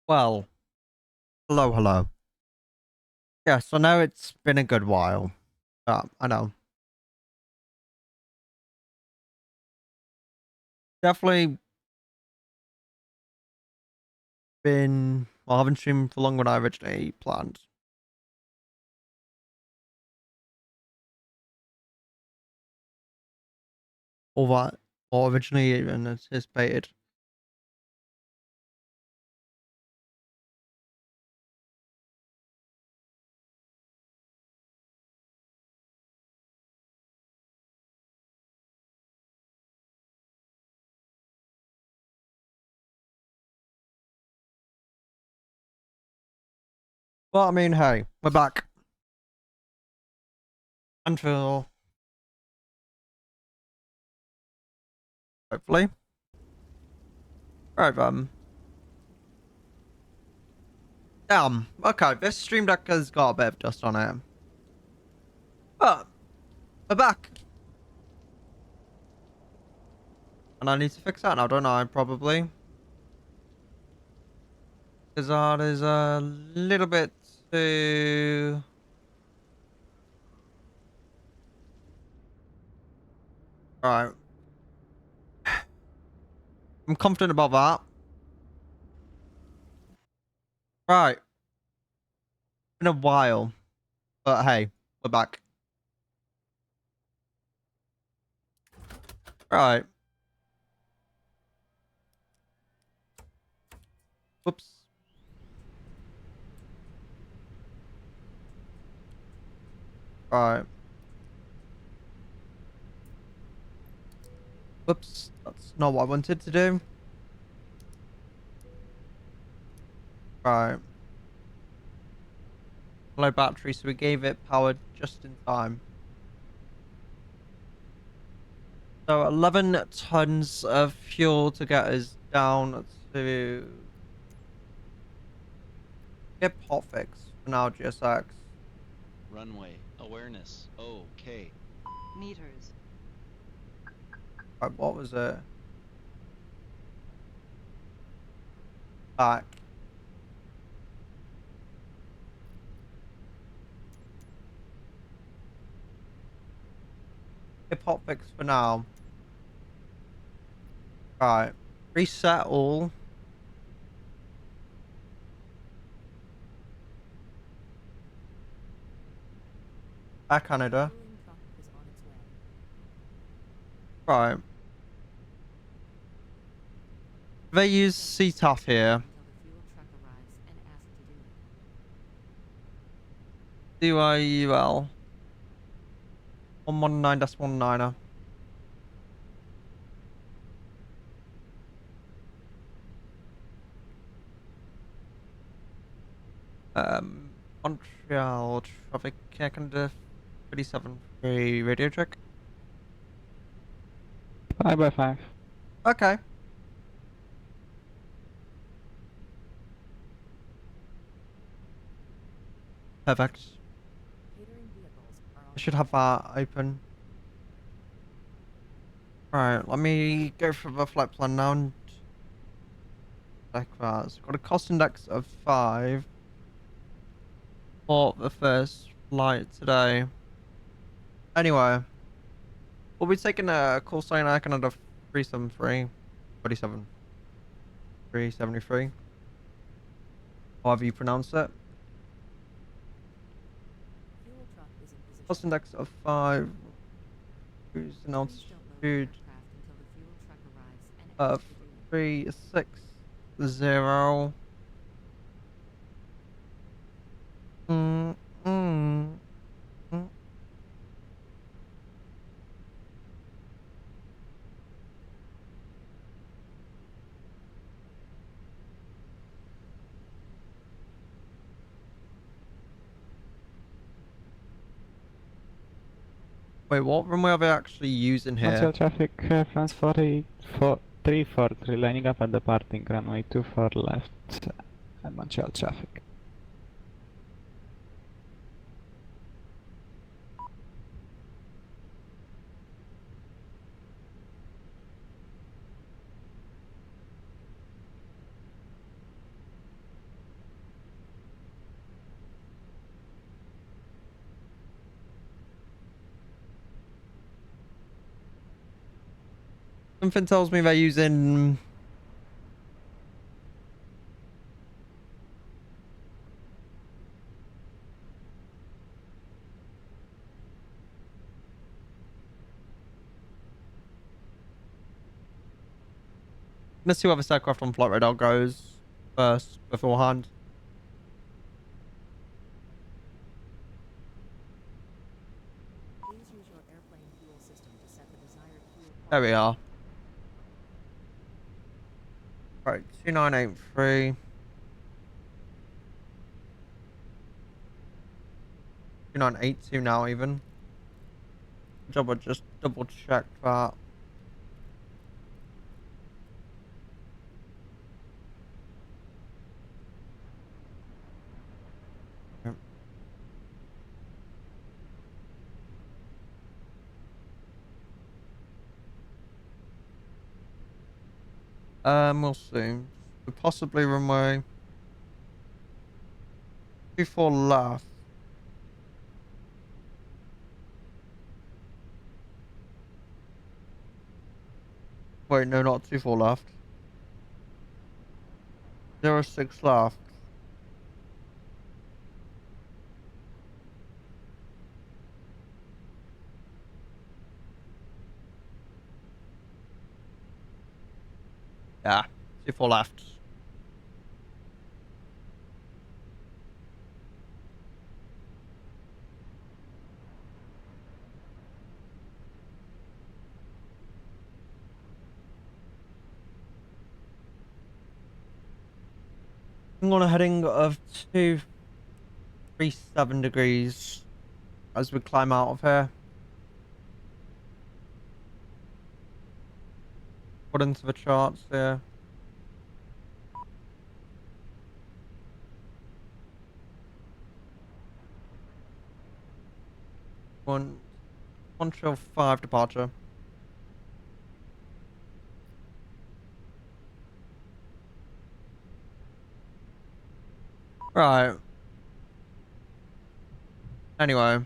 Well, hello, hello. Yes, I know it's been a good while. I know. Definitely I haven't streamed for longer than I originally planned. Or that, or originally even anticipated. But I mean, hey, we're back. Until, hopefully. Right, damn. Okay, this stream deck has got a bit of dust on it. But, we're back. And I need to fix that now, don't I? Probably. Because that is a little bit too... Right. I'm confident about that. Right. Been a while. But hey, we're back. Right. Whoops. Right. Whoops. That's not what I wanted to do. Right. Low battery, so we gave it power just in time. So 11 tons of fuel to get us down to get pot fix for now, GSX. Runway. Awareness. Okay. Meters. Right, what was it? Back. Get pot fix for now. Right. Reset all. Air Canada. Right. They use CTAF here. DYUL. 119-19er. Montreal traffic care Canada 37-3 radio check. 5x5. Okay. Perfect. I should have that open. Right, let me go for the flight plan now and check that. So got a cost index of 5 for the first flight today. Anyway, we'll be taking a call sign Air Canada 373, 37, 373. However you pronounce it. Cost index of 5. Cruise and altitude of 360. Mm, mm, mm. Wait, what runway are they actually using here? Montreal traffic, France 343 lining up and departing runway 24 left and Montreal traffic. Something tells me they're using... Let's see where this aircraft on flight radar goes first beforehand. Please use your airplane fuel system to set the desired fuel There we quality. are. Right, 2983. 2982 now even. Job I just double checked that. Yep. We'll see. Possibly runway 24 left. Wait, no, not 24 left. 06 left. Yeah, 24 left. I'm on a heading of 237 degrees as we climb out of here. According to the charts there. Montreal 5 departure. Right. Anyway.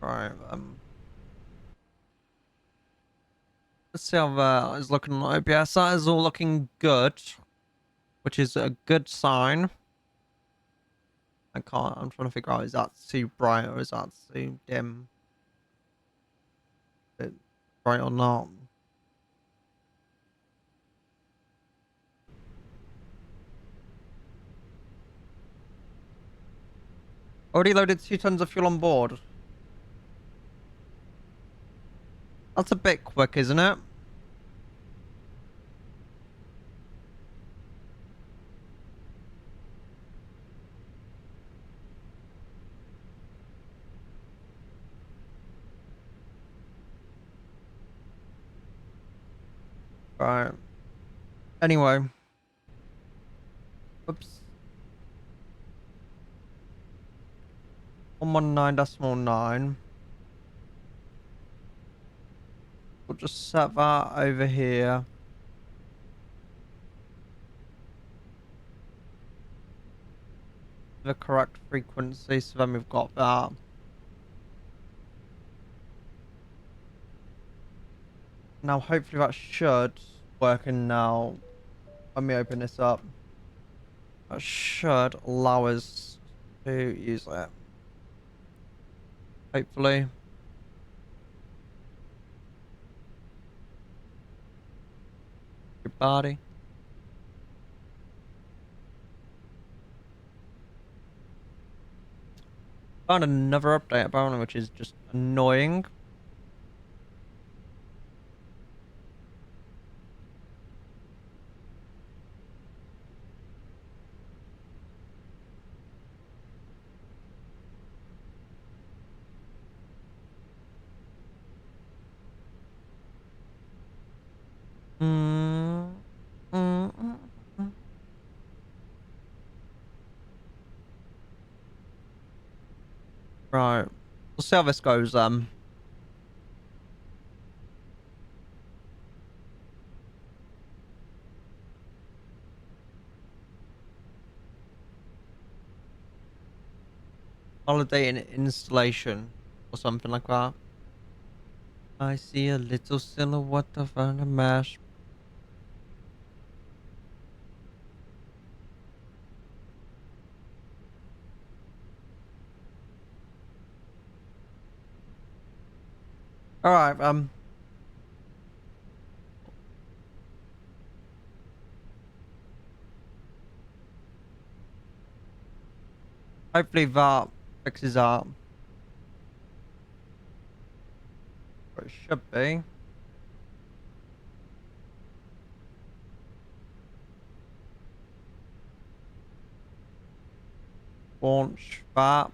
Right, let's see how that is looking on OBS. That is all looking good, which is a good sign. I'm trying to figure out, is that too bright or is that too dim? Is it bright or not? Already loaded 2 tons of fuel on board. That's a bit quick, isn't it? Right. Anyway. Oops. 119.9. We'll just set that over here. The correct frequency, so then we've got that. Now hopefully that should working now. Let me open this up. That should allow us to use it. Hopefully. Good body. Found another update apparently, which is just annoying. Mm, mm, mm, mm. Right. We'll see how this goes. Validating installation or something like that. I see a little silhouette of a mesh. Alright, hopefully that fixes that. Or it should be. Launch that.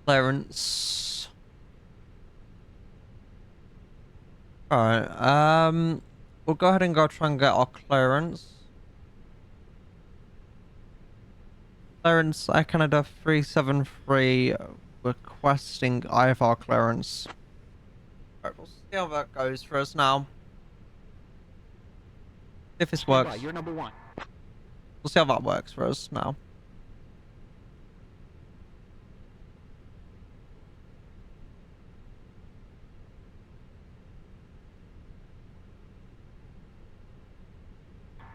Clearance. Alright, we'll go ahead and go try and get our clearance. Clearance, Air Canada 373 requesting IFR clearance. Alright, we'll see how that goes for us now. If this works. You're number 1. We'll see how that works for us now.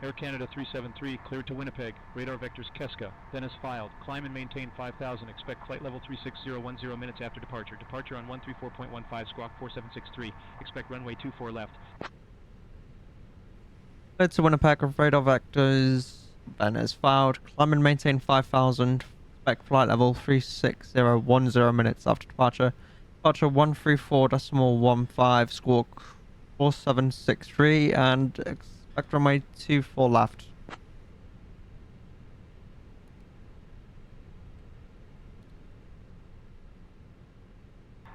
Air Canada 373, cleared to Winnipeg. Radar vectors Keska. Then as filed. Climb and maintain 5,000. Expect flight level 36010 minutes after departure. Departure on 134.15, squawk 4763. Expect runway 24 left. Cleared to Winnipeg with radar vectors. Then as filed. Climb and maintain 5,000. Expect flight level 36010 minutes after departure. Departure 134.15, squawk 4763, and expect runway 24 left.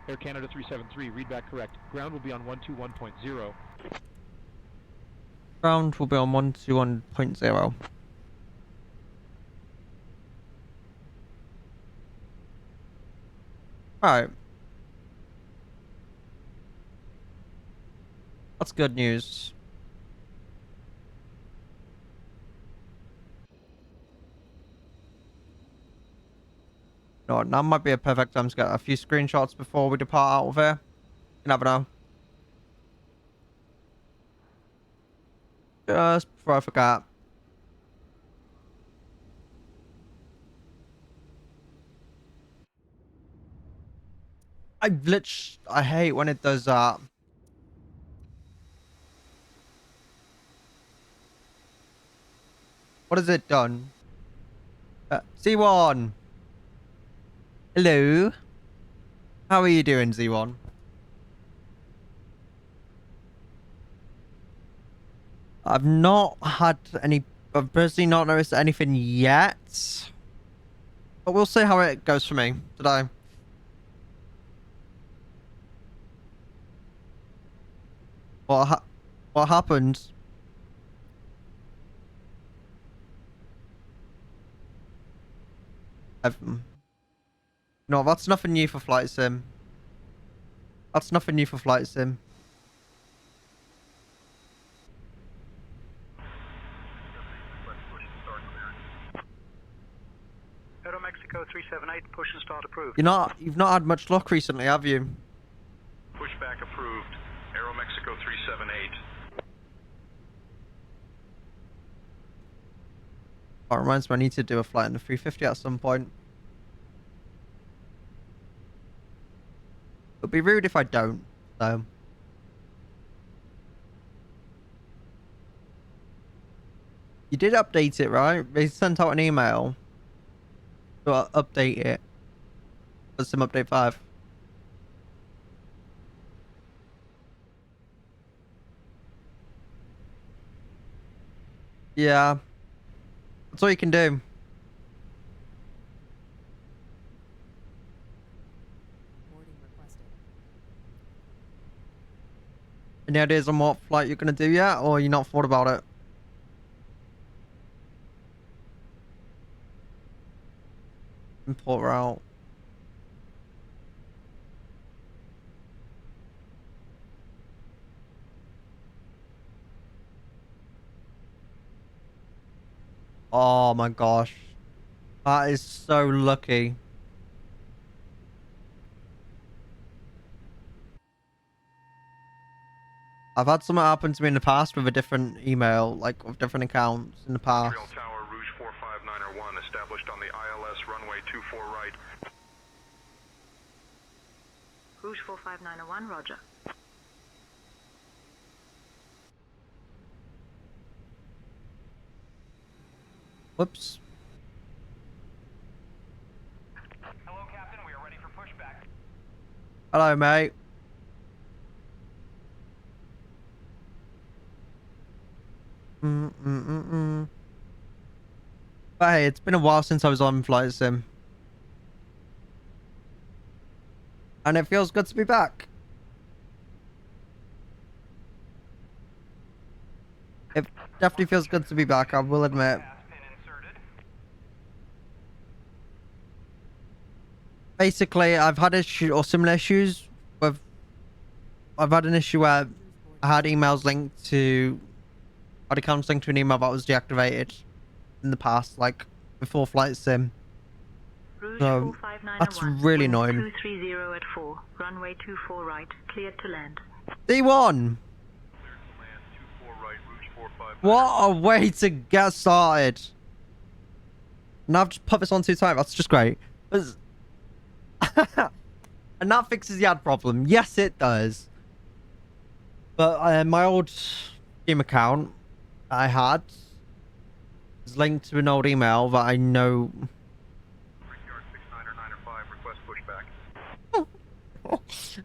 Air Canada 373, read back correct. Ground will be on 121.0. Ground will be on 121.0. Alright. That's good news. No, now might be a perfect time to get a few screenshots before we depart out of here. You never know. Just before I forget. I hate when it does that. What has it done? Z1. Hello. How are you doing, Z1? I've not had any... I've personally not noticed anything yet. But we'll see how it goes for me today. What happened? No, that's nothing new for Flight Sim. That's nothing new for Flight Sim. Aero Mexico 378, push and start approved. You've not had much luck recently, have you? Pushback approved. Aero Mexico 378. That reminds me, I need to do a flight in the 350 at some point. It'll be rude if I don't, so. You did update it, right? They sent out an email to update it. For Sim Update 5. Yeah. That's all you can do. Boarding requested. Any ideas on what flight you're going to do yet? Or you not thought about it? Import route. Oh my gosh. That is so lucky. I've had something happen to me in the past with a different email, like with different accounts in the past. Montreal Tower, Rouge 45901, established on the ILS runway 24 right. Rouge 45901, roger. Whoops. Hello, Captain. We are ready for pushback. Hello, mate. But hey, it's been a while since I was on Flight Sim. And it feels good to be back. It definitely feels good to be back, I will admit. Basically, I've had issue or similar issues with... I've had an issue where I had emails linked to... I had accounts linked to an email that was deactivated in the past, like before Flight Sim. Rouge So, 45901. that's really annoying. 230 at 4. Runway 24 right. Cleared to land. D1! Cleared to land 24 right, Rouge 459. What a way to get started. And I've just put this on 2 times. That's just great. And that fixes the ad problem. Yes, it does. But my old Steam account I had is linked to an old email that I know... Brickyard 69905, request pushback.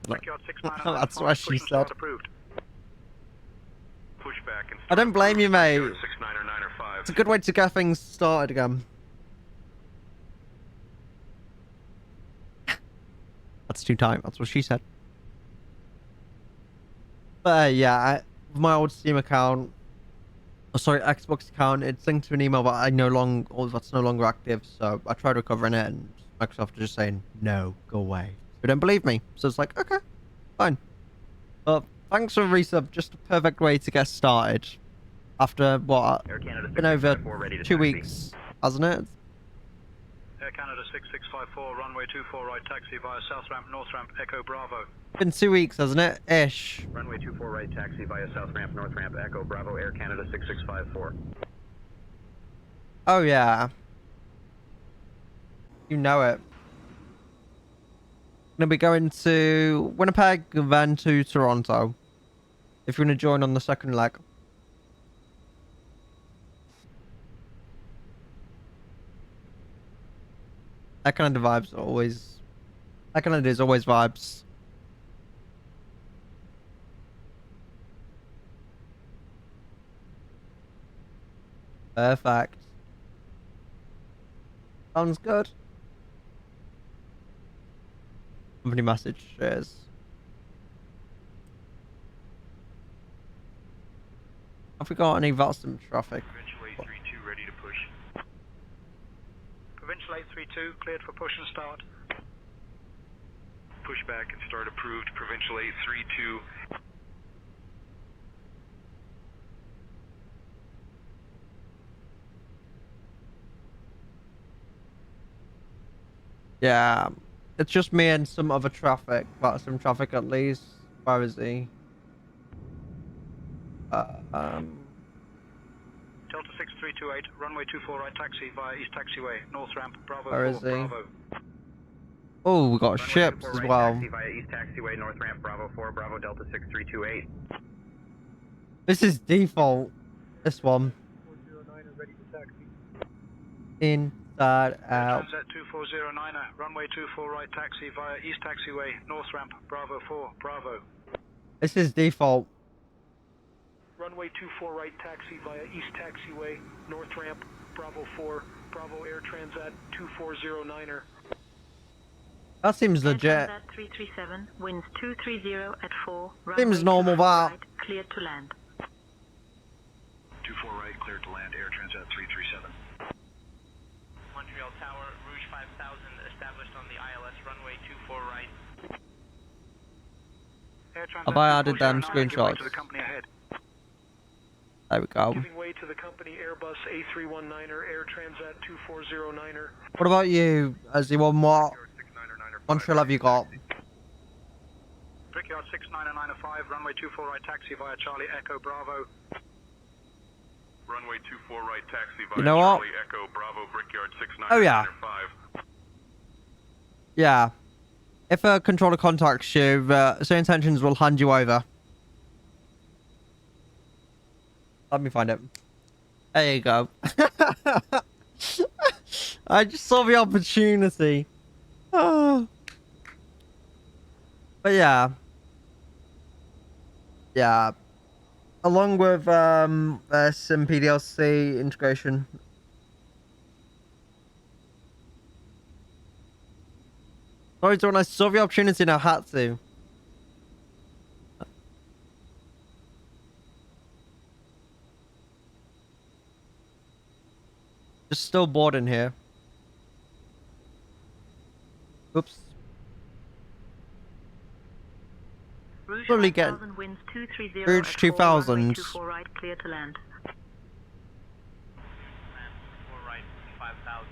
Brickyard 69905, That's what she push and said. start approved. Pushback and I don't blame you, mate. Brickyard 69905. It's a good way to get things started again. That's 2 times. That's what she said. But yeah, my old Steam account, oh, sorry, Xbox account, it's linked to an email that I no longer, or that's no longer active. So I tried recovering it, and Microsoft are just saying, "No, go away." They don't believe me, so it's like, okay, fine. But thanks for resub. Just a perfect way to get started. After what? Air Canada Been over 6654, ready to 2 taxi. weeks, hasn't it? Air Canada 6654, runway 24 right, taxi via south ramp, north ramp, Echo Bravo. Been 2 weeks, hasn't it? Ish. Runway 24 right, taxi via south ramp, north ramp, Echo Bravo, Air Canada 6654. Oh yeah. You know it. Gonna be going to Winnipeg, then to Toronto. If you're gonna join on the second leg. That kind of vibes are always... That kind of is always vibes. Perfect. Sounds good. Company message shares. Have we got any Valston traffic? Provincial 832, ready to push. Provincial 832, cleared for push and start. Pushback and start approved, Provincial 832. Yeah, it's just me and some other traffic. Well, some traffic at least. Where is he? Delta 6328, runway 24 right, taxi via East Taxiway, north ramp, Bravo Where 4, is he? Bravo. Oh, we got Runway ships 24 as right, well. Taxi via East Taxiway, north ramp, Bravo 4, Bravo Delta 6328. This is default. This one. 409 ready to taxi. Inside out. Transat 2409, runway 24 right, taxi via East Taxiway, north ramp, Bravo 4, Bravo. This is default. Runway 24 right, taxi via East Taxiway, north ramp, Bravo 4, Bravo Air Transat 2409er. That seems Air legit. Transat 337, winds 230 at 4. Seems runway normal, 24 that. right, cleared to land. 24 right, cleared to land, Air Transat 337. Montreal Tower, Rouge 5000, established on the ILS runway 24 right. Air Transat Have I added them 2409, give way screenshots? to the company ahead. There we go. Giving way to the company Airbus A319er Air Transat 2409er. What about you, Azzy1? What Montreal have you got? Brickyard 69905, runway 24 right taxi via Charlie Echo Bravo. Runway 24 right taxi via You know what? Charlie Echo Bravo Brickyard 69905. Oh yeah. Yeah. If a controller contacts you, certain intentions will hand you over. Let me find it. There you go. I just saw the opportunity. Oh. But yeah. Yeah. Along with some PDLC integration. Sorry, when I saw the opportunity and I had to. Just still bored in here. Oops. Rouge Slowly getting 1000 winds 230 Rouge at 2000s. 4 runway 24 right, clear to land. Land 4 right, 5000.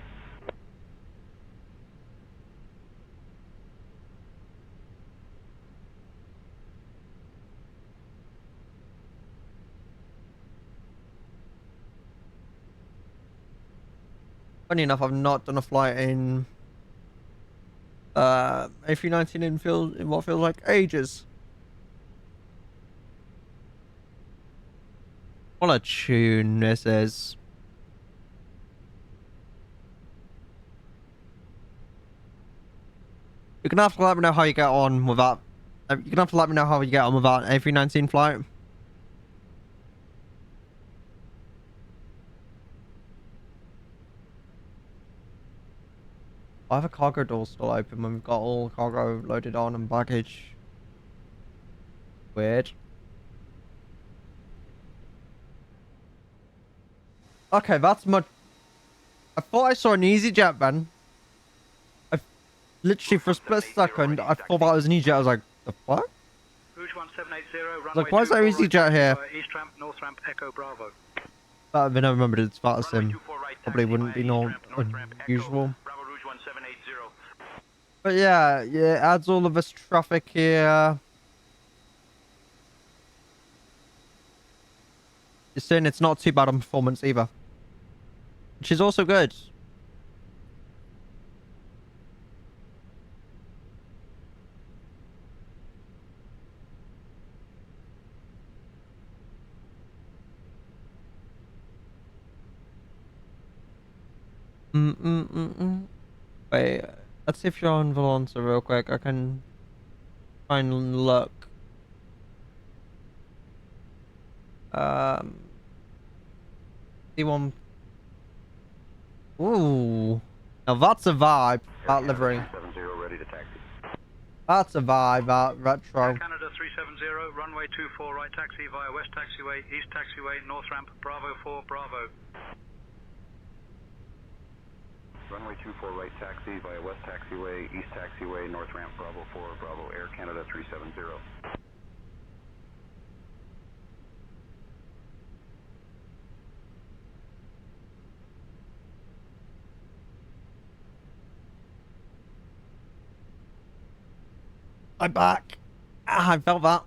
Funny enough, I've not done a flight in A319 in what feels like ages. What a tune this is. You're gonna have to let me know how you get on with that. You're gonna have to let me know how you get on with that A319 flight. Why are the cargo doors still open when we've got all cargo loaded on and baggage? Weird. Okay, that's much... I thought I saw an EasyJet, man. Literally, for a split second, I thought that was an EasyJet. I was like, the fuck? Rouge 1780, runway Like, why is there 24 right EasyJet taxi here? via East ramp, north ramp, Echo Bravo. I've never remembered it's about the Runway sim. 24 right Probably taxi wouldn't via be East ramp, north ramp, Echo unusual. Bravo Rouge 1780. But yeah, it adds all of this traffic here. You're saying it's not too bad on performance either. Which is also good. Wait, let's see if you're on Valonsa real quick. I can try and look. D1. Ooh. Now that's a vibe, that livery. Ready to taxi. That's a vibe, that retro. Air Canada 370, runway 24 right taxi via West Taxiway, East Taxiway, north ramp, Bravo 4, Bravo. Runway 24 right taxi via West Taxiway, East Taxiway, North Ramp, Bravo 4, Bravo, Air Canada 370. I'm back. Ah, I felt that.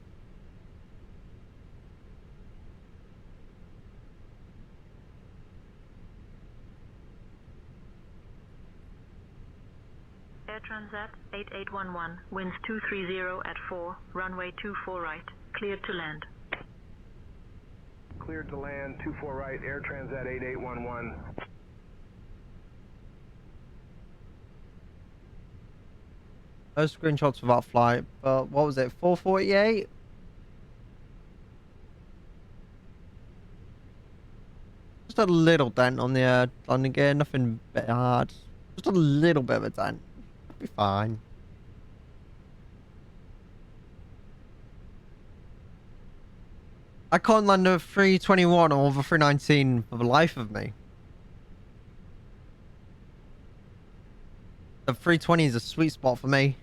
Air Transat 8811, winds 230 at 4, runway 24 right, cleared to land. Cleared to land, 24 right, Air Transat 8811. No screenshots for that flight, but what was it, 448? Just a little dent on the landing gear, nothing bad. Just a little bit of a dent. It'll be fine. I can't land a 321 or the 319 for the life of me. The 320 is a sweet spot for me.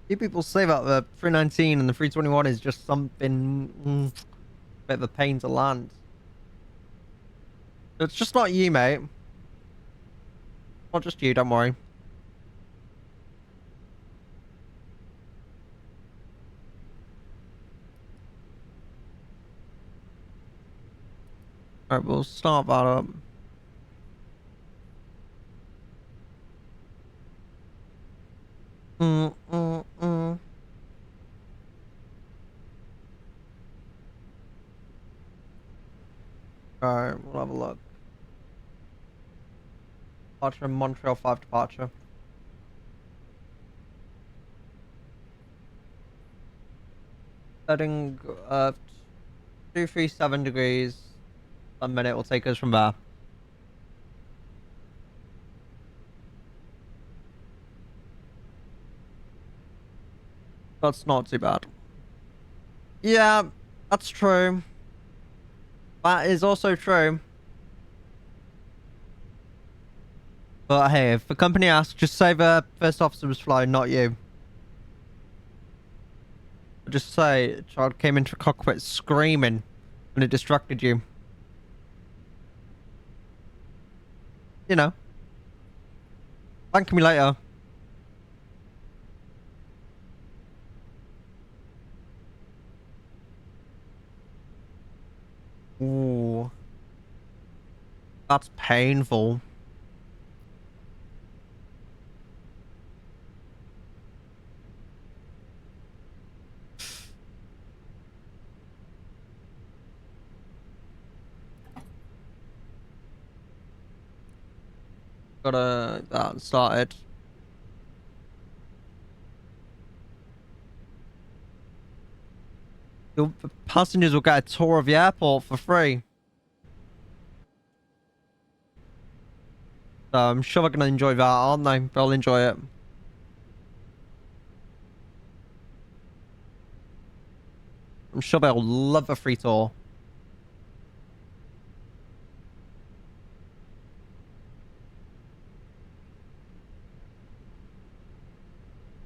few people say that the 319 and the 321 is just something bit of a pain to land. It's just not you, mate. Not just you, don't worry. Alright, we'll start that up. Alright, we'll have a look. Departure Montreal 5 departure. Setting 237 degrees. A minute will take us from there. That's not too bad. Yeah, that's true. That is also true. But hey, if the company asks, just say the first officer was flying, not you. Just say a child came into the cockpit screaming and it distracted you. You know. Thank me later. Ooh. That's painful. Gotta that started. The passengers will get a tour of the airport for free. So I'm sure they're gonna enjoy that, aren't they? They'll enjoy it. I'm sure they'll love a free tour.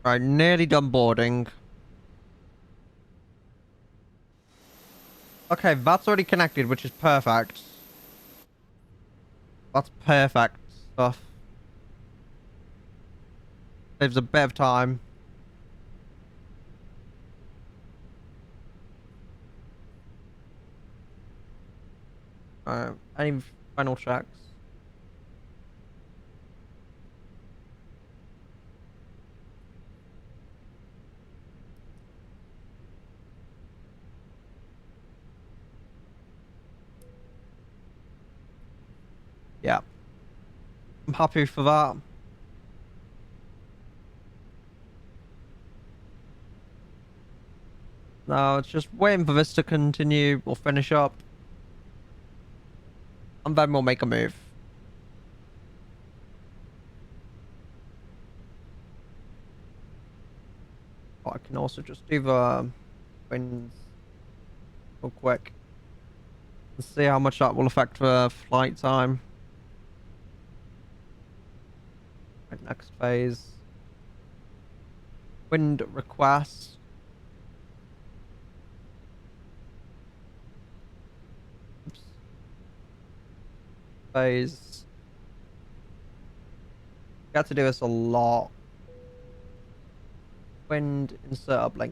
Right, nearly done boarding. Okay, that's already connected, which is perfect. That's perfect stuff. Saves a bit of time. Any final checks? Yeah. I'm happy for that. Now it's just waiting for this to continue or finish up. And then we'll make a move. Oh, I can also just do the winds real quick. And see how much that will affect the flight time. Right, next phase. Wind request. Oops. Phase. Got to do this a lot. Wind insert uplink.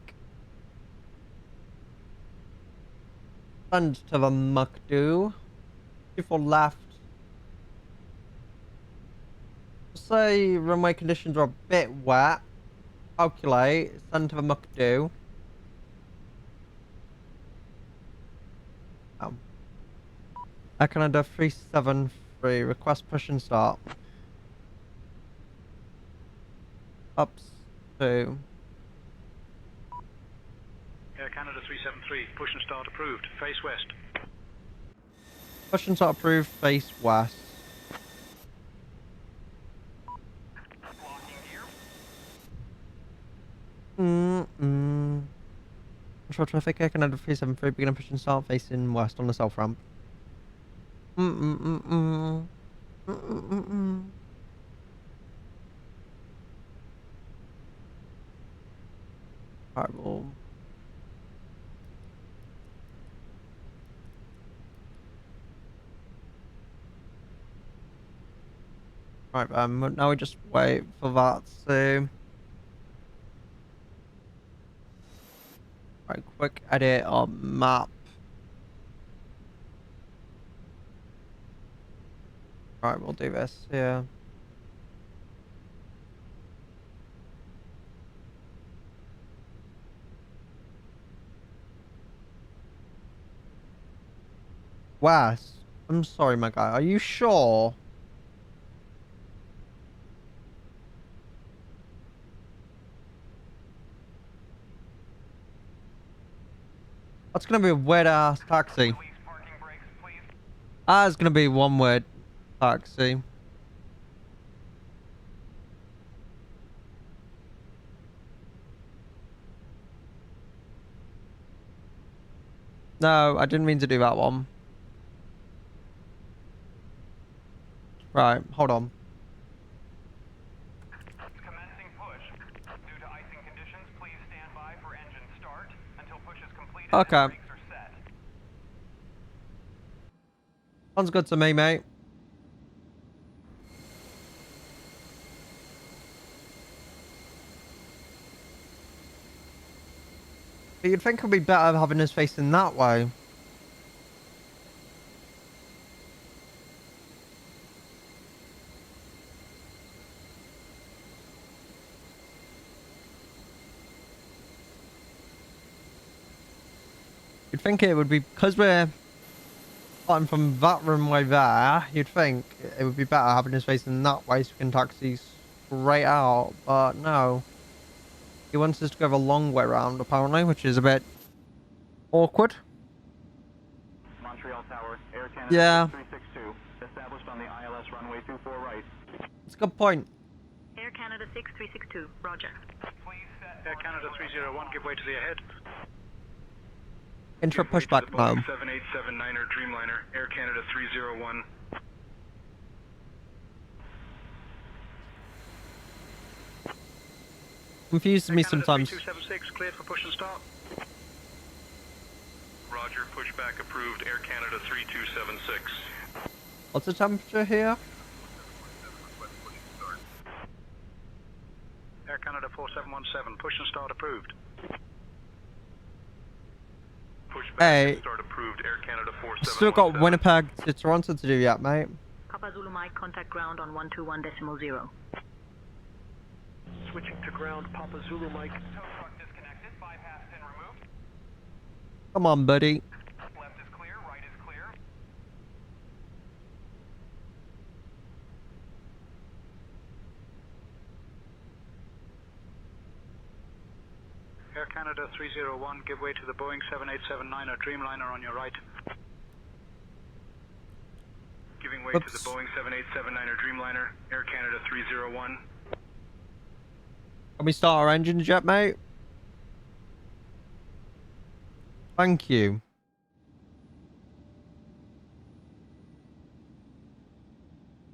Send to the Muckdo. 24 left. Say runway conditions are a bit wet. Calculate. Send to the Muckdo. Air Canada 373. Request push and start. Ups to. Air Canada 373, push and start approved. Face west. Push and start approved. Face west. Control traffic, Air Canada 373, begin push and start facing west on the south ramp. Alright, well. Right, now we just wait for that to... Right, quick edit on map. Right, we'll do this here. Wes, I'm sorry, my guy. Are you sure? That's gonna be a weird ass taxi. Ah, it's gonna be one weird taxi. No, I didn't mean to do that one. Right, hold on. Commencing push. Due to icing conditions, please stand by for engine start until push is completed Okay. and brakes are set. Sounds good to me, mate. But you'd think it would be better having us facing that way. You'd think it would be, because we're starting from that runway there, you'd think it would be better having us facing that way so we can taxi straight out, but no. He wants us to go the long way around, apparently, which is a bit awkward. Montreal Tower, Air Canada Yeah. 6362, established on the ILS runway 24 right. It's a good point. Air Canada 6362, roger. Please set Air Canada 301, give way to the ahead. Intra Give way to pushback the now. Boeing 7879er Dreamliner, Air Canada 301. Confuses me Air Canada sometimes. 3276, cleared for push and start. Roger, pushback approved, Air Canada 3276. What's the temperature here? Air Canada 4717, push and start approved. Pushback Hey. and start approved, Air Canada 4717. Still got Winnipeg to Toronto to do yet, mate. Papa Zulu Mike, contact ground on 121.0. Switching to ground, Papa Zulu Mike. Tow truck disconnected, bypass pin removed. Come on, buddy. Left is clear, right is clear. Air Canada 301, give way to the Boeing 7879er Dreamliner on your right. Giving way to the Oops. Boeing 7879er Dreamliner, Air Canada 301. Can we start our engines yet, mate? Thank you.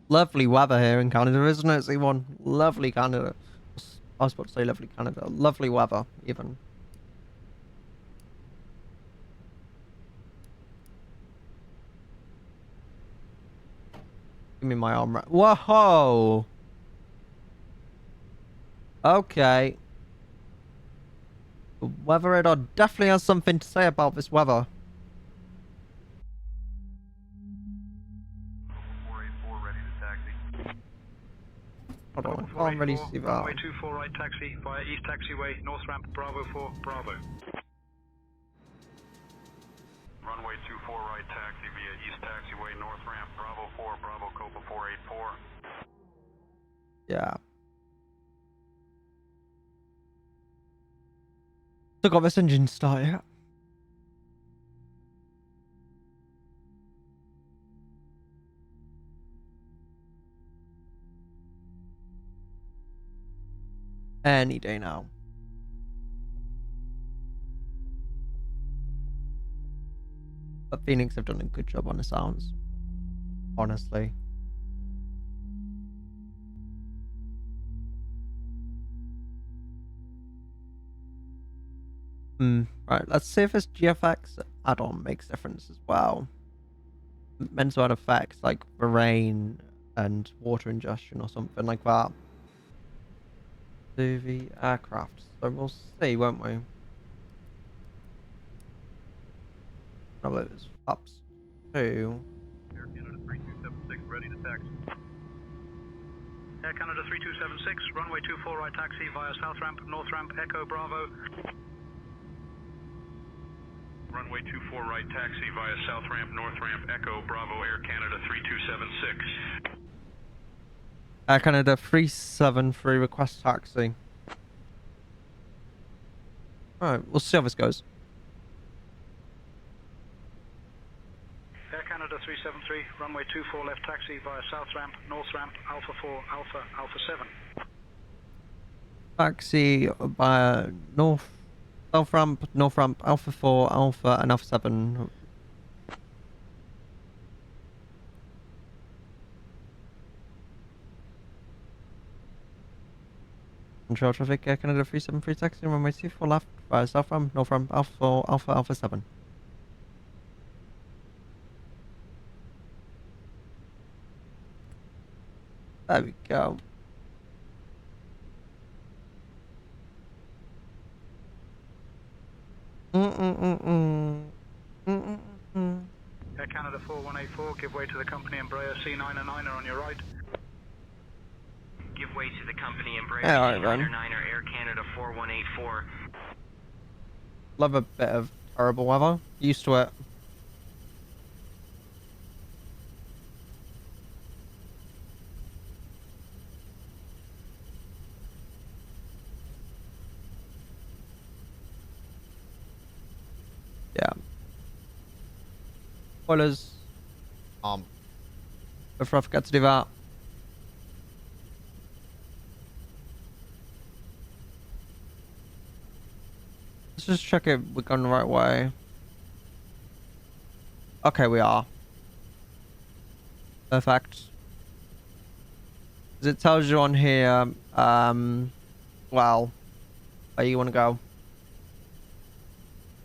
Lovely weather here in Canada, isn't it, C1? Lovely Canada. I was about to say lovely Canada. Lovely weather, even. Give me my arm. Whoa! Okay. The weather radar definitely has something to say about this weather. 484 ready to taxi. Hold on, I can't really see that. Runway 24 right taxi via East Taxiway, North Ramp, Bravo 4, Bravo. Runway 24 right taxi via East Taxiway, North Ramp, Bravo 4, Bravo Copa 484. Yeah. Still got this engine started yet. Any day now. But Phoenix have done a good job on the sounds. Honestly. Right, let's see if this GFX add-on makes difference as well. Meant to add effects like the rain and water ingestion or something like that to the aircraft. So we'll see, won't we? Now it's up to... Air Canada 3276, ready to taxi. Air Canada 3276, runway 24 right taxi via south ramp, north ramp, Echo Bravo. Runway 24 right taxi via south ramp, north ramp, Echo Bravo, Air Canada 3276. Air Canada 373, request taxi. Alright, we'll see how this goes. Air Canada 373, runway 24 left taxi via south ramp, north ramp, Alpha 4, Alpha 7. Taxi by south ramp, north ramp, Alpha 4, Alpha, and Alpha 7. Montreal traffic, Air Canada 373 taxi, runway 24 left via south ramp, north ramp, Alpha 4, Alpha, Alpha 7. There we go. Air Canada 4184, give way to the company Embraer C909er on your right. Give way to the company Embraer Yeah, alright, C909er, then. Air Canada 4184. Love a bit of terrible weather. Used to it. Yeah. Spoilers. Before I forget to do that. Let's just check if we're going the right way. Okay, we are. Perfect. As it tells you on here, well, where you want to go.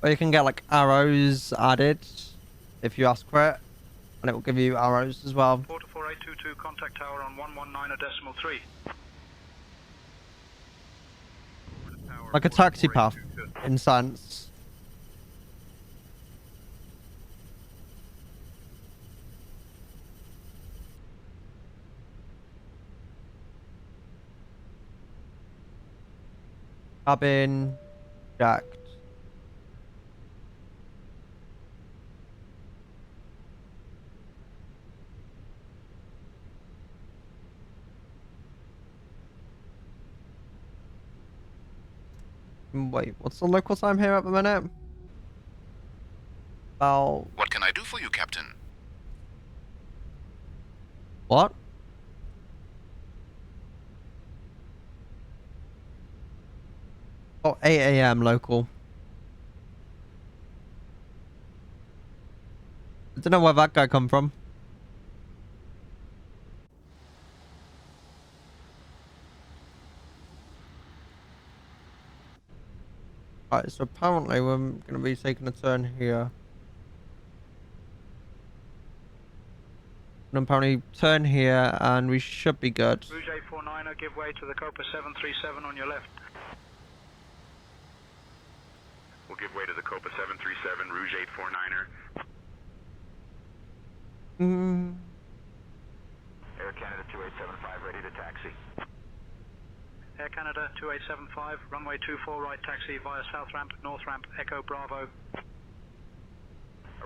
Or you can get like arrows added if you ask for it, and it will give you arrows as well. Porter 4822, contact tower on 119.3. Like a taxi path, in sense. Cabin jacked. Wait, what's the local time here at the minute? About... What can I do for you, Captain? What? Oh, 8 AM local. I don't know where that guy come from. Right, so apparently we're going to be taking a turn here. And apparently turn here and we should be good. Rouge 849er, give way to the Copa 737 on your left. We'll give way to the Copa 737, Rouge 849er. Air Canada 2875, ready to taxi. Air Canada 2875, runway 24 right taxi via south ramp, north ramp, Echo Bravo.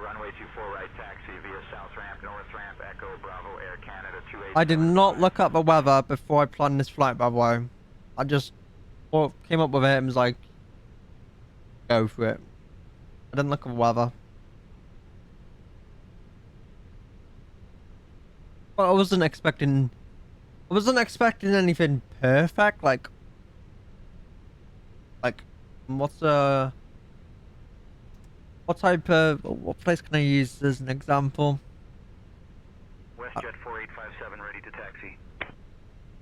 Runway 24 right taxi via south ramp, north ramp, Echo Bravo, Air Canada 2875. I did not look up the weather before I planned this flight, by the way. I just came up with it and was like, go for it. I didn't look at the weather. But I wasn't expecting anything perfect, like what place can I use as an example? WestJet 4857, ready to taxi.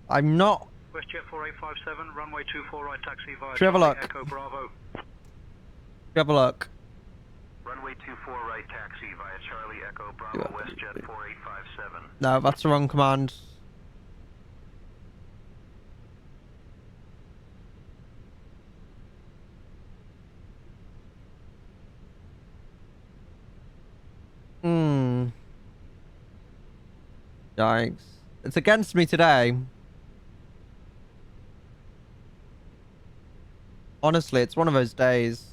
I'm not. WestJet 4857, runway 24 right taxi via Have a look. Echo Bravo. have a look. Runway 24 right taxi via Charlie Echo Bravo WestJet 4857. No, that's the wrong command. Yikes. It's against me today. Honestly, it's one of those days.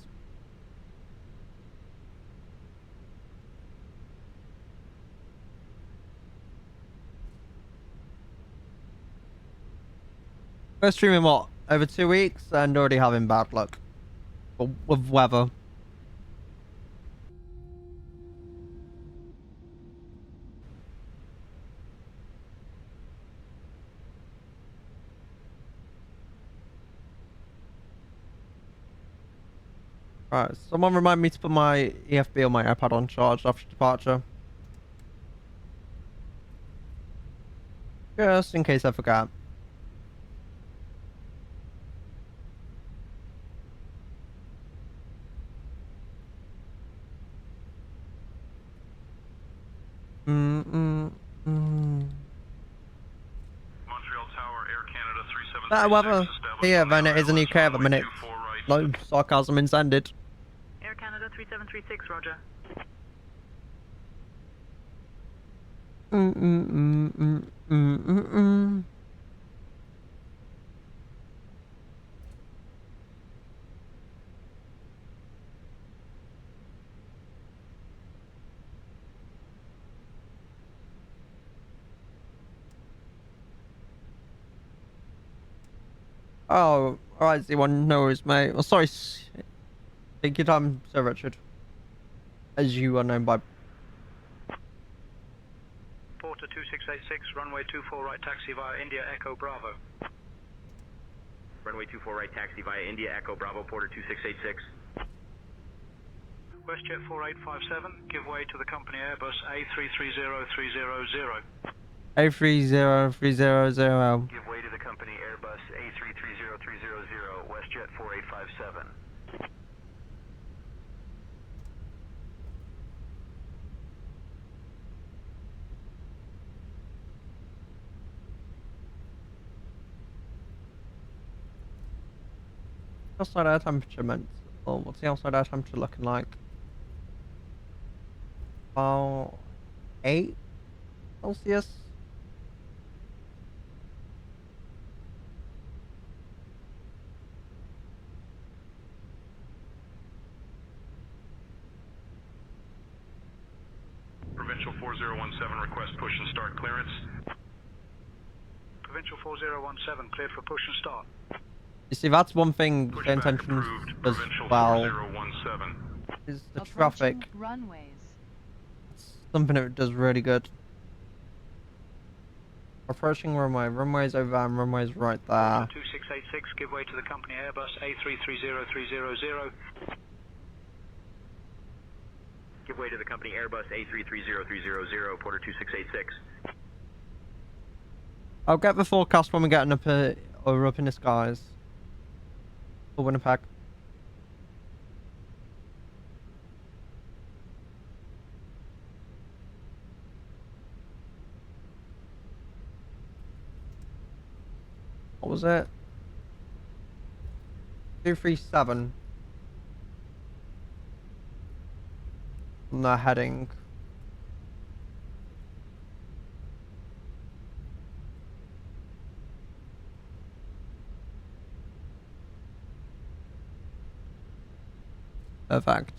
First stream in what? Over 2 weeks and already having bad luck. With weather. Right, someone remind me to put my EFB or my iPad on charge after departure. Just in case I forgot. Montreal Tower, Air Canada 3736. Better weather here than it is in the UK at the minute. No sarcasm intended. Air Canada 3736, roger. Oh, alright, Z1, no worries, mate. Well, sorry. Take your time, Sir Richard. As you are known by. Porter 2686, runway 24 right taxi via India Echo Bravo. Runway 24 right taxi via India Echo Bravo Porter 2686. WestJet 4857, give way to the company Airbus A330300. A30300. Give way to the company Airbus A330300, WestJet 4857. Outside air temperature meant. Oh, what's the outside air temperature looking like? About 8 Celsius. Provincial 4017, request push and start clearance. Provincial 4017, cleared for push and start. You see, that's one thing the Pushback intentions approved. as Provincial well 4017. is the traffic. Runways. It's something that does really good. Approaching runway. Runway's over there and runway's right there. 2686, give way to the company Airbus A330300. Give way to the company Airbus A330300, Porter 2686. I'll get the forecast when we get up in the skies. For Winnipeg. What was it? 237. On the heading. Perfect.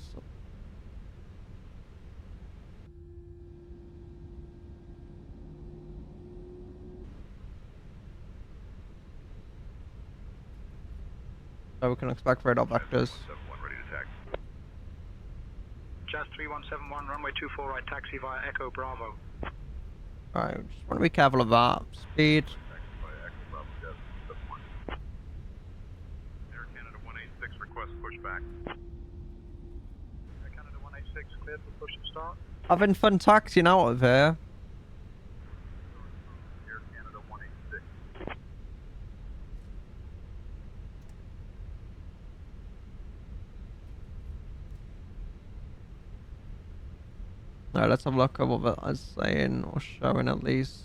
So we can expect radar vectors. Jazz 3171, runway 24 right taxi via Echo Bravo. Alright, just want to be careful of that. Speed. Air Canada 186, request pushback. Air Canada 186, cleared for push and start. Having fun taxiing out of here. Air Canada 186. Alright, let's have a look at what that's saying or showing at least.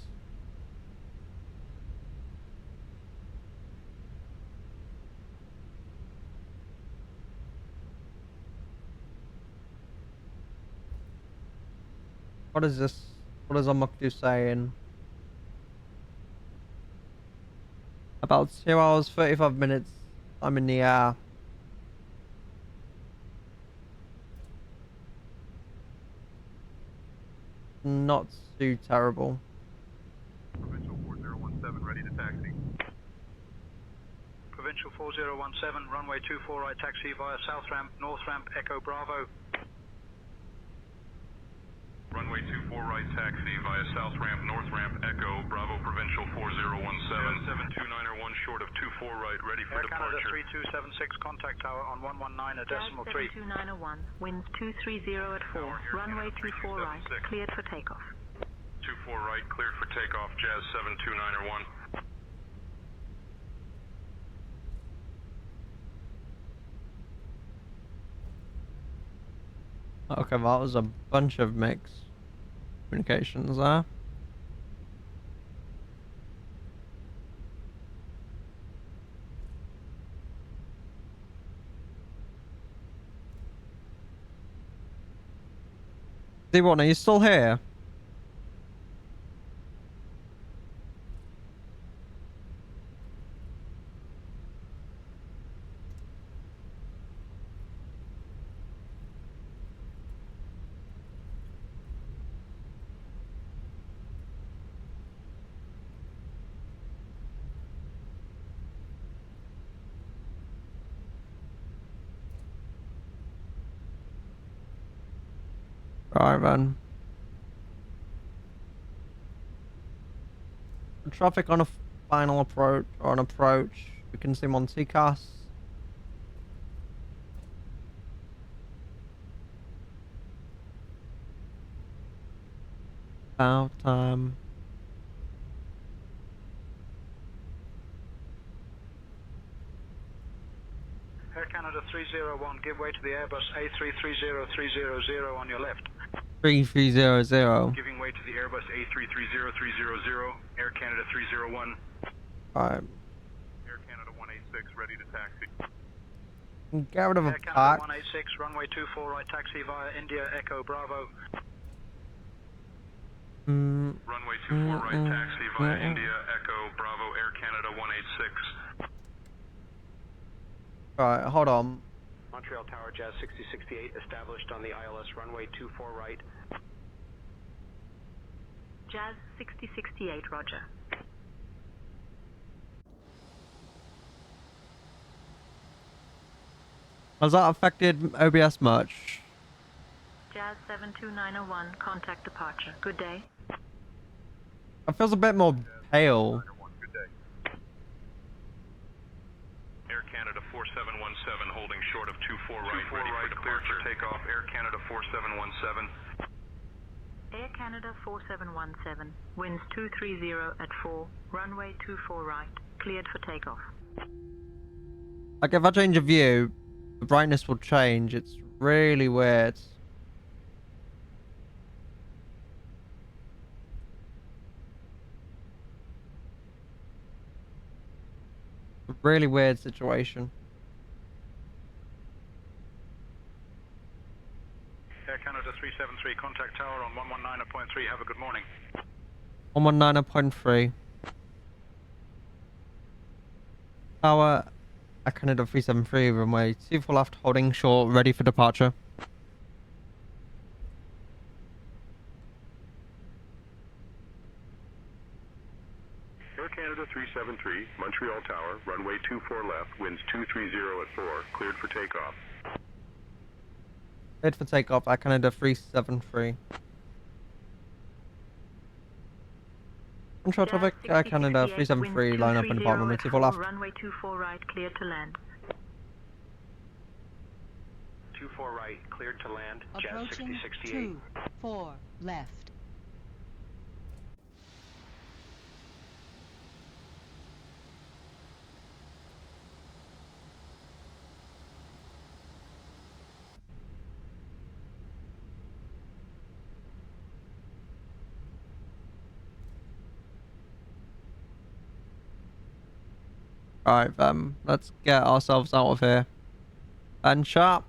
What is this? What is Amokdu saying? About 2 hours, 35 minutes. I'm in the air. Not too terrible. Provincial 4017, ready to taxi. Provincial 4017, runway 24 right taxi via south ramp, north ramp, Echo Bravo. Runway 24 right taxi via south ramp, north ramp, Echo, Bravo, Provincial 4017. 729er 1 short of 24 right, ready for Air Canada departure. 3276, contact tower on 119 a Jazz decimal 3. 72901, winds 230 at 4, runway 24 right, cleared for takeoff. 24 right, cleared for takeoff, Jazz 729er 1. Okay, that was a bunch of mixed communications there. D1, are you still here? Right then. Traffic on a final approach or an approach. We can see Monticas. About time. Air Canada 301, give way to the Airbus A330300 on your left. 3300. Giving way to the Airbus A330300, Air Canada 301. Right. Air Canada 186, ready to taxi. Get rid of a Air Canada pack. 186, runway 24 right taxi via India, Echo Bravo. Runway 24 right taxi via India, Echo, Bravo, Air Canada 186. Right, hold on. Montreal Tower, Jazz 6068, established on the ILS runway 24 right. Jazz 6068, roger. Has that affected OBS much? Jazz 72901, contact departure. Good day. It feels a bit more pale. Good day. Air Canada 4717, holding short of 24 right, ready for departure. Cleared for takeoff. Air Canada 4717. Air Canada 4717, winds 230 at 4, runway 24 right, cleared for takeoff. Like if I change a view, the brightness will change. It's really weird. A really weird situation. Air Canada 373, contact tower on 119.3. Have a good morning. 119.3. Tower, Air Canada 373, runway 24 left, holding short, ready for departure. Air Canada 373, Montreal Tower, runway 24 left, winds 230 at 4, cleared for takeoff. Cleared for takeoff, Air Canada 373. Control traffic, Air Canada 373, line up and depart runway 24 left. Runway 24 right, cleared to land. 24 right, cleared to land, Jazz Approaching 6068. 24 left. Right, let's get ourselves out of here. And sharp.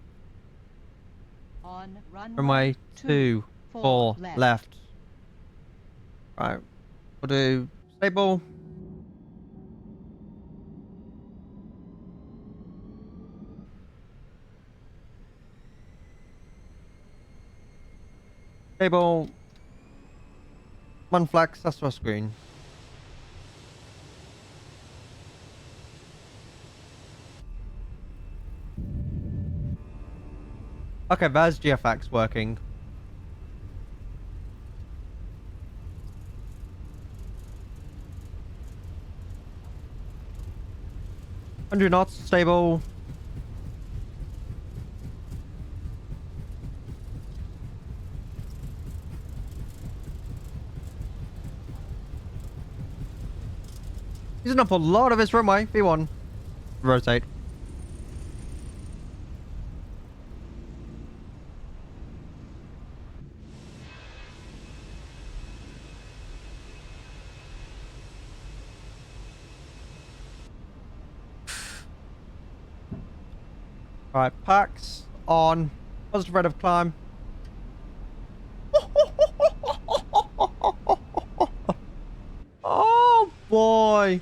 On Runway 24 left. Right. We'll do stable. Stable. One flex, that's our screen. Okay, there's GFX working. Under knots, stable. Using up a lot of his runway. V1. Rotate. Alright, packs on. Positive rate of climb. Oh boy.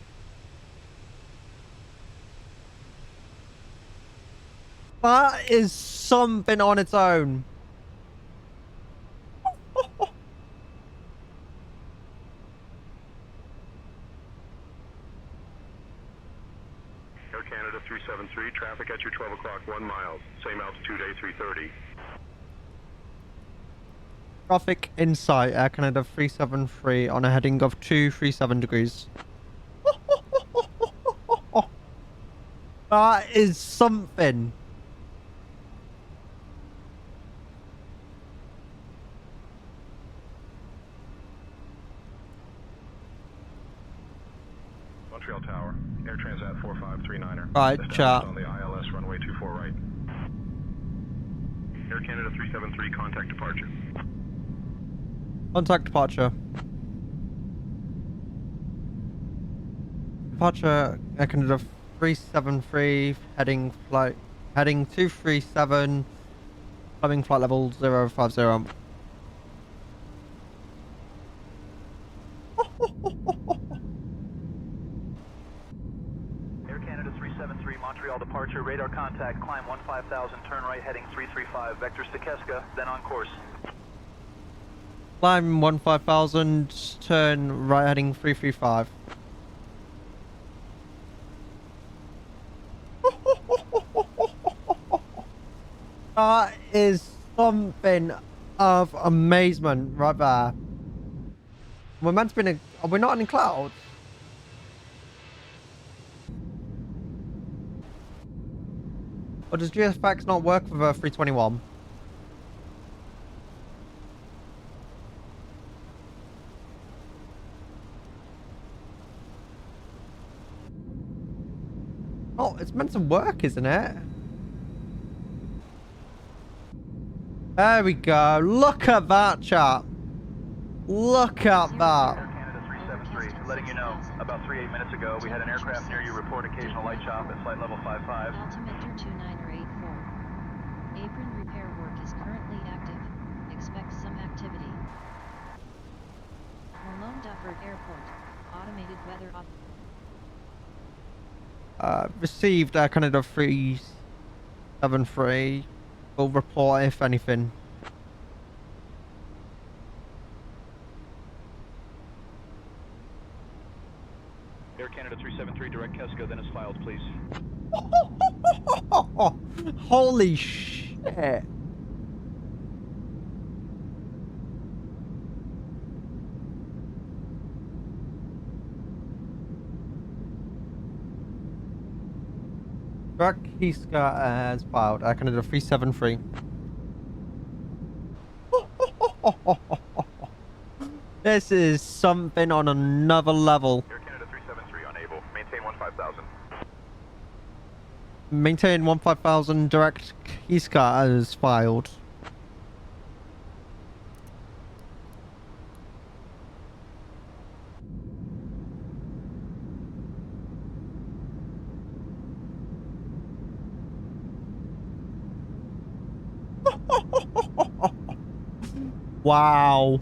That is something on its own. Air Canada 373, traffic at your 12 o'clock, 1 mile. Same altitude, A330. Traffic in sight, Air Canada 373 on a heading of 237 degrees. That is something. Montreal Tower, Air Transat 4539er. Right, chat. On the ILS runway 24 right. Air Canada 373, contact departure. Contact departure. Departure, Air Canada 373, heading 237, climbing flight level 050. Air Canada 373, Montreal departure, radar contact, climb 15,000, turn right heading 335, vectors to Keska, then on course. Climb 15,000, turn right heading 335. That is something of amazement right there. We're meant to be in are we not in clouds? Or does GFX not work with a 321? Oh, it's meant to work, isn't it? There we go. Look at that, chat. Look at that. Air Canada 373, letting you know, about 3-8 minutes ago, we had an aircraft near you report occasional light chop at flight level 55. Altimeter 2984. Apron repair work is currently active. Expect some activity. Malone Dufford Airport. Automated weather Received Air Canada 373. Will report if anything. Air Canada 373, direct Keska, then is filed, please. Holy shit. Direct Keska as filed. Air Canada 373. This is something on another level. Air Canada 373, unable. Maintain 15,000. Maintain 15,000. Direct Keska as filed. Wow.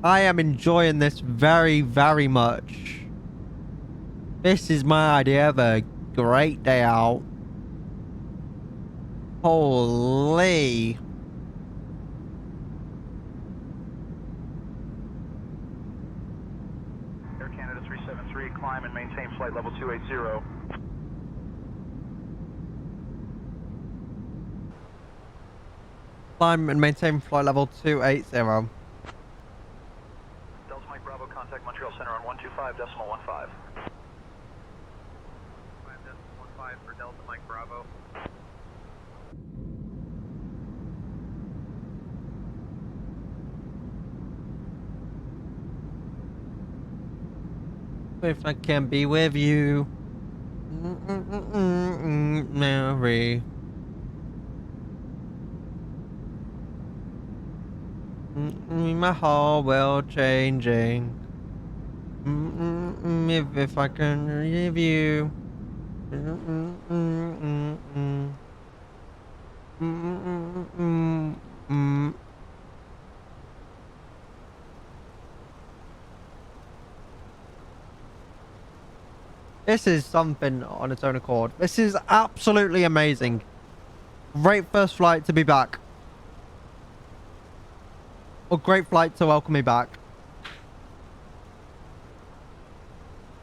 I am enjoying this very, very much. This is my idea of a great day out. Holy. Air Canada 373, climb and maintain flight level 280. Climb and maintain flight level 280. Delta Mike Bravo, contact Montreal Center on 125.15. 5.15 for Delta Mike Bravo. If I can be with you. Mary. My whole world changing. If I can leave you. This is something on its own accord. This is absolutely amazing. Great first flight to be back. Or great flight to welcome me back.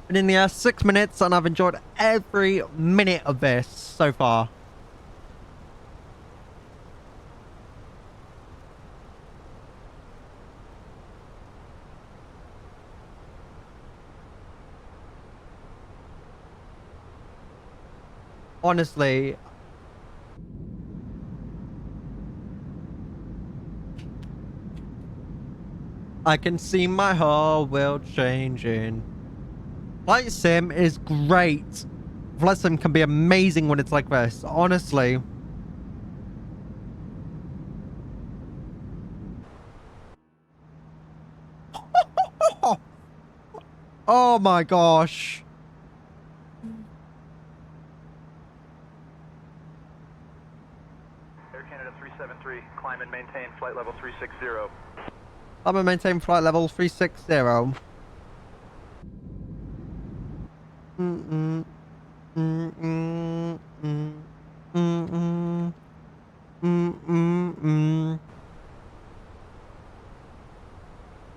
Been in the air 6 minutes and I've enjoyed every minute of this so far. Honestly, I can see my whole world changing. Flight sim is great. Flight sim can be amazing when it's like this, honestly. Oh my gosh. Air Canada 373, climb and maintain flight level 360. I'm gonna maintain flight level 360.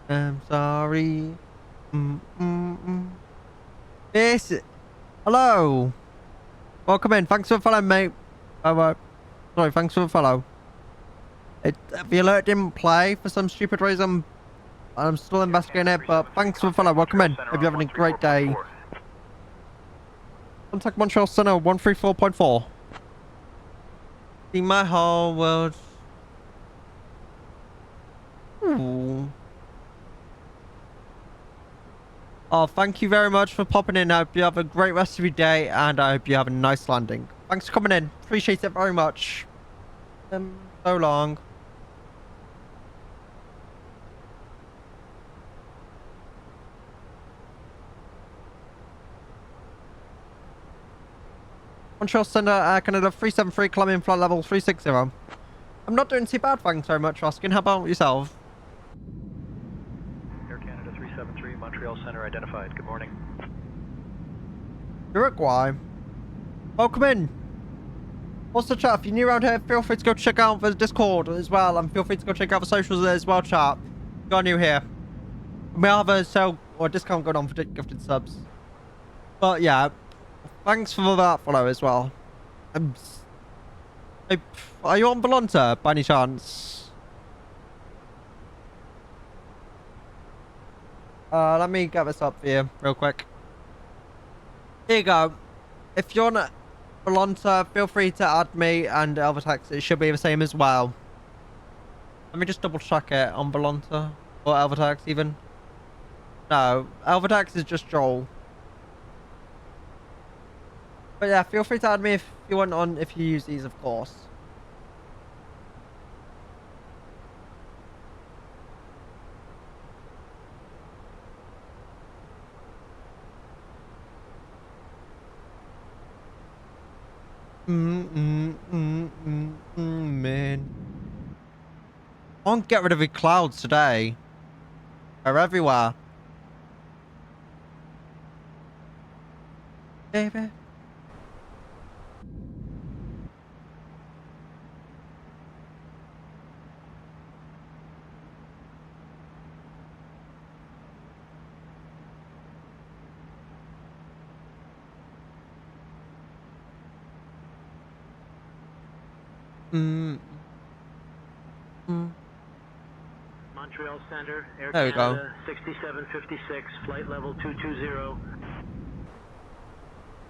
I'm sorry. This. Hello. Welcome in. Thanks for following, mate. Sorry, thanks for the follow. The alert didn't play for some stupid reason. I'm still investigating it, but thanks for the follow. Welcome in. Hope you're having a great day. Contact Montreal Center 134.4. See my whole world. Ooh. Oh, thank you very much for popping in. I hope you have a great rest of your day, and I hope you have a nice landing. Thanks for coming in. Appreciate it very much. So long. Montreal Center, Canada 373, climbing flight level 360. I'm not doing too bad, thanks very much for asking. How about yourself? Air Canada 373, Montreal Center identified. Good morning. Uruguay. Welcome in. What's the chat? If you're new around here, feel free to go check out the Discord as well, and feel free to go check out the socials there as well, chat. If you're new here. We have a sale or discount going on for gifted subs. But yeah, thanks for that follow as well. Are you on Volonta by any chance? Let me get this up for you real quick. Here you go. If you're on Volonta, feel free to add me, and Elvertax, it should be the same as well. Let me just double check it on Volonta. Or Elvertax even. No, Elvertax is just Joel. But yeah, feel free to add me if you want on, if you use these, of course. Man. I want to get rid of the clouds today. They're everywhere. Baby. Montreal Center, Air There we go. Canada 6756, flight level 220.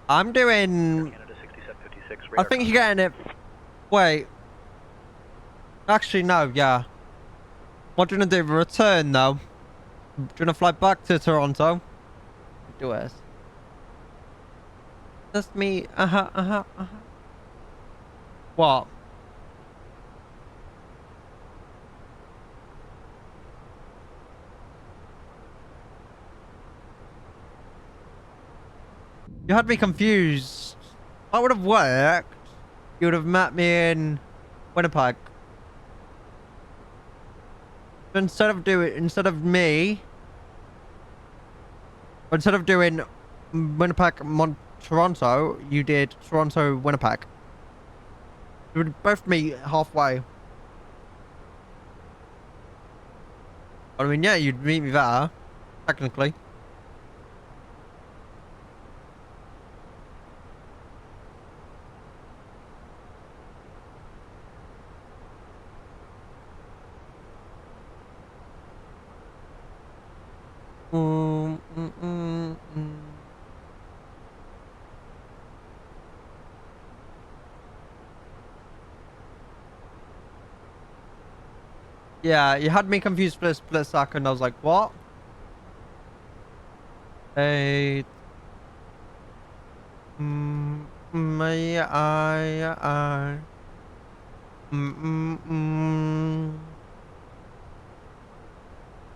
I'm doing... Canada 6756, I think you're getting it... Wait. Actually, no, yeah. What do you want to do? Return, though? Do you want to fly back to Toronto? Do it. That's me. What? You had me confused. That would have worked. You would have met me in Winnipeg. But instead of doing Winnipeg, Toronto, you did Toronto, Winnipeg. You would both meet halfway. I mean, yeah, you'd meet me there, technically. Yeah, you had me confused for a split second. I was like, what? Hey.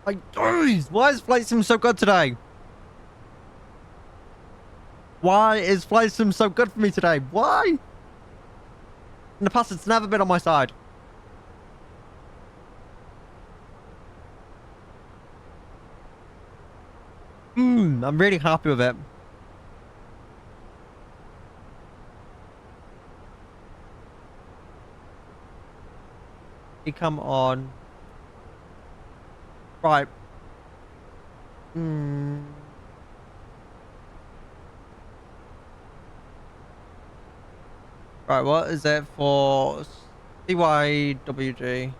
Like, guys, why is flight sim so good today? Why is flight sim so good for me today? Why? In the past, it's never been on my side. I'm really happy with it. You come on. Right. Right, what is it for CYWG?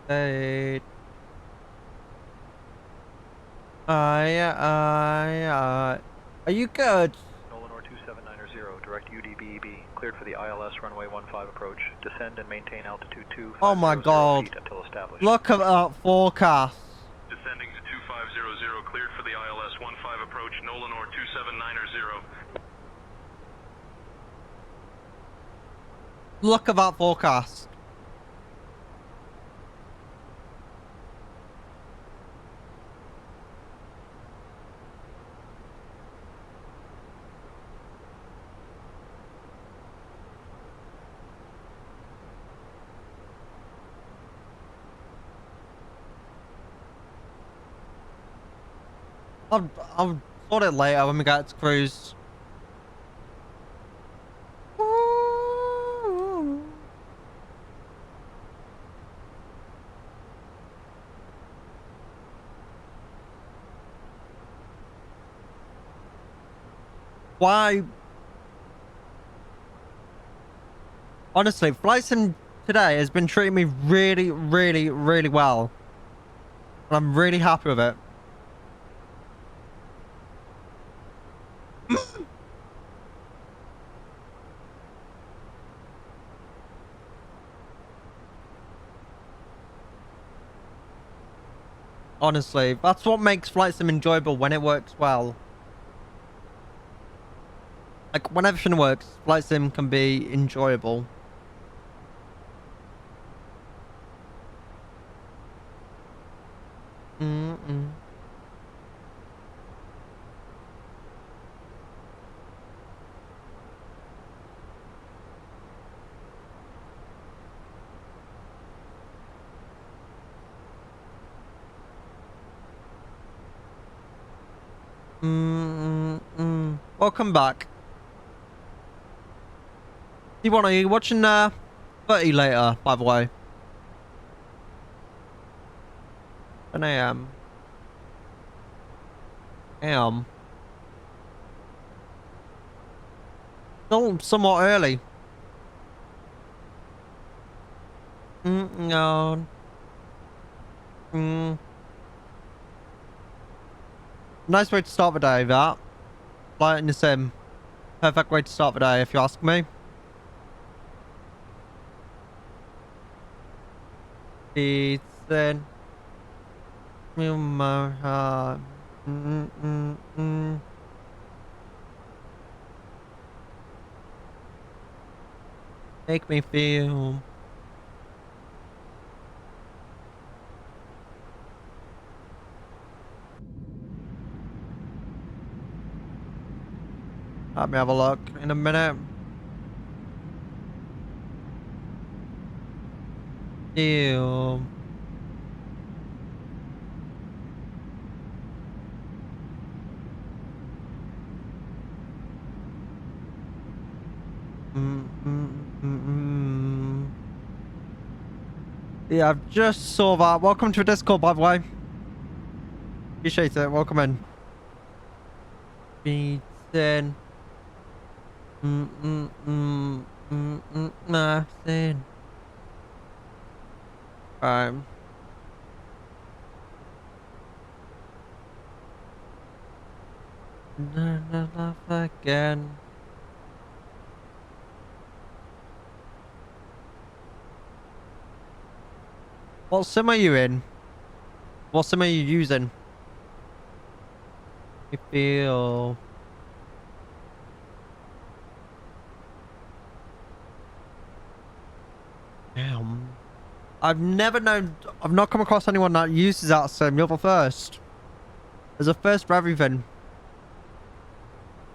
Hey. Are you good? Nolan or 279er, direct UDBEB, cleared for the ILS runway 15 approach. Descend and maintain altitude 2500 Oh my god. feet until established. Look at that forecast. Descending to 2500, cleared for the ILS 15 approach, Nolan or 279er. Look at that forecast. I'll sort it later when we get to cruise. Why? Honestly, flight sim today has been treating me really, really, really well. And I'm really happy with it. Honestly, that's what makes flight sim enjoyable when it works well. Like, when everything works, flight sim can be enjoyable. Welcome back. Are you watching 30 later, by the way? 10 a.m. Damn. Still somewhat early. No. Nice way to start the day, that. Like in the sim. Perfect way to start the day, if you ask me. Ethan. My heart. Make me feel. Let me have a look in a minute. Ew. Yeah, I've just saw that. Welcome to Discord, by the way. Appreciate it. Welcome in. Beaten. Nothing. Alright. Never again. What sim are you in? What sim are you using? I feel. Damn. I've never known. I've not come across anyone that uses that sim. You're the first. There's a first for everything.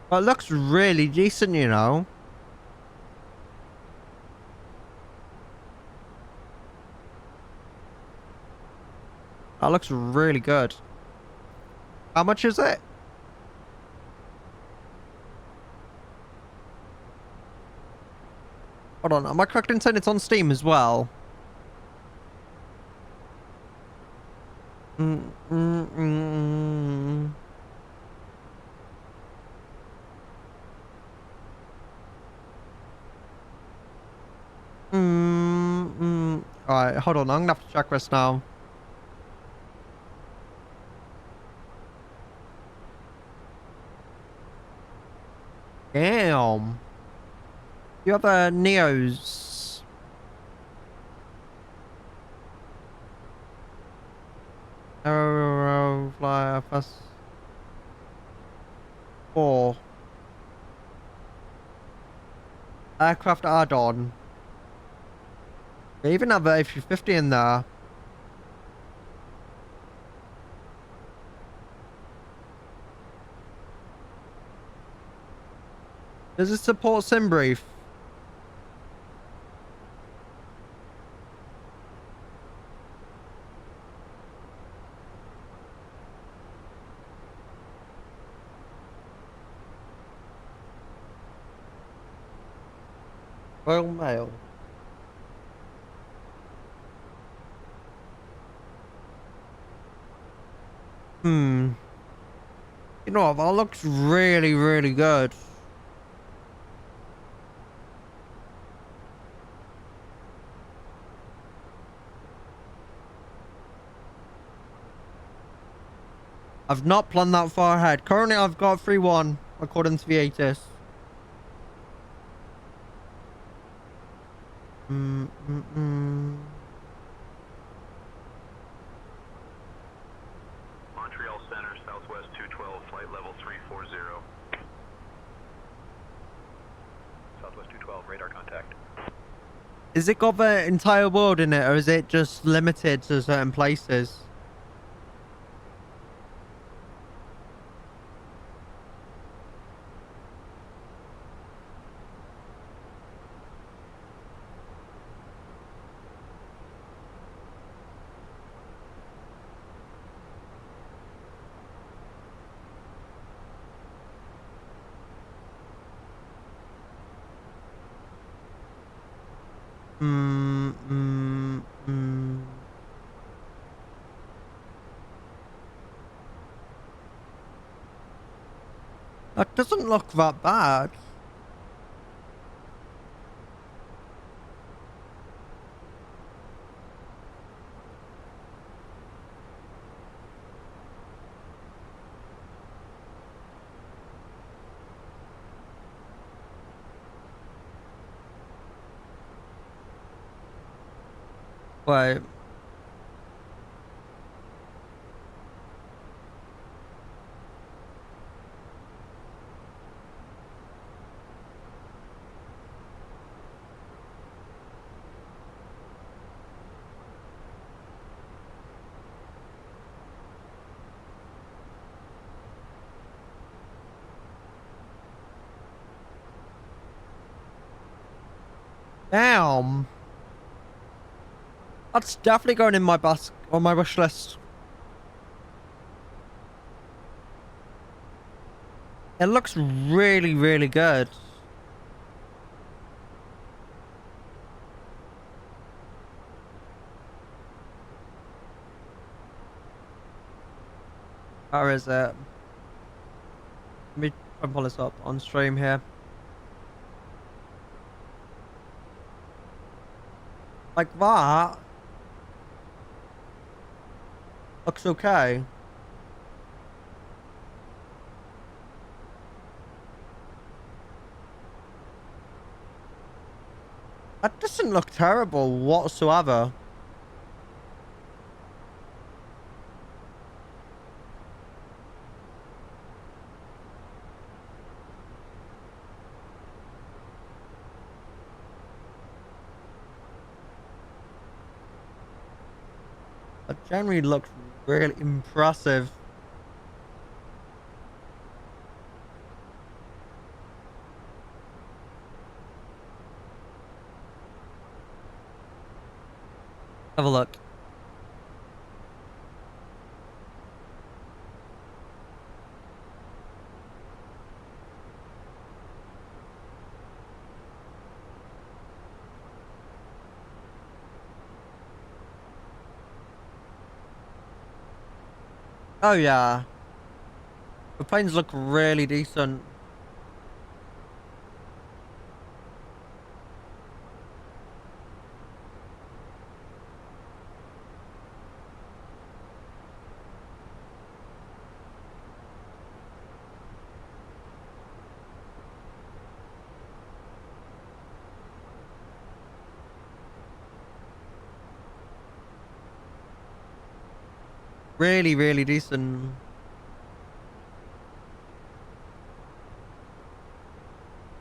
But it looks really decent, you know. That looks really good. How much is it? Hold on. Am I correct in saying it's on Steam as well? Alright, hold on. I'm gonna have to check this now. Damn. You have a Neos. Aero flyer plus 4. Aircraft add-on. They even have a A350 in there. Does it support SimBrief? Royal Mail. You know what? That looks really, really good. I've not planned that far ahead. Currently, I've got 3-1 according to the ATIS. Montreal Center, Southwest 212, flight level 340. Southwest 212, radar contact. Is it got the entire world in it, or is it just limited to certain places? Mm, mm, mm. That doesn't look that bad. Wait. Damn. That's definitely going in my on my wish list. It looks really, really good. Where is it? Let me try and pull this up on stream here. Like that. Looks okay. That doesn't look terrible whatsoever. That generally looks really impressive. Have a look. Oh yeah. The planes look really decent. Really, really decent.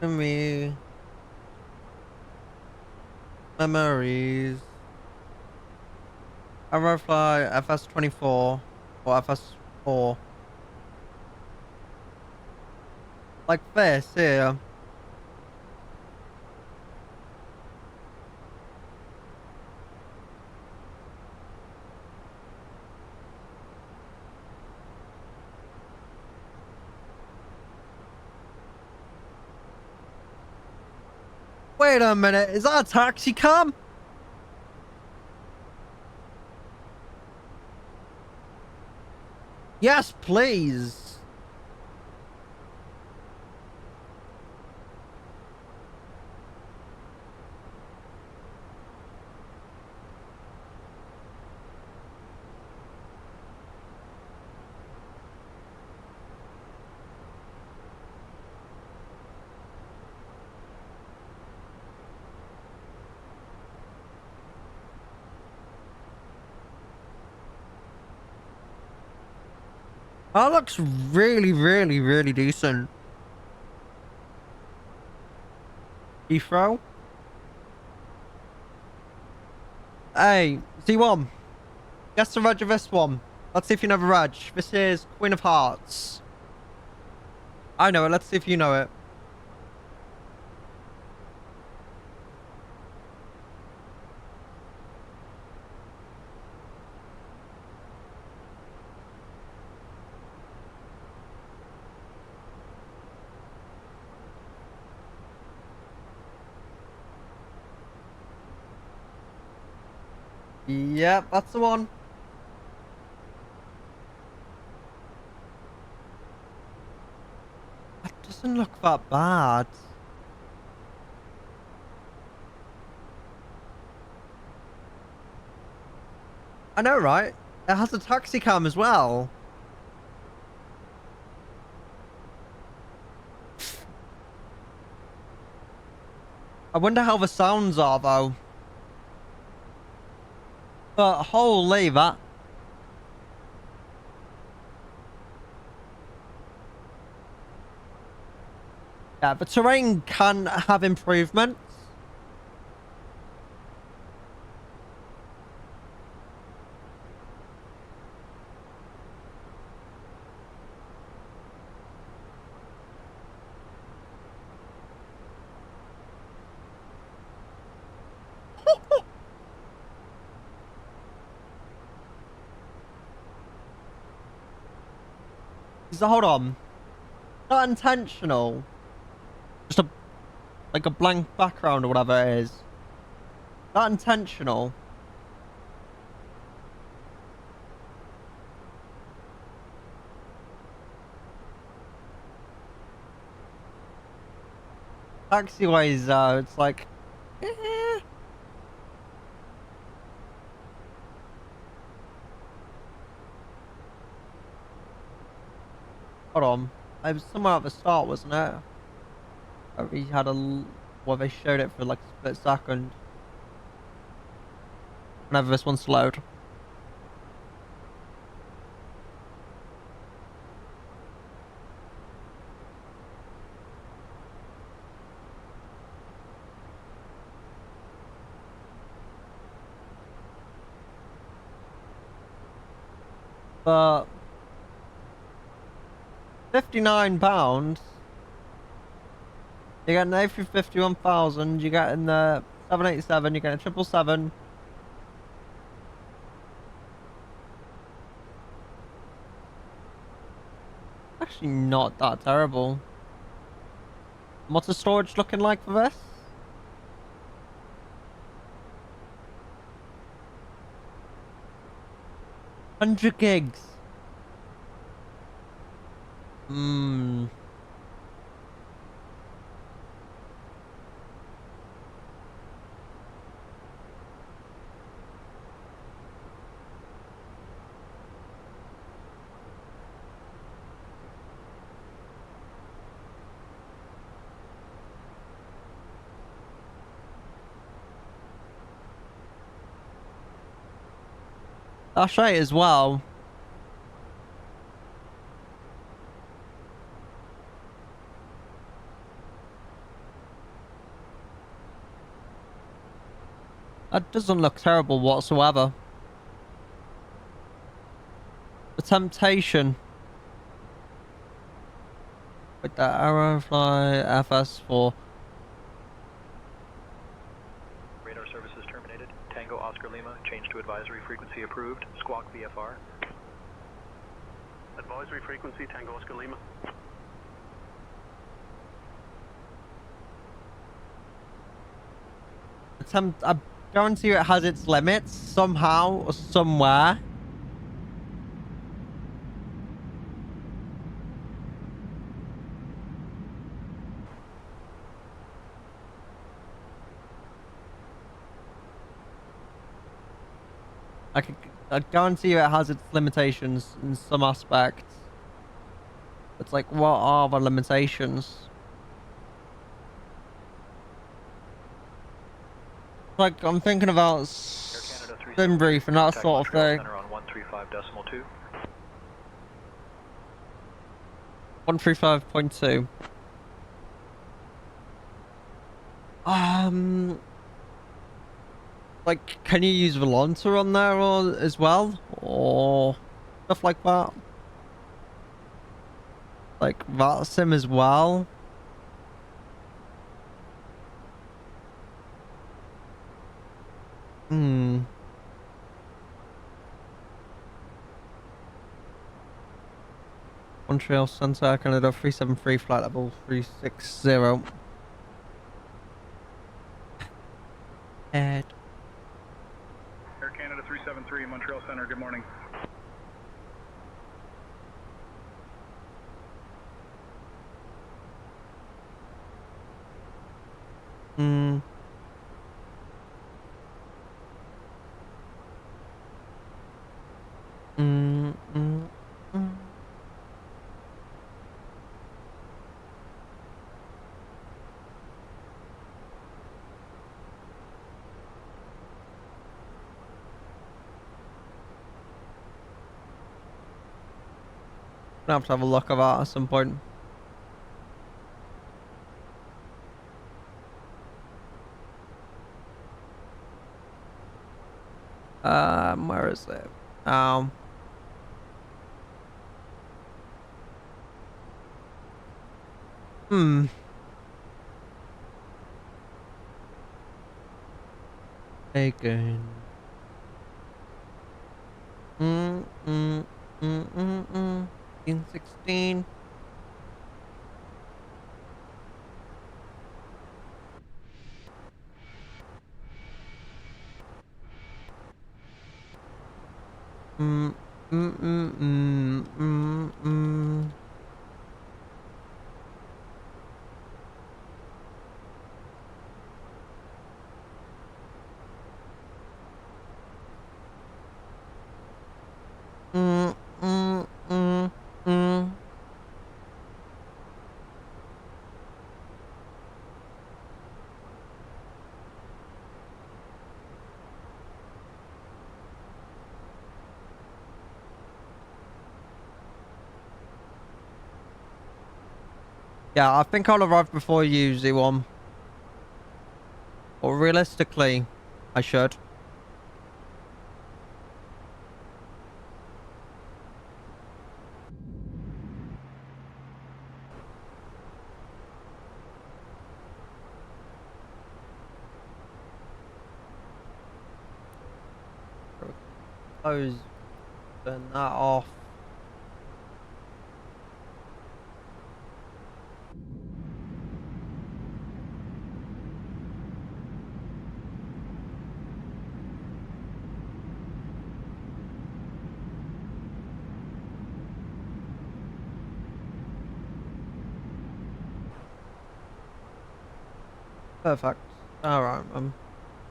Me. Memories. Aerofly FS24 or FS4. Like this here. Wait a minute, is that a taxi cam? Yes, please. That looks really, really, really decent. Heathrow. Hey, Z1. Guess the reg of this one. Let's see if you know the reg. This is Queen of Hearts. I know it. Let's see if you know it. Yep, that's the one. That doesn't look that bad. I know, right? It has a taxi cam as well. I wonder how the sounds are, though. But holy that. Yeah, the terrain can have improvements. So hold on. Not intentional. Just like a blank background or whatever it is. Not intentional. Taxiways, it's like... Hold on. It was somewhere at the start, wasn't it? We had well, they showed it for like a split second. Whenever this wants to load. But... £59. You get an A351,000, you get in the 787, you get a 777. Actually not that terrible. What's the storage looking like for this? $100 gigs. That's right as well. That doesn't look terrible whatsoever. The temptation. With the Aerofly FS4. Radar services terminated. Tango Oscar Lima, change to advisory frequency approved. Squawk VFR. Advisory frequency, Tango Oscar Lima. I guarantee you it has its limits somehow or somewhere. I guarantee you it has its limitations in some aspects. It's like, what are the limitations? Like, I'm thinking about swim brief and that sort of thing. Center on 135.2. 135.2. Like, can you use Volanta on there as well? Or stuff like that? Like, that sim as well? Montreal Center, Canada 373, flight level 360. Air Canada 373 Montreal Center, good morning. Mm. Mm, mm, mm. Gonna have to have a look at that at some point. Where is it? Hmm. Again. Mm, mm, mm, mm, mm. In 16. Mm, mm, mm, mm, mm, mm. Mm, mm, mm, mm. Yeah, I think I'll arrive before you, Z1. Or realistically, I should. Close. Turn that off. Perfect. Alright,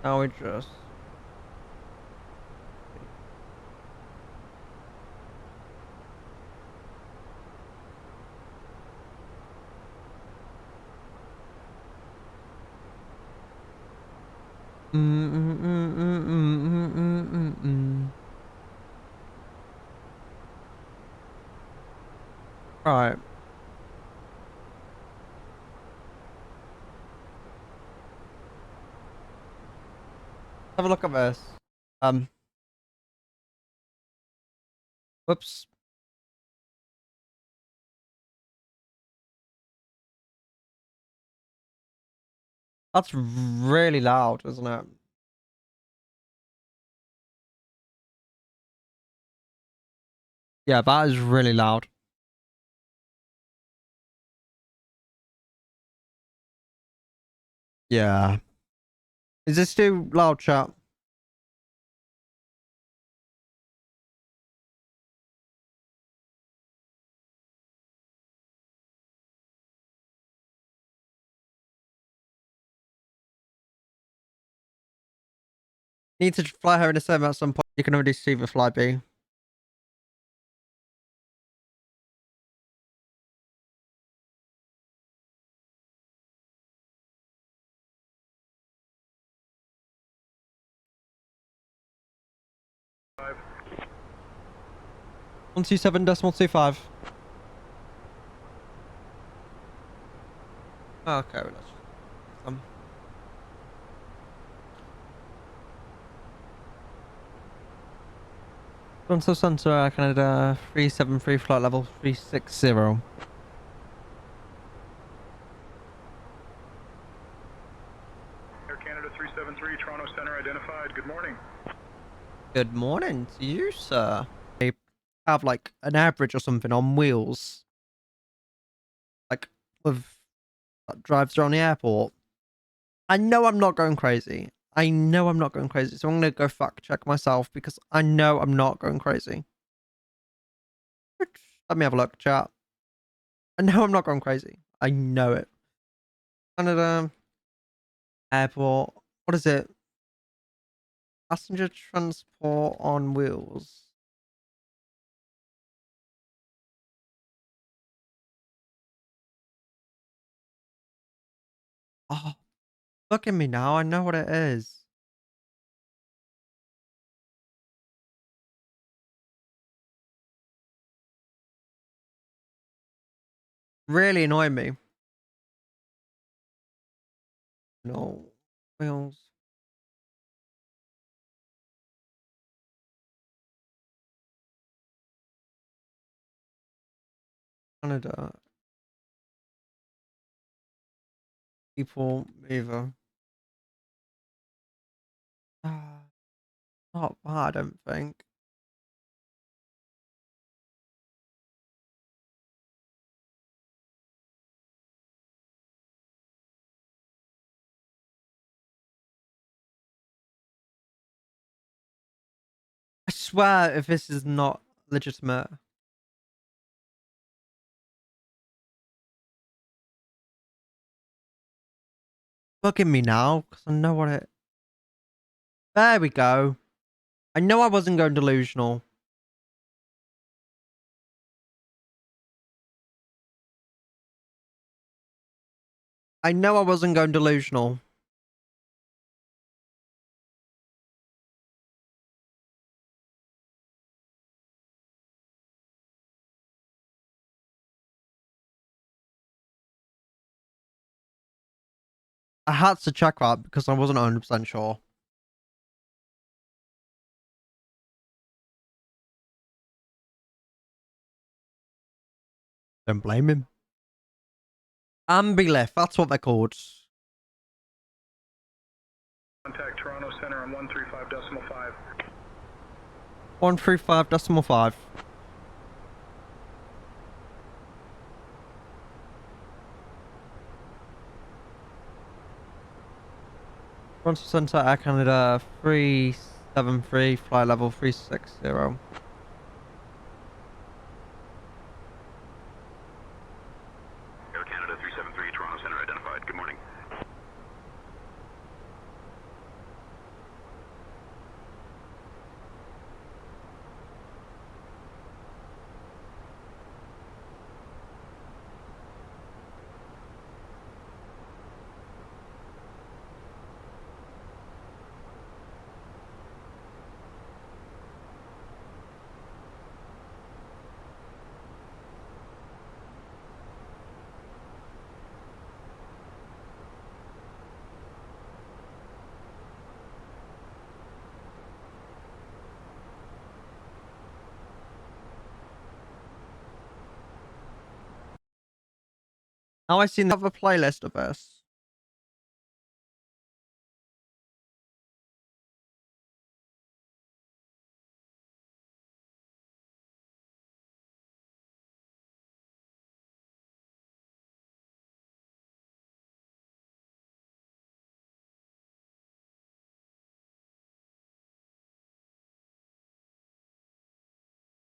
now we just... Mm, mm, mm, mm, mm, mm, mm, mm. Right. Have a look at this. Whoops. That's really loud, isn't it? Yeah, that is really loud. Yeah. Is this too loud, chat? Need to fly her in a sim at some point. You can already see the fly B. Five. 127.25. Okay, let's just some. Toronto Center, Canada 373, flight level 360. Air Canada 373, Toronto Center identified, good morning. Good morning to you, sir. They have like an average or something on wheels. Like with that drives around the airport. I know I'm not going crazy. I know I'm not going crazy, so I'm gonna go fact check myself because I know I'm not going crazy. Let me have a look, chat. I know I'm not going crazy. I know it. Canada airport. What is it? Passenger transport on wheels. Oh, look at me now. I know what it is. Really annoying me. No. Wheels. Canada. People mover. Not bad, I don't think. I swear if this is not legitimate. Look at me now, because I know what it... There we go. I know I wasn't going delusional. I know I wasn't going delusional. I had to check that because I wasn't 100% sure. Don't blame him. Ambilift, that's what they're called. Contact Toronto Center on 135.5. 135.5. Toronto Center, Air Canada 373, flight level 360. Air Canada 373, Toronto Center identified. Good morning. Now I see another playlist of this.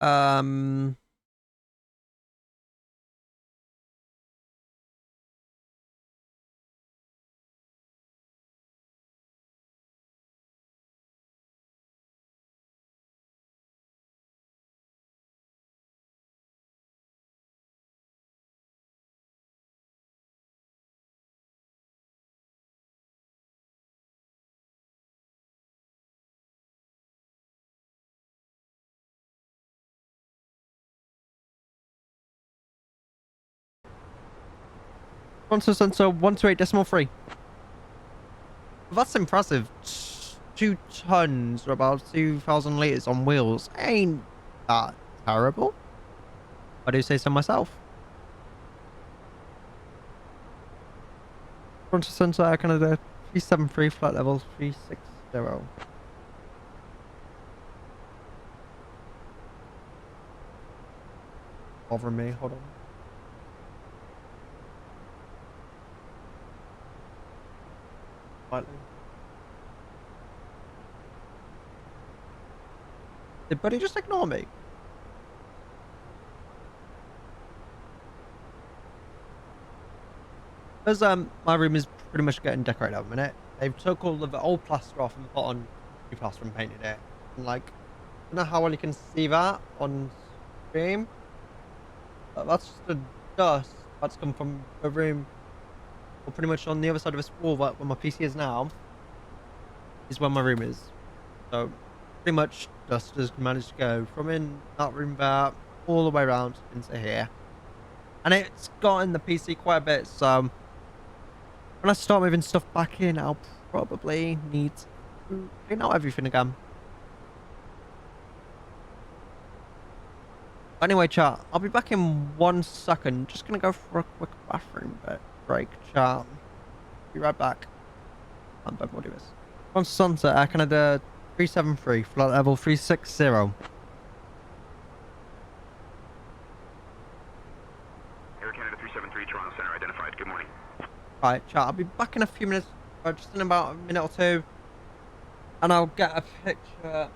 Um... Toronto Center 128.3. That's impressive. 2 tons or about 2,000 liters on wheels. Ain't that terrible? I do say so myself. Toronto Center, Air Canada 373, flight level 360. Over me, hold on. Slightly. Did Buddy just ignore me? Because my room is pretty much getting decorated at the minute. They've took all of the old plaster off and put on new plaster and painted it. And like, I don't know how well you can see that on stream. But that's just the dust that's come from the room, or pretty much on the other side of this wall where my PC is now, is where my room is. So pretty much dust has managed to go from in that room there all the way around into here. And it's gotten the PC quite a bit, so when I start moving stuff back in, I'll probably need to clean out everything again. Anyway, chat, I'll be back in 1 second. Just gonna go for a quick bathroom break, chat. Be right back. I'm done. We'll do this. On Sunset, Air Canada 373, flight level 360. Air Canada 373, Toronto Center identified. Good morning. Right, chat, I'll be back in a few minutes, just in about a minute or two. And I'll get a picture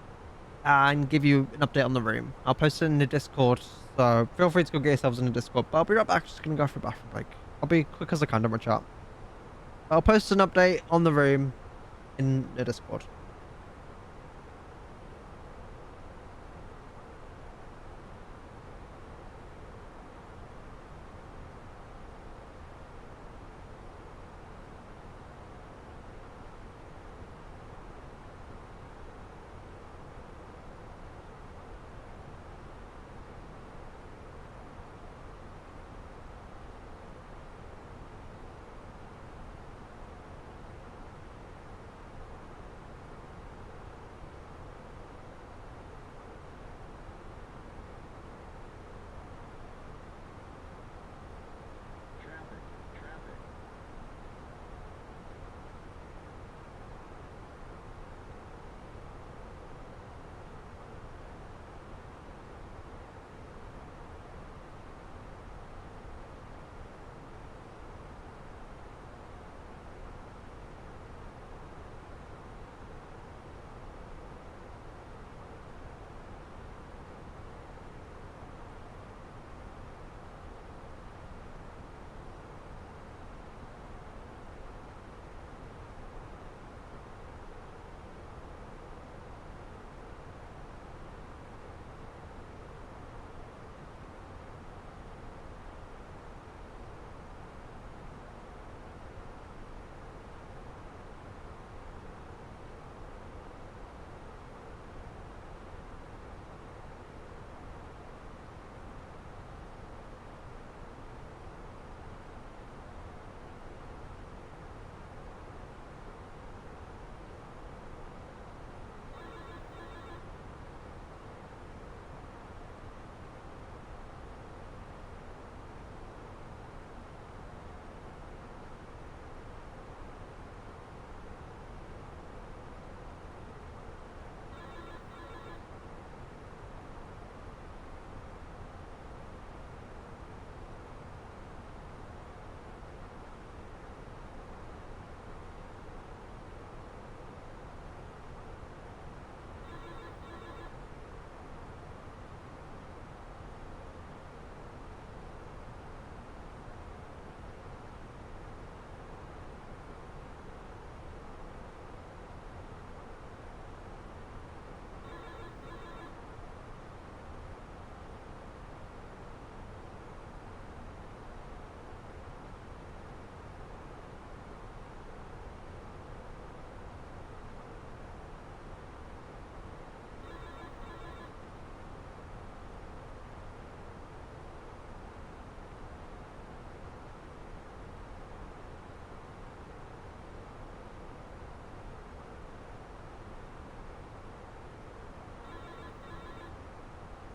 and give you an update on the room. I'll post it in the Discord, so feel free to go get yourselves in the Discord. But I'll be right back, just gonna go for a bathroom break. I'll be quick as I can, don't worry, chat. I'll post an update on the room in the Discord.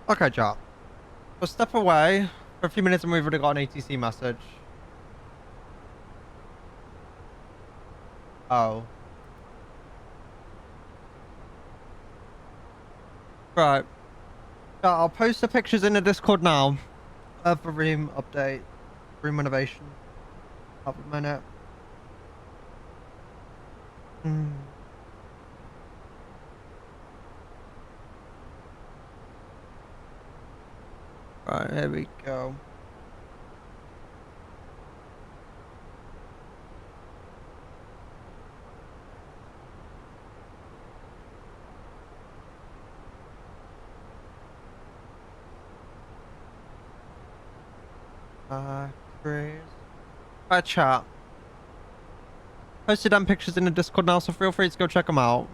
Okay, chat. We'll step away for a few minutes and we've already got an ATC message. Oh. Right. Yeah, I'll post the pictures in the Discord now of the room update, room renovation. Have a minute. Right, here we go. Chris. Hi, chat. Posted them pictures in the Discord now, so feel free to go check them out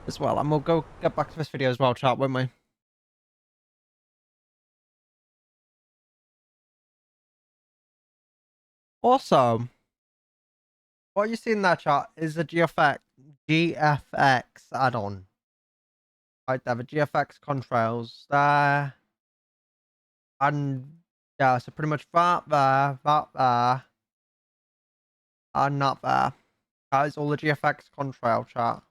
as well. And we'll go get back to this video as well, chat, won't we? Also, what you see in that chat is the GFX add-on. Right there, the GFX contrails there. And yeah, so pretty much that there, and that there. That is all the GFX contrail chat.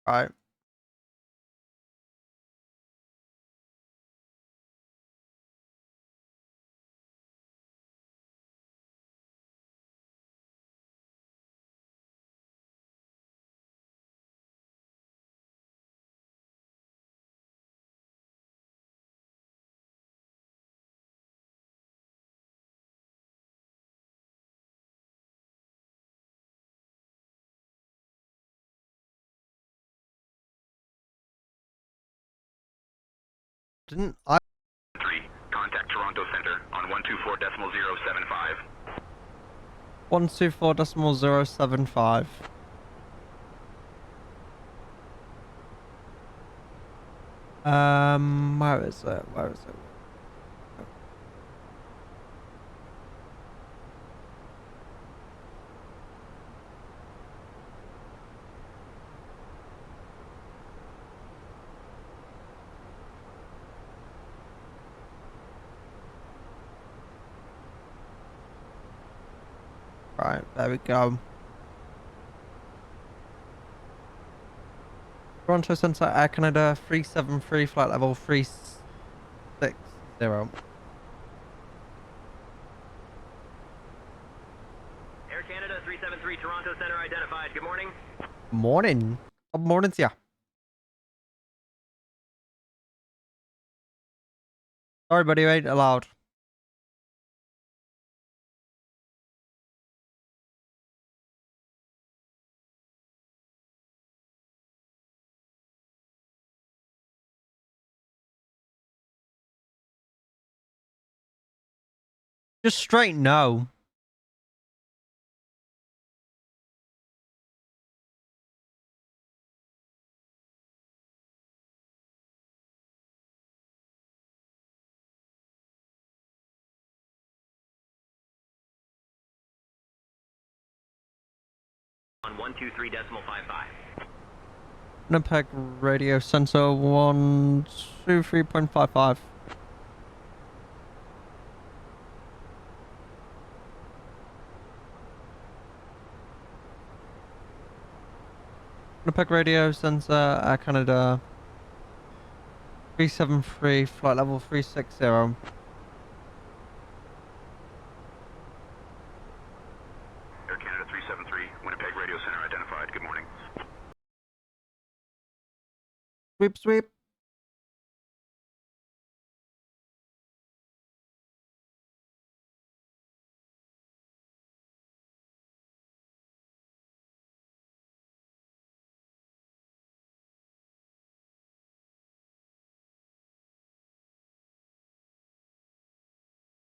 Right. Didn't I? 3. Contact Toronto Center on 124.075. 124.075. Where is it? Where is it? Right, there we go. Toronto Centre, Air Canada 373, flight level 360. Air Canada 373, Toronto Center identified. Good morning. Morning. Good morning to you. Sorry, buddy, ain't allowed. Just straight no. On 123.55. Winnipeg radio sensor 123.55. Winnipeg radio sensor, Air Canada 373, flight level 360. Air Canada 373, Winnipeg Radio Center identified. Good morning. Sweep, sweep.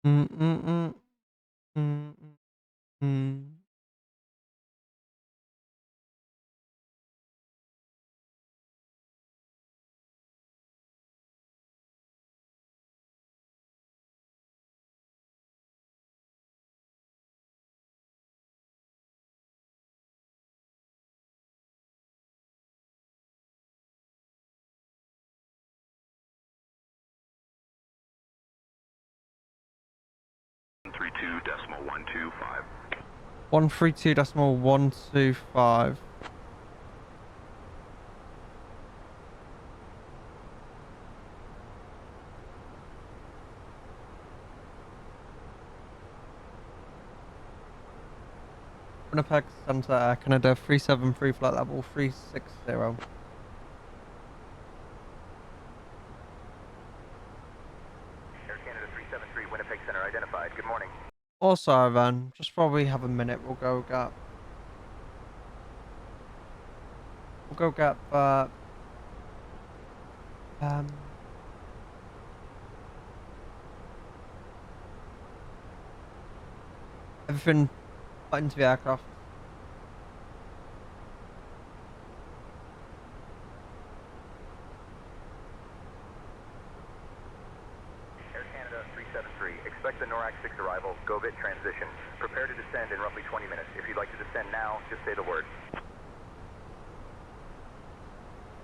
Mm mm mm mm mm. Three two decimal 125. 132.125. Winnipeg Center, Air Canada 373, flight level 360. Air Canada 373, Winnipeg Center identified. Good morning. Also, then, just while we have a minute, we'll go get everything put into the aircraft. Air Canada 373, expect the NORAC 6 arrival, GoBit transition. Prepare to descend in roughly 20 minutes. If you'd like to descend now, just say the word.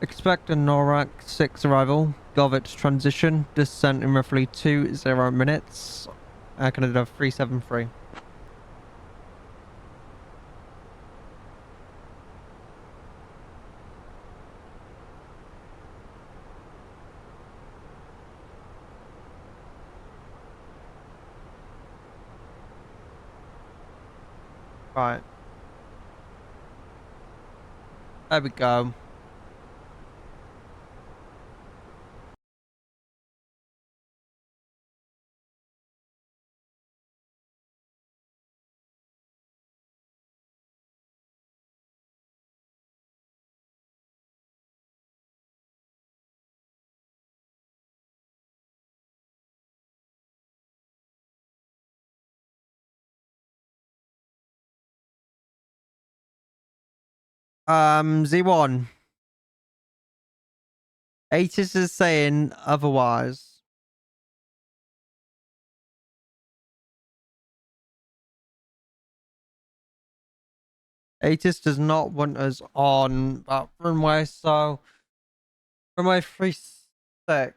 Expect a NORAC 6 arrival, Govit transition, descent in roughly 20 minutes. Air Canada 373. Right. There we go. Z1. ATIS is saying otherwise. ATIS does not want us on that runway, so runway 36.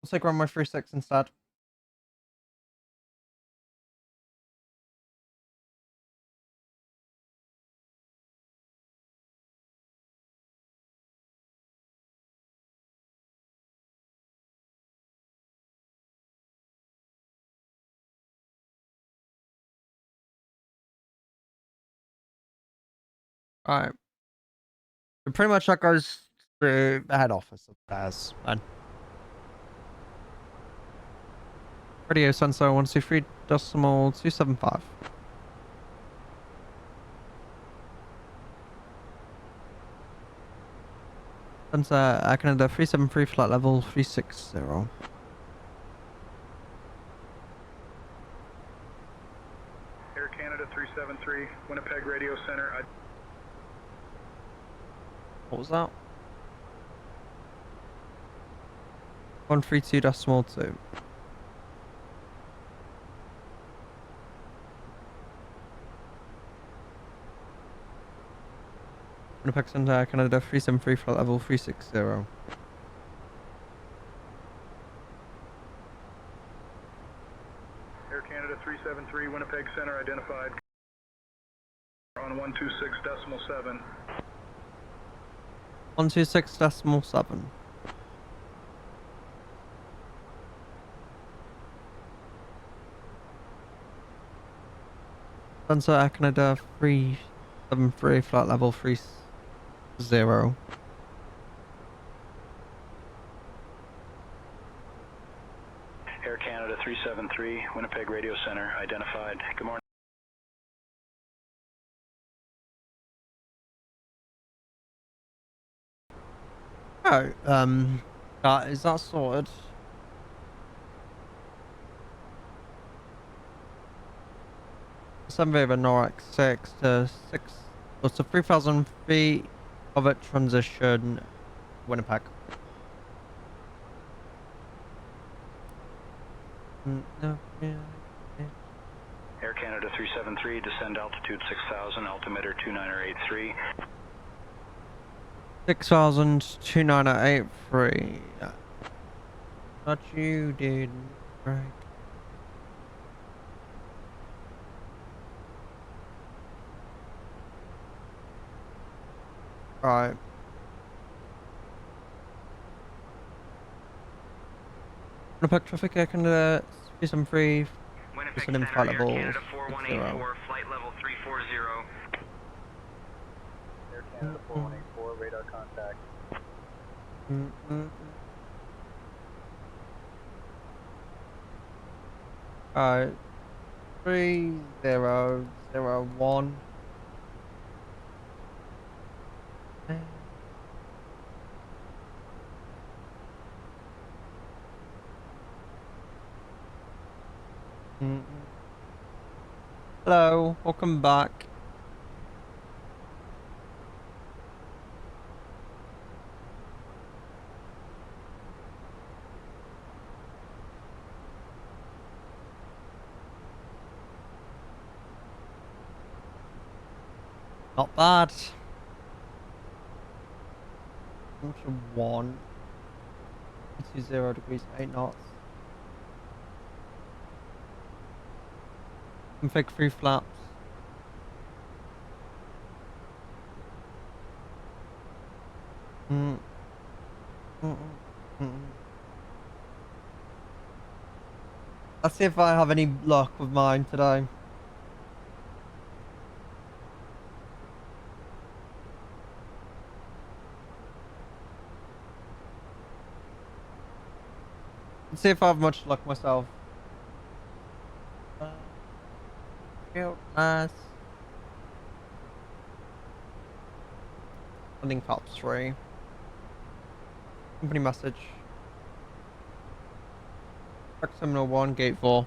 We'll take runway 36 instead. Alright. So pretty much that goes through the head office of theirs, then. Radio sensor 123.275. Sensor Air Canada 373, flight level 360. Air Canada 373, Winnipeg Radio Center. What was that? 132.2. Winnipeg Center, Air Canada 373, flight level 360. Air Canada 373, Winnipeg Center identified on 126.7. 126.7. Sensor Air Canada 373, flight level 30. Air Canada 373, Winnipeg Radio Center identified. Good morning. Oh, is that sorted? Send over NORAC 6 to 6. What's a 3,000 feet of it transition, Winnipeg. No, yeah. Air Canada 373, descend altitude 6,000, altimeter 2983. 6,2983. Not you, dude. Right. Right. Winnipeg traffic, Air Canada 373. Just Winnipeg an Center, Air inflatable Canada 60. 4184, flight level 340. Air Canada 4184, radar contact. Alright. 3001. Hello, welcome back. Not bad. 1 to 0 degrees, 8 knots. Config 3 flaps. Let's see if I have any luck with mine today. Let's see if I have much luck myself. Nice. Landing flaps 3. Company message. Truck Terminal 1, Gate 4.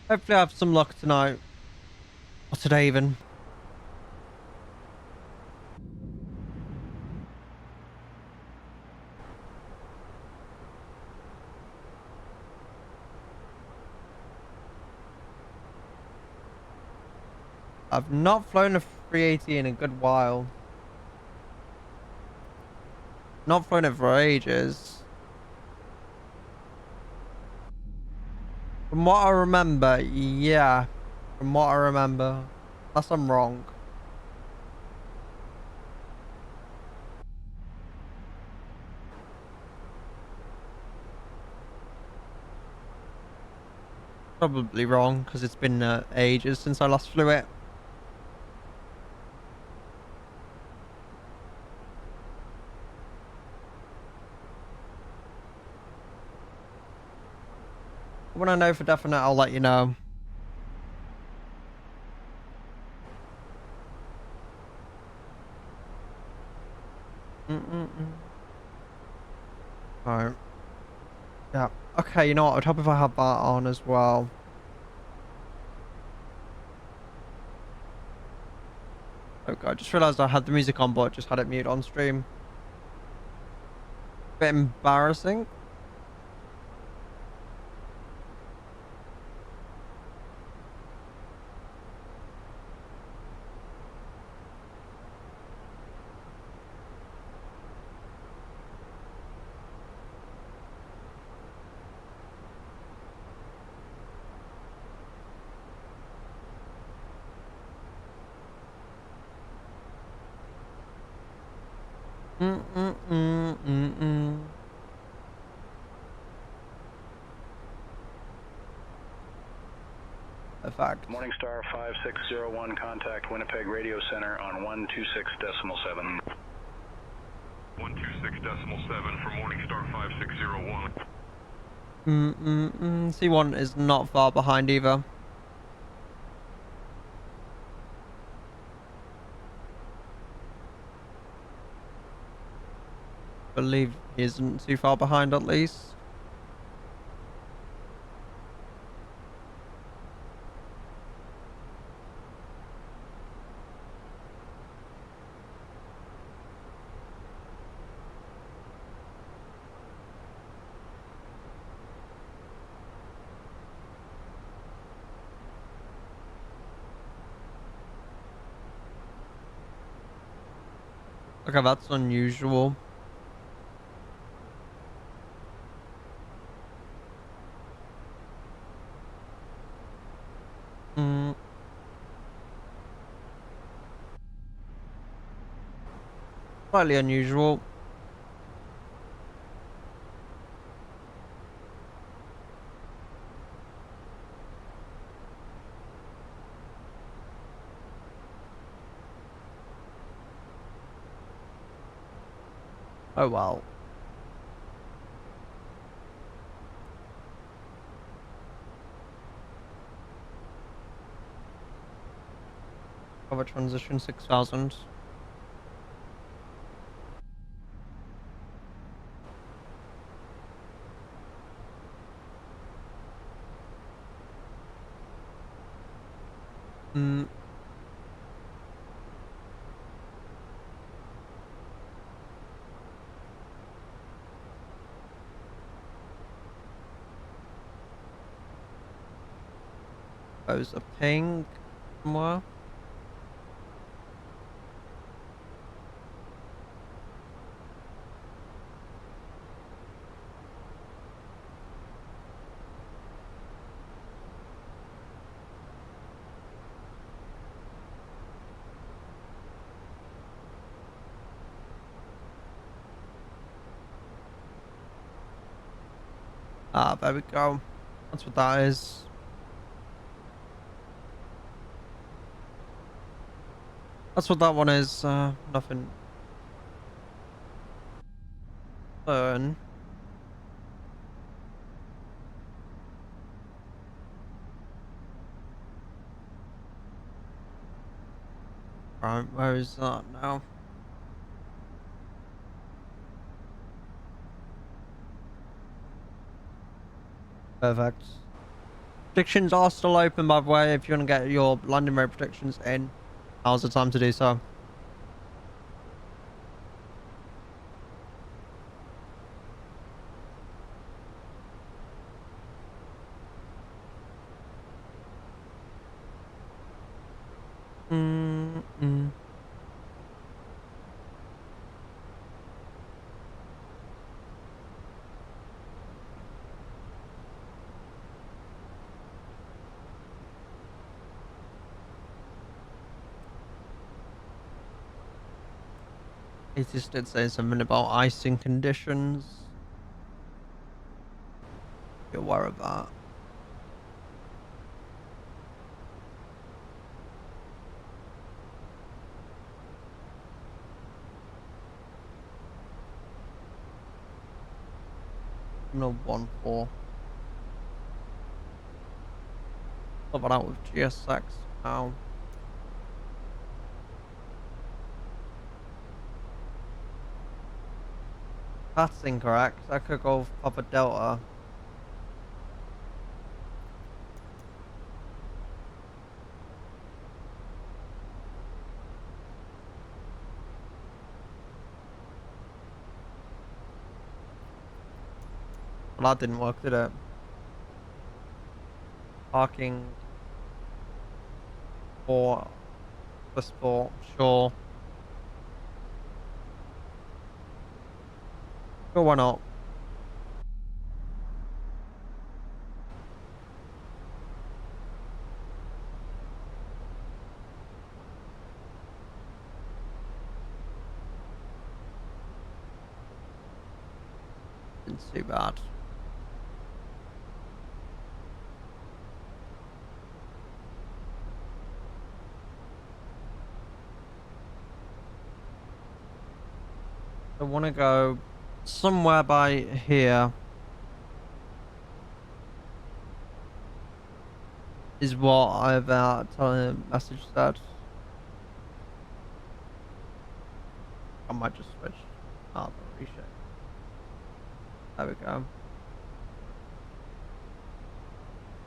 Hopefully I have some luck tonight. Or today even. I've not flown a 380 in a good while. Not flown it for ages. From what I remember, yeah. From what I remember. Unless I'm wrong. Probably wrong, because it's been ages since I last flew it. When I know for definite, I'll let you know. Alright. Yeah. Okay, you know what? I'd hope if I had that on as well. Okay, I just realised I had the music on, but just had it mute on stream. Bit embarrassing. Fact. Morningstar 5601, contact Winnipeg Radio Center on 126.7. 126.7 for Morningstar 5601. C1 is not far behind either. Believe he isn't too far behind at least. Okay, that's unusual. Slightly unusual. Oh well. Cover transition 6000. Hmm. There's a ping somewhere. Ah, there we go. That's what that is. That's what that one is. Nothing. Burn. Right, where is that now? Perfect. Predictions are still open, by the way. If you want to get your landing rate predictions in, now's the time to do so. He just did say something about icing conditions. Be aware of that. No 1-4. Love it out with GSX now. That's incorrect. I could go Papa Delta. Well, that didn't work, did it? Parking for the sport, sure. Sure, why not? Didn't see bad. I want to go somewhere by here. Is what I've message said. I might just switch. Oh, the reshape. There we go.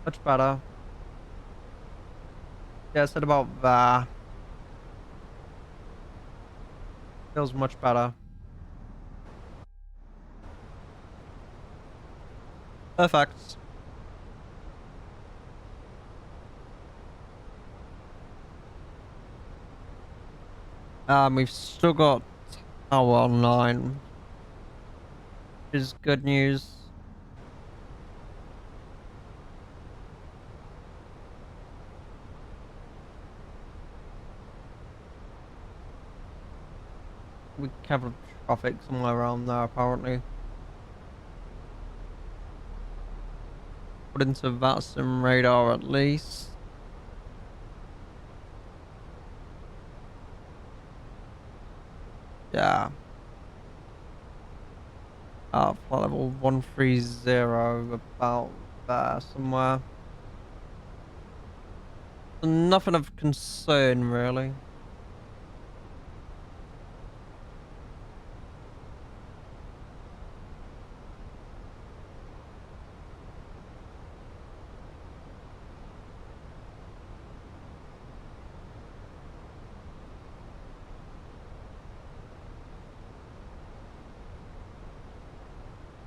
Much better. Yeah, I said about that. Feels much better. Perfect. We've still got tower online, which is good news. We have traffic somewhere around there apparently. Put into that some radar at least. Yeah. Flight level 130 about there somewhere. Nothing of concern really.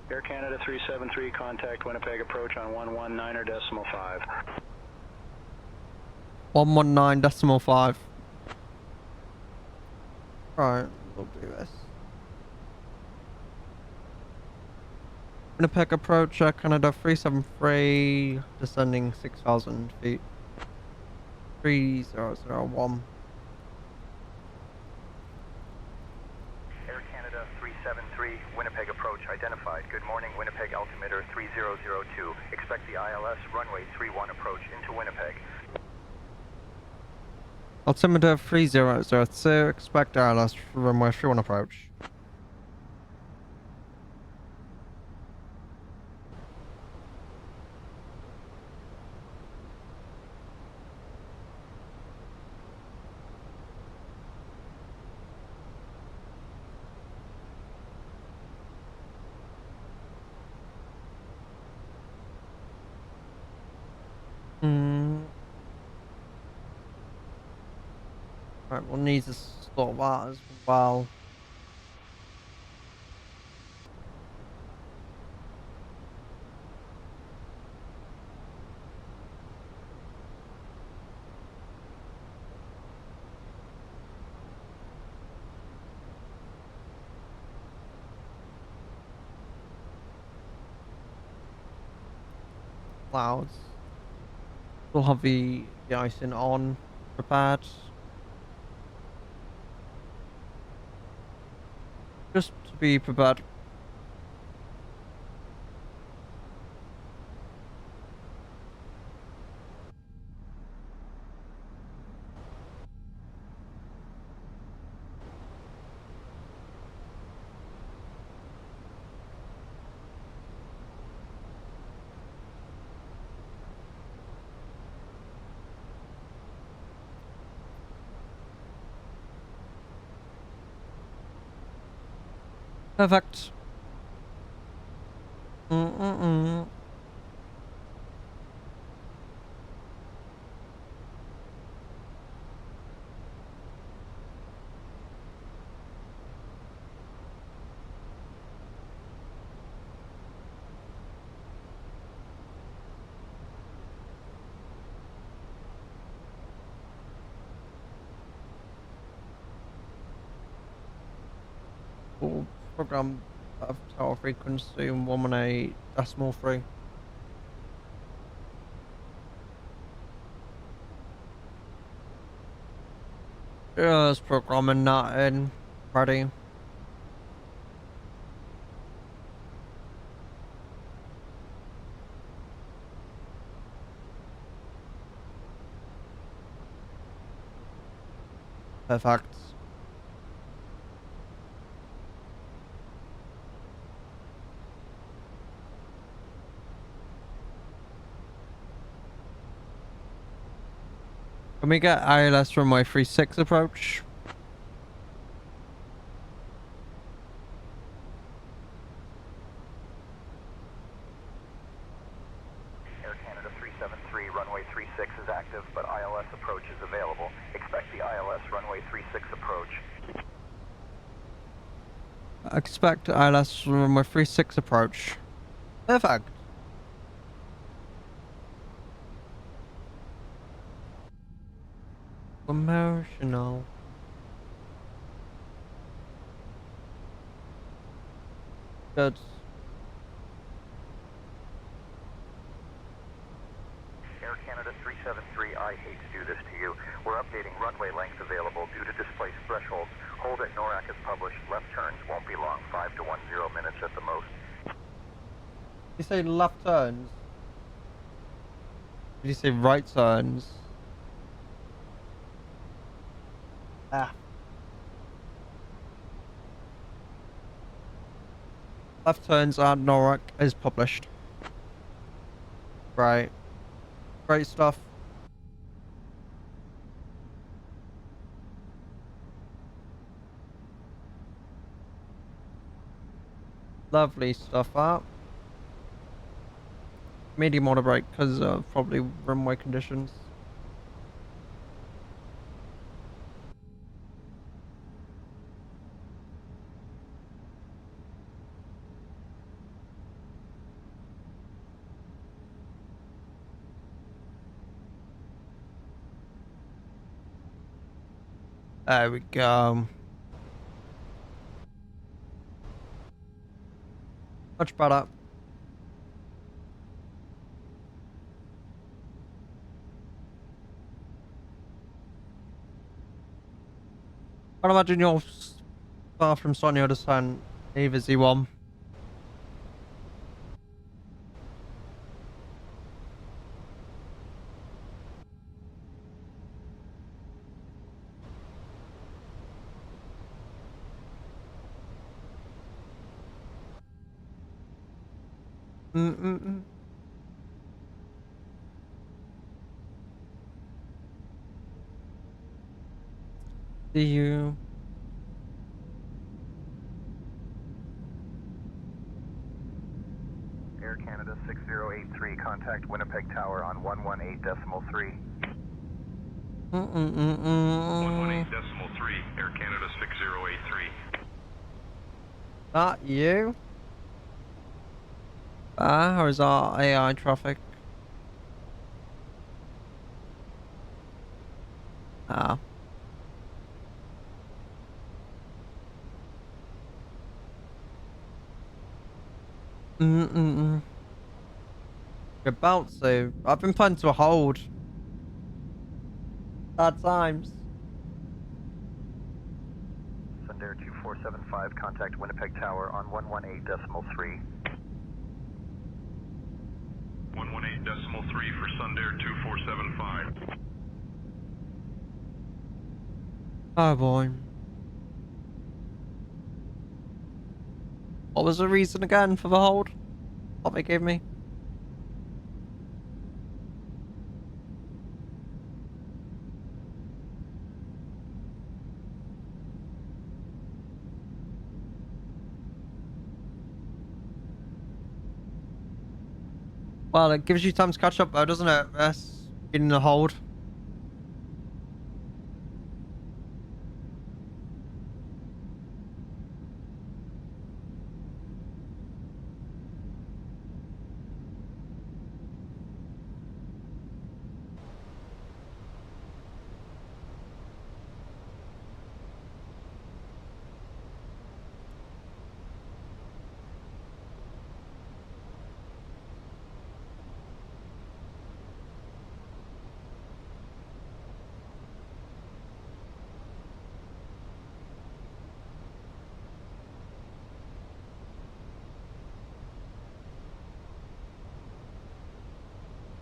Air Canada 373, contact Winnipeg approach on 119.5. 119.5. Right, we'll do this. Winnipeg approach, Canada 373, descending 6,000 feet. 3001. Air Canada 373, Winnipeg approach identified. Good morning, Winnipeg altimeter 3002. Expect the ILS runway 31 approach into Winnipeg. Altimeter 3002, expect ILS runway 31 approach. Right, we'll need to stop that as well. Clouds. We'll have the icing on prepared. Just to be prepared. Perfect. Full program of tower frequency 118.3. Just programming that in. Ready. Perfect. Can we get ILS runway 36 approach? Air Canada 373, runway 36 is active, but ILS approach is available. Expect the ILS runway 36 approach. Expect ILS runway 36 approach. Perfect. Emotional. Good. Air Canada 373, I hate to do this to you. We're updating runway length available due to displaced thresholds. Hold at NORAC as published. Left turns won't be long, 5 to 10 minutes at the most. Did you say left turns? Did you say right turns? Ah. Left turns at NORAC is published. Right. Great stuff. Lovely stuff up. Medium order brake because of probably runway conditions. There we go. Much better. I'd imagine you're far from starting your descent, either Z1. Mm-mm-mm. See you. Air Canada 6083, contact Winnipeg Tower on 118.3. 118.3, Air Canada 6083. That you? Or is our AI traffic? Ah. Mm-mm-mm. You're about to. I've been put into a hold. Bad times. Sundair 2475, contact Winnipeg Tower on 118.3. 118.3 for Sundair 2475. Oh boy. What was the reason again for the hold? What they gave me? Well, it gives you time to catch up though, doesn't it? Yes, getting a hold.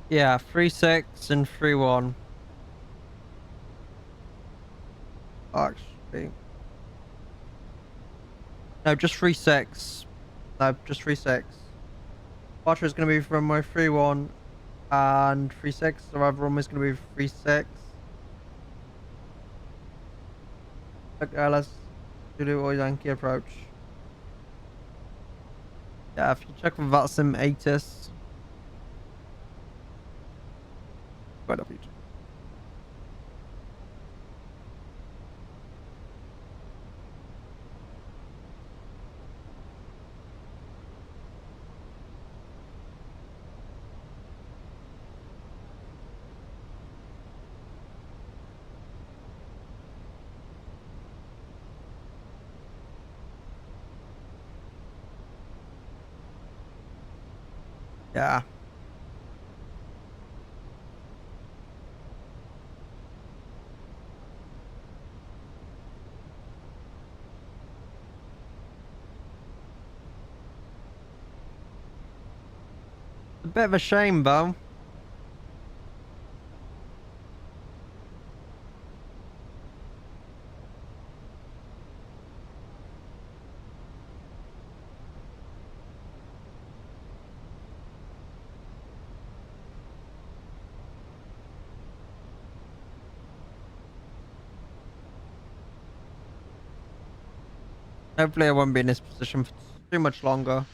Yeah, 3-6 and 3-1. Actually. No, just 3-6. No, just 3-6. Departure is going to be from my 3-1 and 3-6. So everyone is going to be 3-6. Okay, let's do a Yankee approach. Yeah, if you check with Vatsim ATIS. Right up, YouTube. Yeah. A bit of a shame, though. Hopefully I won't be in this position for too much longer.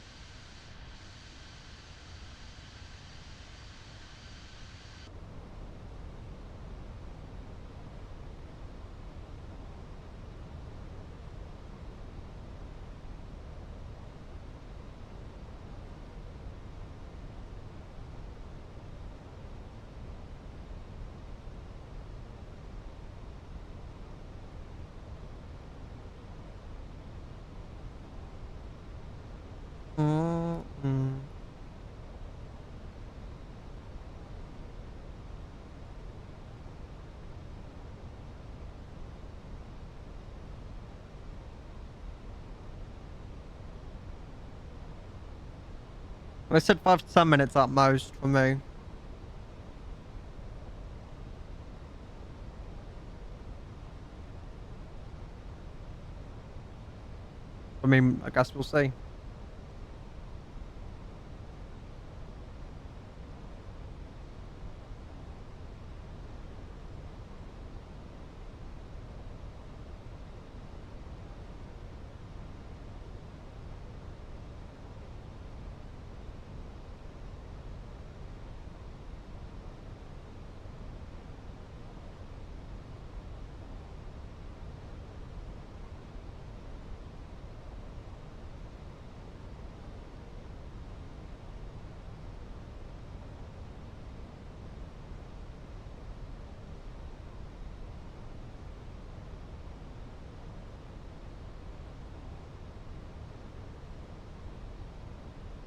Mm-mm. I said 5 to 10 minutes at most for me. I mean, I guess we'll see.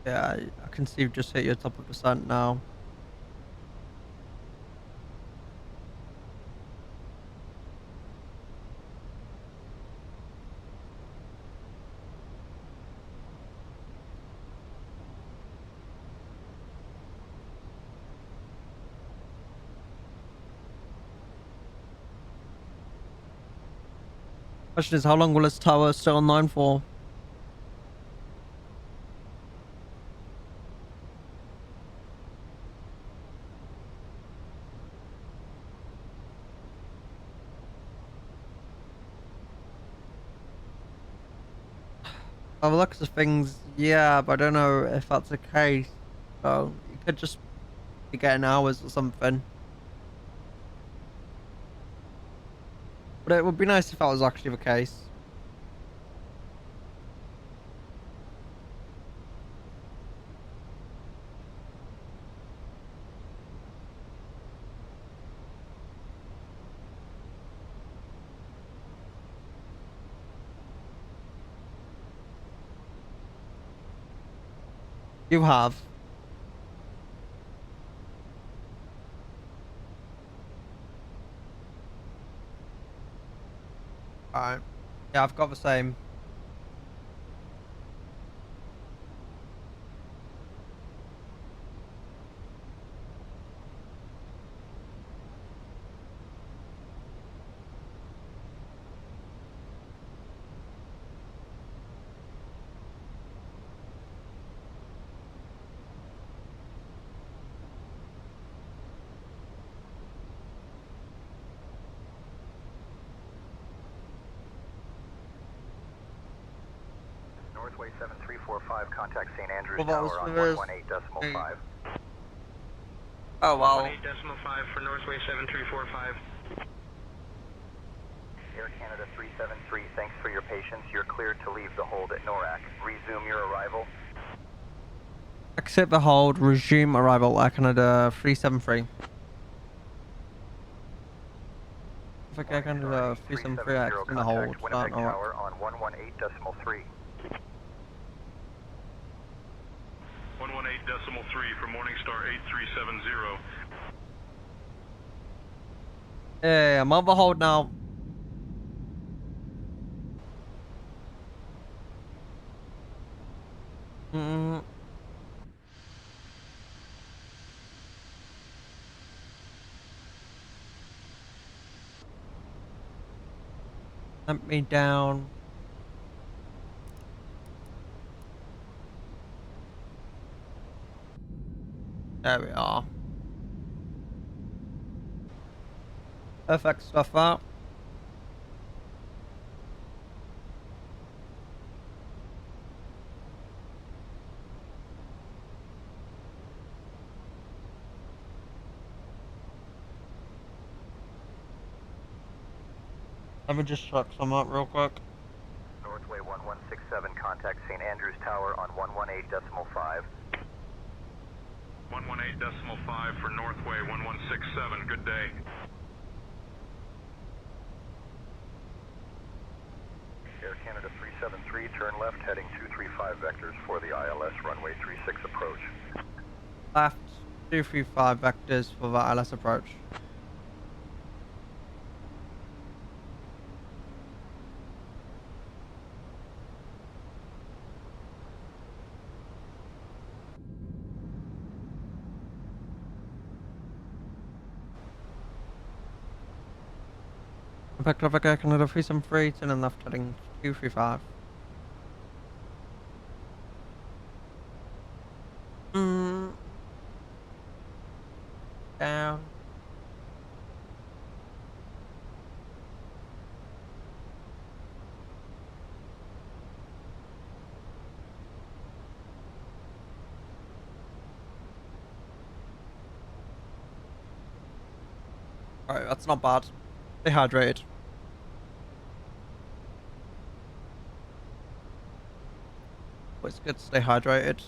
Yeah, I can see you've just hit your top of descent now. Question is, how long will this tower stay online for? By the looks of things, yeah, but I don't know if that's the case. So, you could just be getting hours or something. But it would be nice if that was actually the case. You have. Alright. Yeah, I've got the same. Northway 7345, contact St. Andrews Well, that was Tower on for this. 118.5. Oh, well. 118.5 for Northway 7345. Air Canada 373, thanks for your patience. You're cleared to leave the hold at NORAC. Resume your arrival. Accept the hold, resume arrival, Air Canada 373. I think Air Canada 373 X in the hold. Winnipeg Tower on 118.3. 118.3 for Morningstar 8370. Yeah, I'm on the hold now. Let me down. There we are. Perfect stuff out. Let me just check some up real quick. Northway 1167, contact St. Andrews Tower on 118.5. 118.5 for Northway 1167. Good day. Air Canada 373, turn left, heading 235 vectors for the ILS runway 36 approach. Left 235 vectors for the ILS approach. Vector of Air Canada 373, turn left heading 235. Down. Alright, that's not bad. Stay hydrated. It's good to stay hydrated.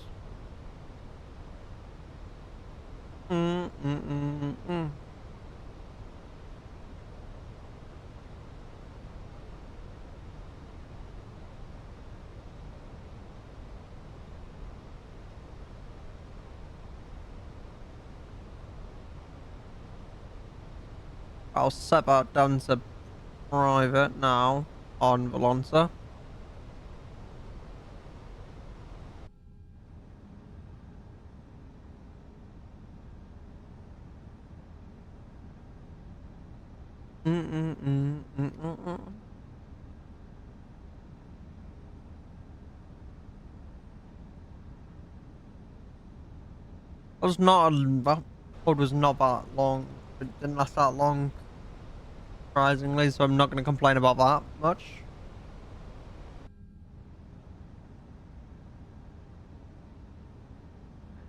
I'll set that down to private now on Valonsa. Was not that pod was not that long. It didn't last that long, surprisingly, so I'm not going to complain about that much.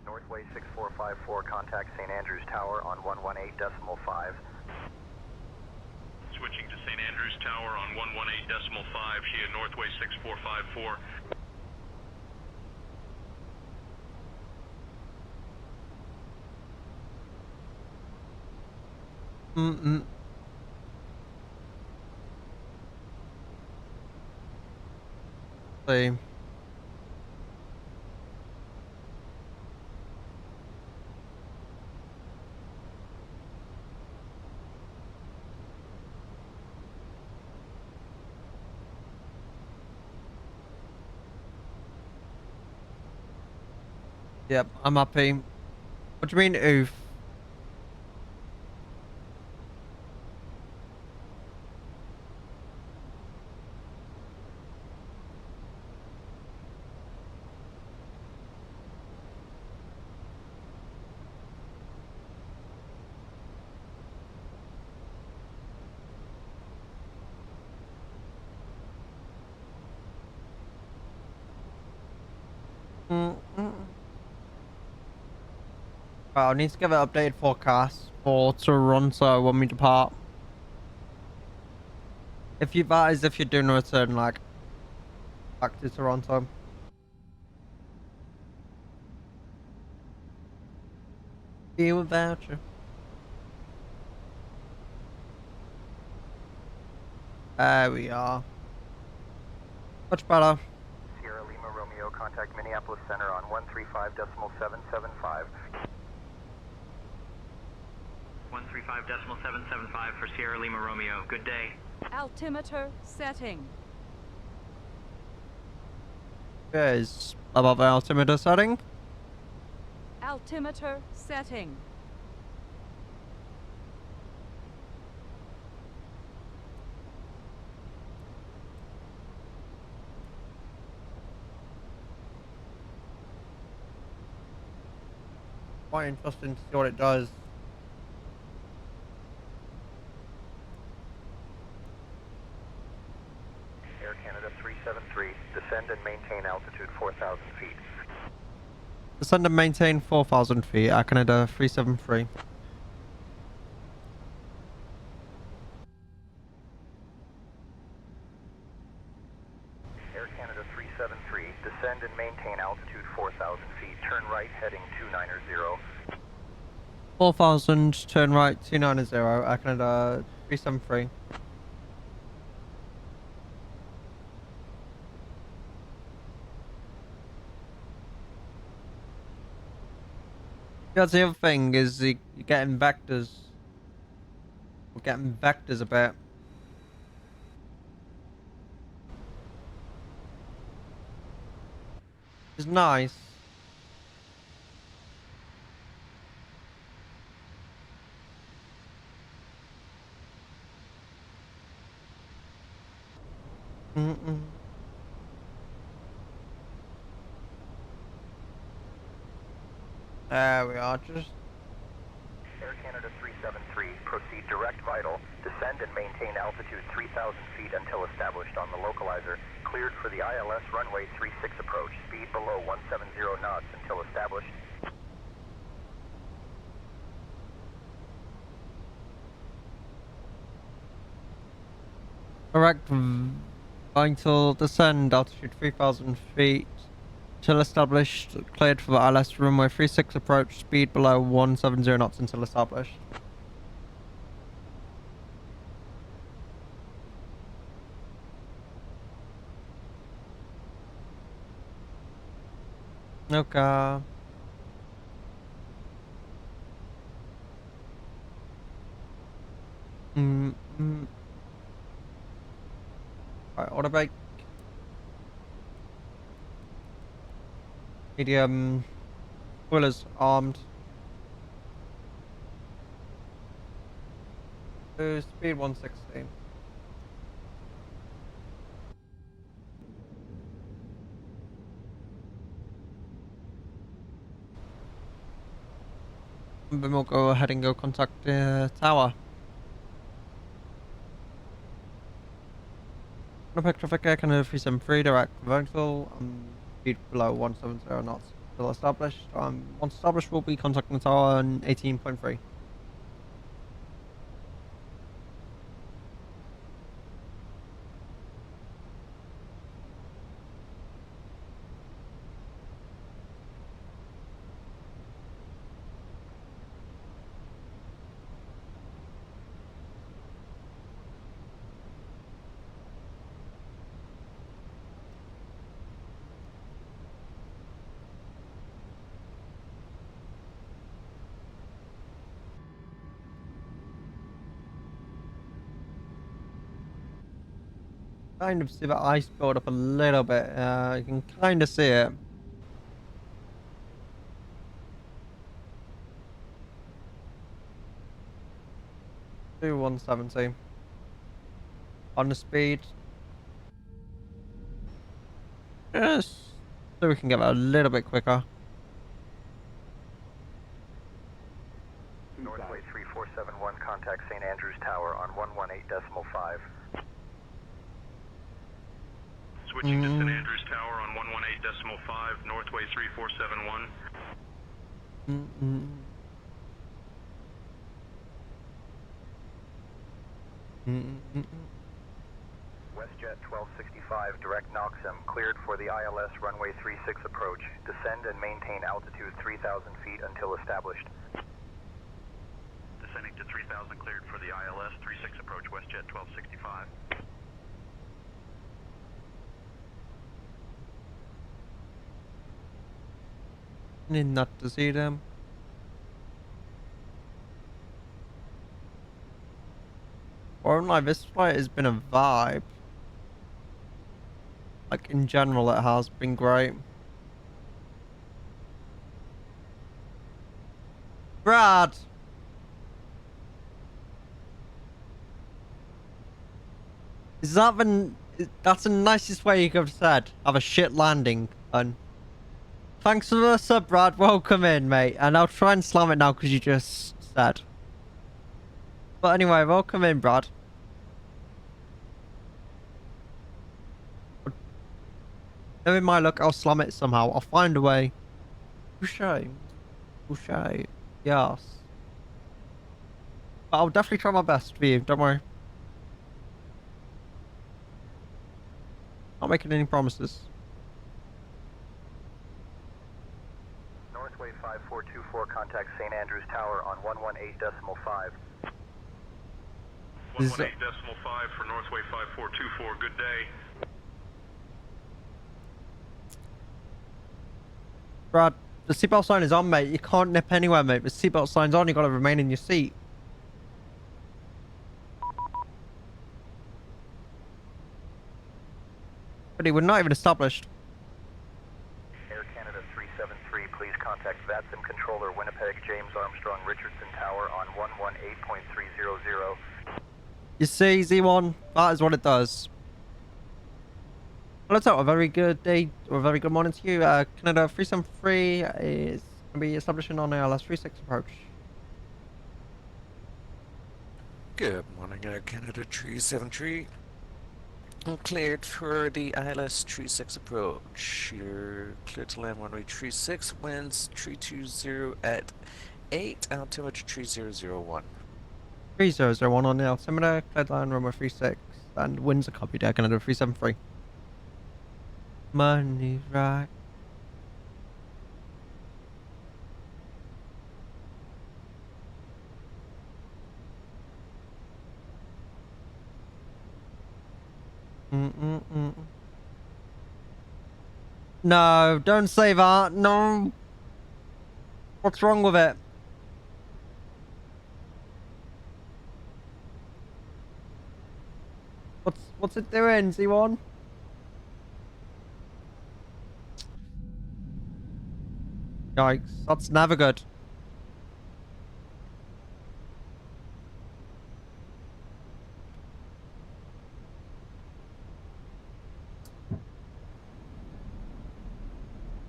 Northway 6454, contact St. Andrews Tower on 118.5. Switching to St. Andrews Tower on 118.5 here, Northway 6454. See. Yep, I'm happy. What do you mean, oof? Well, I need to give an updated forecast for Toronto when we depart. If you, that is if you're doing a return, like, back to Toronto. Deal without you. There we are. Much better. Sierra Lima Romeo, contact Minneapolis Center on 135.775. 135.775 for Sierra Lima Romeo. Good day. Altimeter setting. Is above the altimeter setting. Altimeter setting. quite interesting to see what it does. Air Canada 373, descend and maintain altitude 4,000 feet. Descend and maintain 4,000 feet, Air Canada 373. Air Canada 373, descend and maintain altitude 4,000 feet. Turn right, heading 290. 4,000, turn right, 290, Air Canada 373. That's the other thing, is you're getting vectors. We're getting vectors a bit. It's nice. There we are, just... Air Canada 373, proceed direct vital, descend and maintain altitude 3,000 feet until established on the localizer, cleared for the ILS runway 36 approach, speed below 170 knots until established. Correct. Vital descend, altitude 3,000 feet. Until established, cleared for the ILS runway 36 approach, speed below 170 knots until established. Okay. Alright, auto brake. Medium. Spoilers armed. Speed 160. And then we'll go ahead and go contact the tower. Winnipeg traffic Air Canada 373, direct vertical, speed below 170 knots. Still established. Once established, we'll be contacting the tower on 18.3. Kind of see the ice build up a little bit. You can kind of see it. Do 170 on the speed. Just so we can get that a little bit quicker. Northway 3471, contact St. Andrews Tower on 118.5. Switching to St. Andrews Tower on 118.5, Northway 3471. WestJet 1265, direct Noxem, cleared for the ILS runway 36 approach. Descend and maintain altitude 3,000 feet until established. Descending to 3,000, cleared for the ILS 36 approach, WestJet 1265. Need not to see them. Or like this flight has been a vibe. Like in general, it has been great. Brad. Is that the? That's the nicest way you could have said. Have a shit landing, and. Thanks for the sub, Brad. Welcome in, mate. And I'll try and slam it now because you just said. But anyway, welcome in, Brad. Knowing my luck, I'll slam it somehow. I'll find a way. Boucher. Boucher. Yes. But I'll definitely try my best for you. Don't worry. Not making any promises. Northway 5424, contact St. Andrews Tower on 118.5. 118.5 for Northway 5424. Good day. Brad, the seatbelt sign is on, mate. You can't nip anywhere, mate. The seatbelt sign's on. You got to remain in your seat. Buddy, we're not even established. Air Canada 373, please contact VATSIM controller Winnipeg James Armstrong Richardson Tower on 118.300. You see, Z1, that is what it does. Well, let's have a very good day or a very good morning to you. Canada 373 is going to be establishing on ALS 36 approach. Good morning, Air Canada 373. I'm cleared for the ILS 36 approach. You're cleared to land runway 36, winds 320 at 8, altimeter 3001. 3001 on the altimeter, cleared line runway 36, and winds are copied, Air Canada 373. Money right. No, don't say that. No. What's wrong with it? What's it doing, Z1? Yikes, that's never good.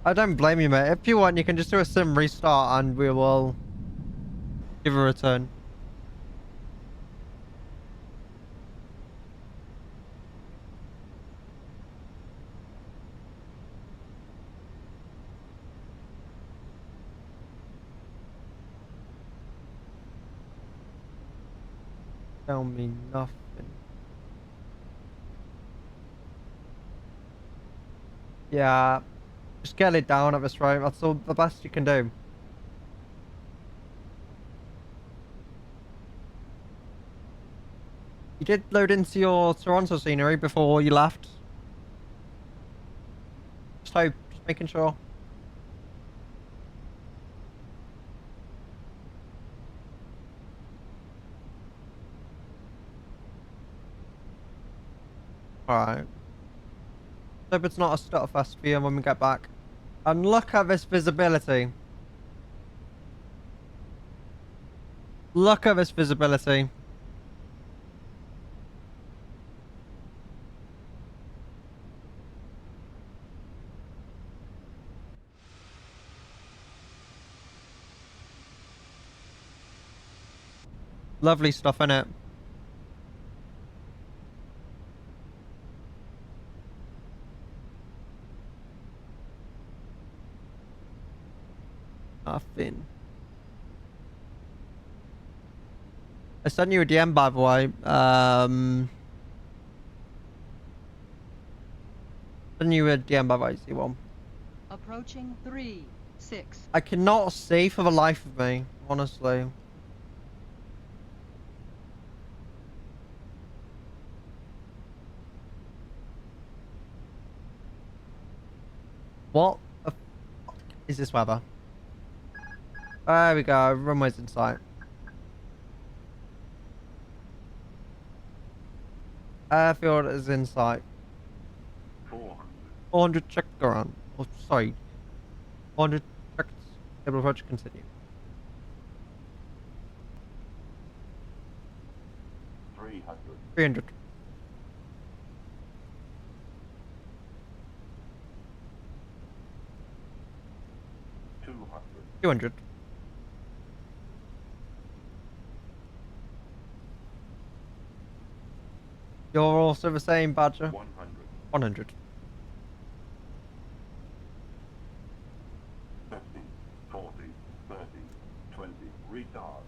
I don't blame you, mate. If you want, you can just do a sim restart and we will give a return. Tell me nothing. Yeah. Just get it down at this rate. That's all the best you can do. You did load into your Toronto scenery before you left. Just hope, just making sure. Alright. Hope it's not a stutterfest for you when we get back. And look at this visibility. Look at this visibility. Lovely stuff, innit? Nothing. I sent you a DM, by the way. Sent you a DM, by the way, C1. Approaching 3, 6. I cannot see for the life of me, honestly. What the fuck is this weather? There we go, runway's in sight. Airfield is in sight. 400 check around. Oh, sorry. 400 checked. Able approach, continue. 300. 200. You're also the same, Badger? 100. 100. 50, 40, 30, 20. Retard.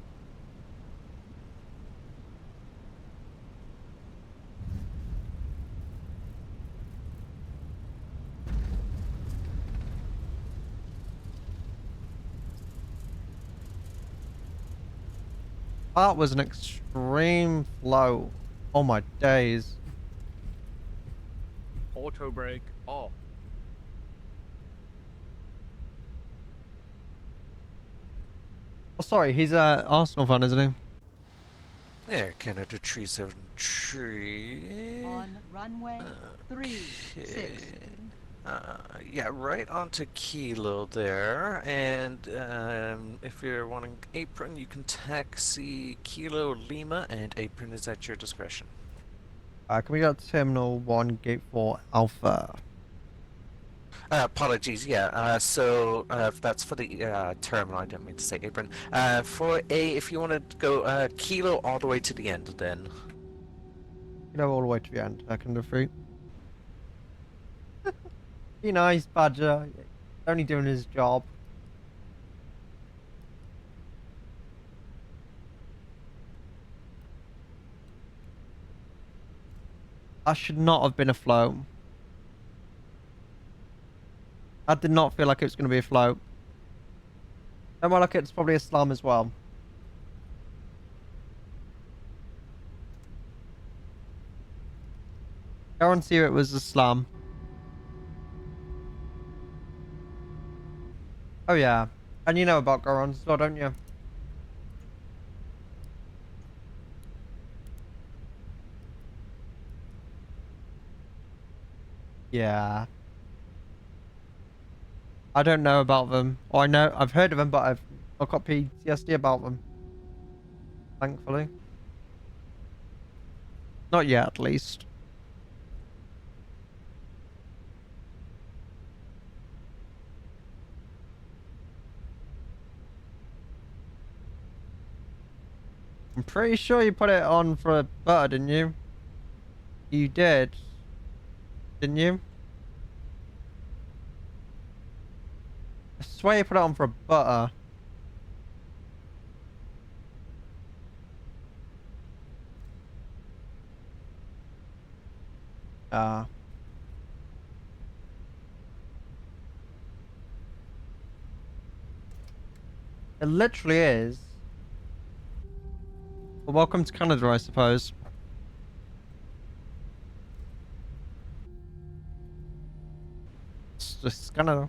That was an extreme flow. Oh my days. Auto brake off. Oh, sorry, he's a Arsenal fan, isn't he? Air Canada 373. On runway 36. Yeah, right onto Kilo there. And if you're wanting apron, you can taxi Kilo Lima, and apron is at your discretion. Can we go to Terminal 1, Gate 4, Alpha? Apologies, yeah. So that's for the terminal. I didn't mean to say apron. For A, if you want to go Kilo all the way to the end, then. You know, all the way to the end. I can do 3. Be nice, Badger. He's only doing his job. That should not have been a float. I did not feel like it was going to be a float. And more like it's probably a slam as well. Guarantee you it was a slam. Oh yeah. And you know about Gorons as well, don't you? Yeah. I don't know about them. Or I've heard of them, but I've got PTSD about them. Thankfully. Not yet, at least. I'm pretty sure you put it on for a butter, didn't you? You did. Didn't you? I swear you put it on for a butter. It literally is. Well, welcome to Canada, I suppose. It's just Canada.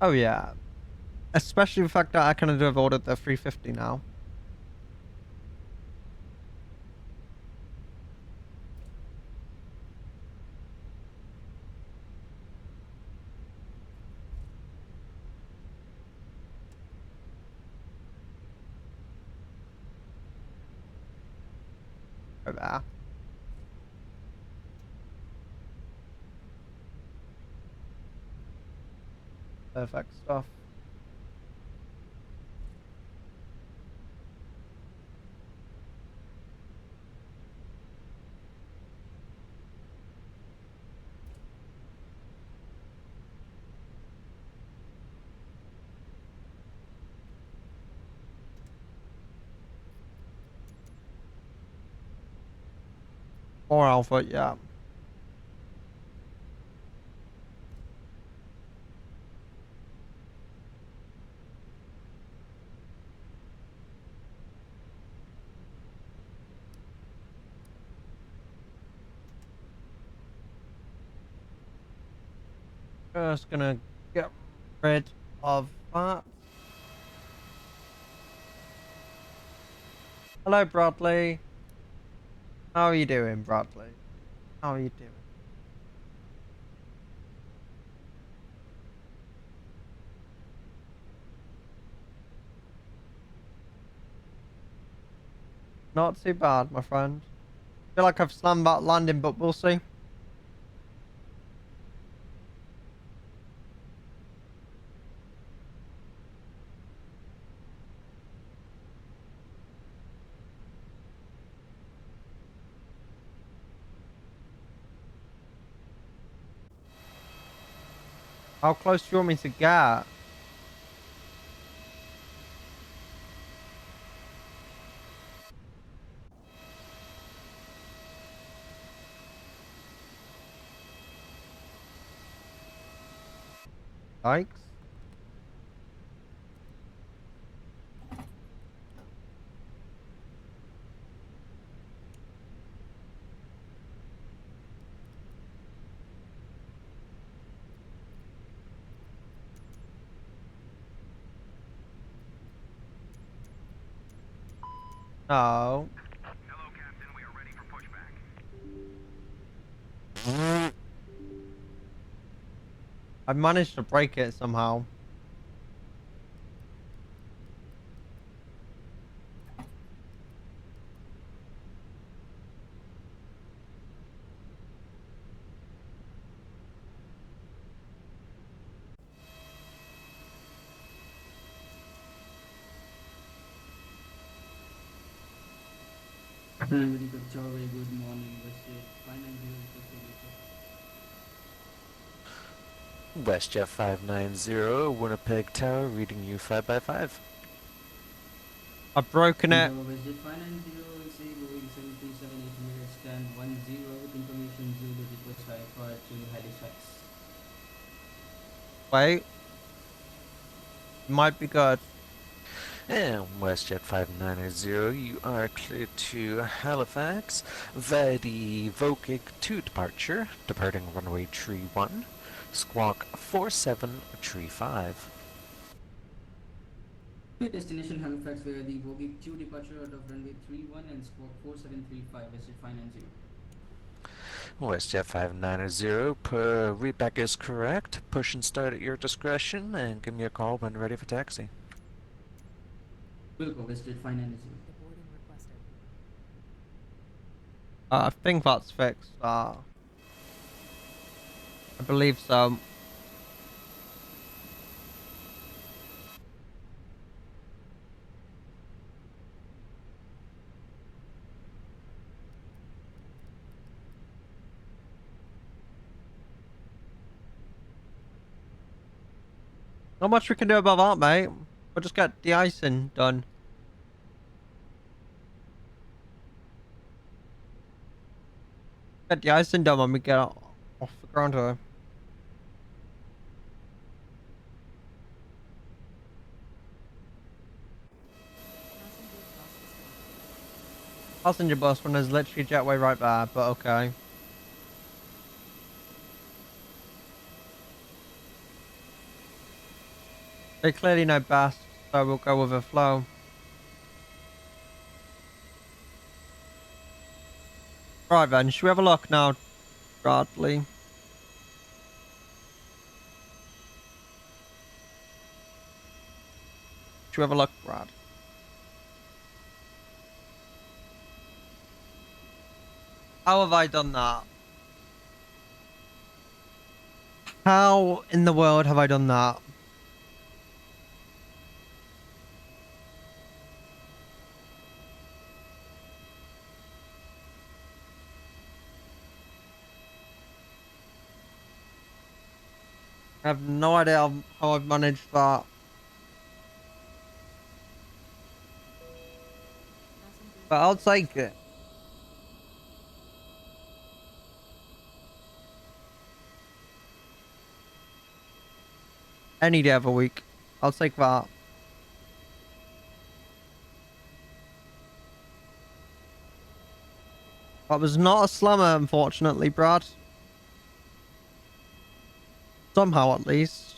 Oh yeah. Especially the fact that I kind of have ordered the 350 now. Over there. Perfect stuff. More alpha, yeah. Just gonna get rid of that. Hello, Bradley. How are you doing, Bradley? How are you doing? Not too bad, my friend. Feel like I've slammed that landing, but we'll see. How close do you want me to get? Yikes. No. Hello, Captain. We are ready for pushback. I managed to break it somehow. Winnipeg Tower, very good morning, Westgate 590 WestJet 590, Winnipeg Tower, reading you 5x5. I've broken it. Westgate 590, say Boeing 737-800, stand 10 with information Zulu request high fire to Halifax. Wait. Might be good. And WestJet 590, you are cleared to Halifax via the Vokig 2 departure, departing runway 31, squawk 4735. Destination Halifax via the Vogue 2 departure out of runway 31 and squawk 4735, Westgate 590. WestJet 590, readback is correct. Push and start at your discretion, and give me a call when ready for taxi. Wilco, Westgate 590. I think that's fixed. I believe so. Not much we can do about that, mate. We'll just get the icing done. Get the icing done when we get off the ground here. Passenger bus when there's literally jetway right there, but okay. They clearly know best, so we'll go with the flow. Right then, should we have a look now, Bradley? Should we have a look, Brad? How have I done that? How in the world have I done that? I have no idea how I've managed that. But I'll take it. Any day of the week. I'll take that. That was not a slammer, unfortunately, Brad. Somehow, at least.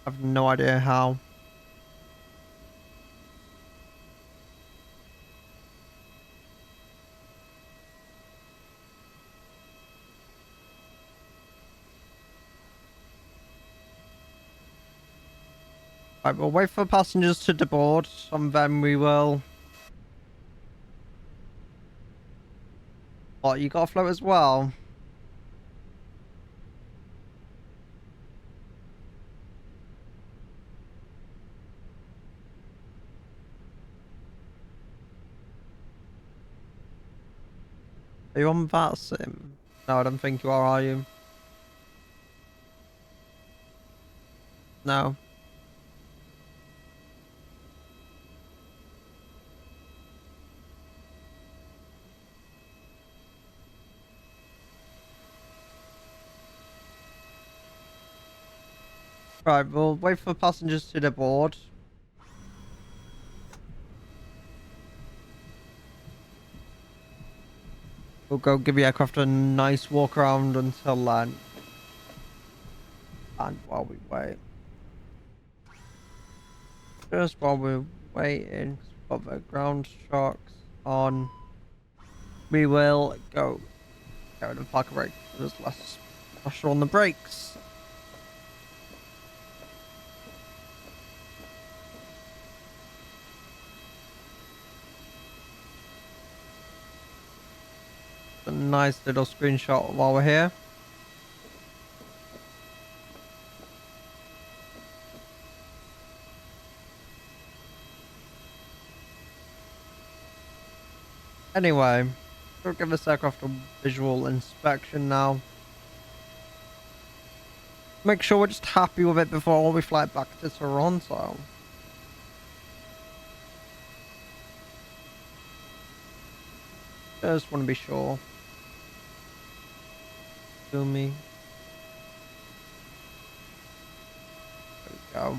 I have no idea how. Right, we'll wait for passengers to deboard, and then we will... What, you got a float as well? Are you on that sim? No, I don't think you are you? No. Right, we'll wait for passengers to board. We'll go give the aircraft a nice walk around until then. And while we wait. Just while we're waiting for the ground shocks on, we will go and park a brake. There's less pressure on the brakes. A nice little screenshot while we're here. Anyway, we'll give this aircraft a visual inspection now. Make sure we're just happy with it before we fly back to Toronto. Just want to be sure. Feel me. There we go.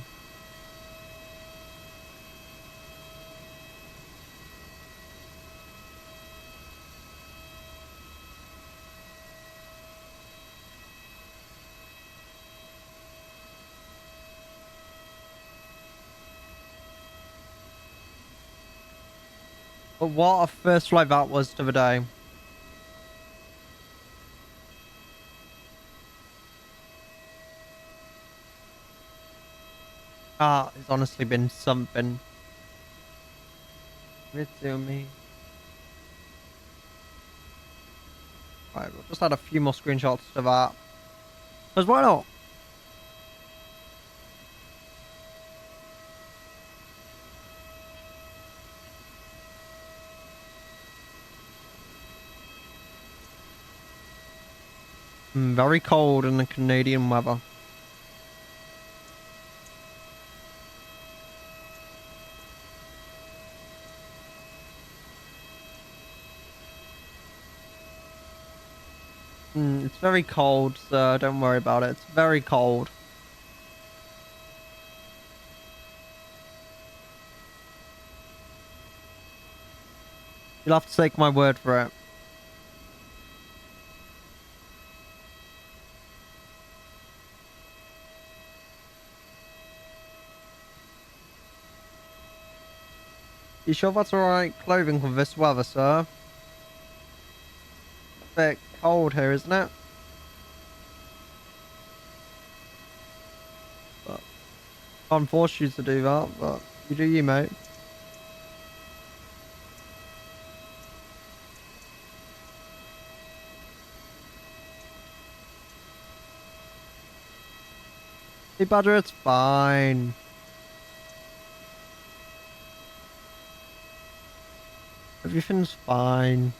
But what a first flight that was to the day. Ah, it's honestly been something. Give it to me. Right, we'll just add a few more screenshots to that. Because why not? Very cold in the Canadian weather. It's very cold, so don't worry about it. It's very cold. You'll have to take my word for it. You sure that's alright clothing for this weather, sir? Bit cold here, isn't it? But can't force you to do that, but you do you, mate. Hey, Badger, it's fine. Everything's fine.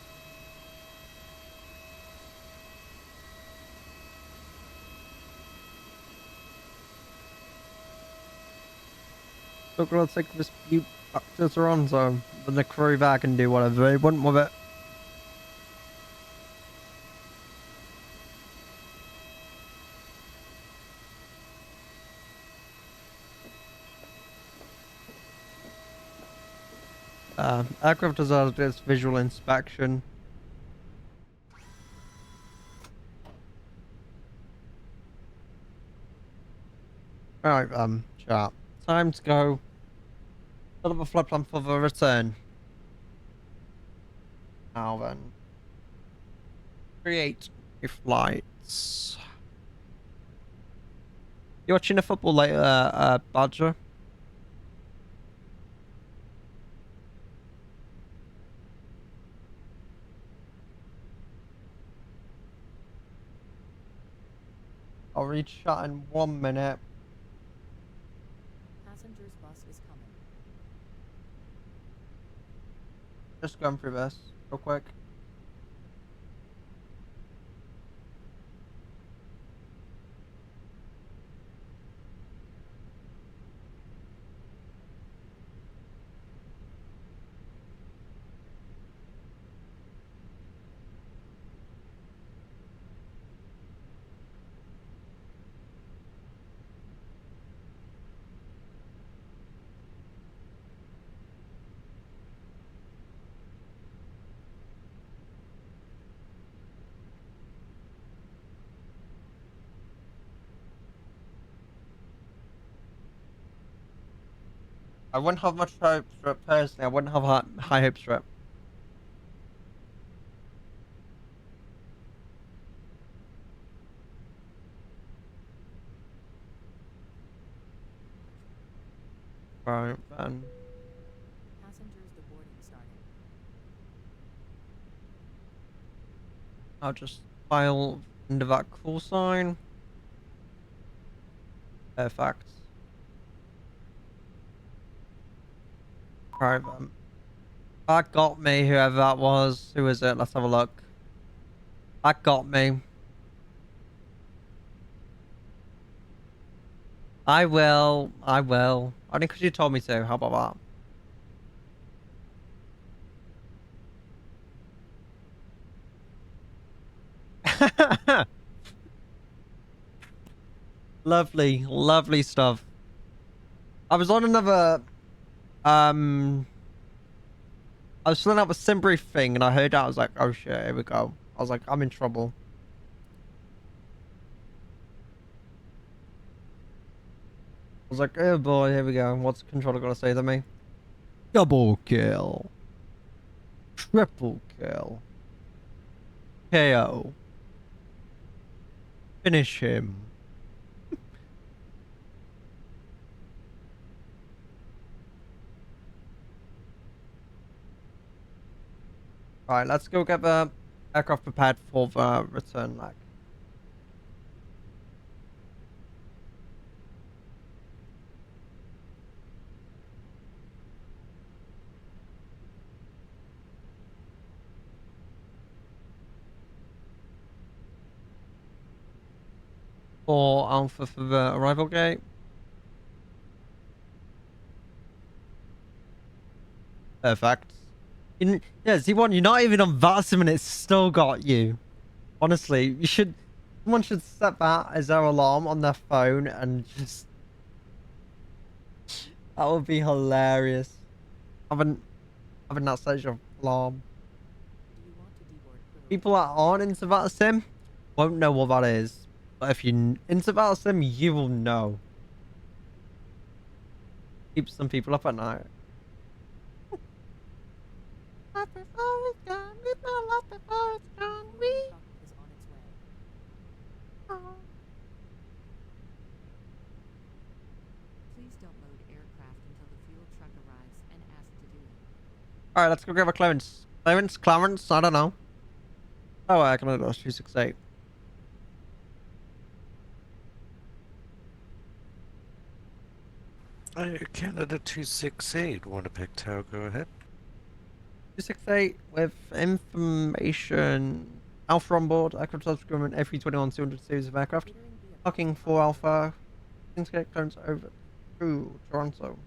Still gonna take this butte back to Toronto. Then the crew there can do whatever they want with it. Aircraft has had its visual inspection. Alright, chat. Time to go. Set up a flight plan for the return. Now then. Create new flights. You watching the football later, Badger? I'll reach chat in 1 minute. Passenger's bus is coming. Just going through this real quick. I wouldn't have much hopes for it personally. I wouldn't have high hopes for it. Right, then. Passengers deboarding started. I'll just file into that call sign. Perfect. Right, then. That got me, whoever that was. Who is it? Let's have a look. That got me. I will. Only because you told me to. How about that? Lovely stuff. I was on another, I was filling out a sim brief thing and I heard that. I was like, oh shit, here we go. I was like, I'm in trouble. I was like, oh boy, here we go. What's the controller gonna say to me? Double kill. Triple kill. KO. Finish him. Alright, let's go get the aircraft prepared for the return leg. For Alpha for the arrival gate. Perfect. Yeah, Z1, you're not even on VATSIM and it's still got you. Honestly, someone should set that as their alarm on their phone and just... That would be hilarious. Having that set as your alarm. People that aren't into VATSIM won't know what that is. But if you're into VATSIM, you will know. Keeps some people up at night. Life before it's gone, live my life before it's gone. We Is on its way. Please don't load aircraft until the fuel truck arrives and ask to do it. Alright, let's go grab a Clarence. Clarence, I don't know. Oh, I can do 268. Canada 268, Winnipeg Tower, go ahead. 268 with information. Alpha on board, aircraft subscription A321 200 series of aircraft. Parking for Alpha. Things get clearance over to Toronto.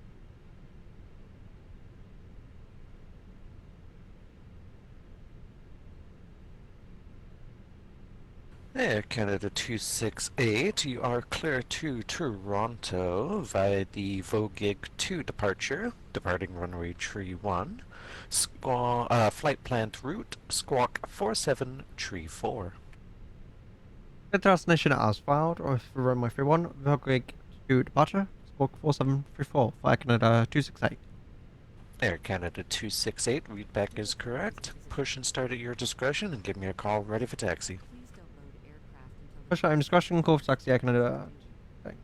Air Canada 268, you are clear to Toronto via the Vogig 2 departure, departing runway 31, flight planned route, squawk 4734. Good destination as filed, or for runway 31, Vogig 2 departure, squawk 4734, via Canada 268. Air Canada 268, readback is correct. Push and start at your discretion and give me a call ready for taxi. Push out in discretion, call for taxi, Air Canada. Okay.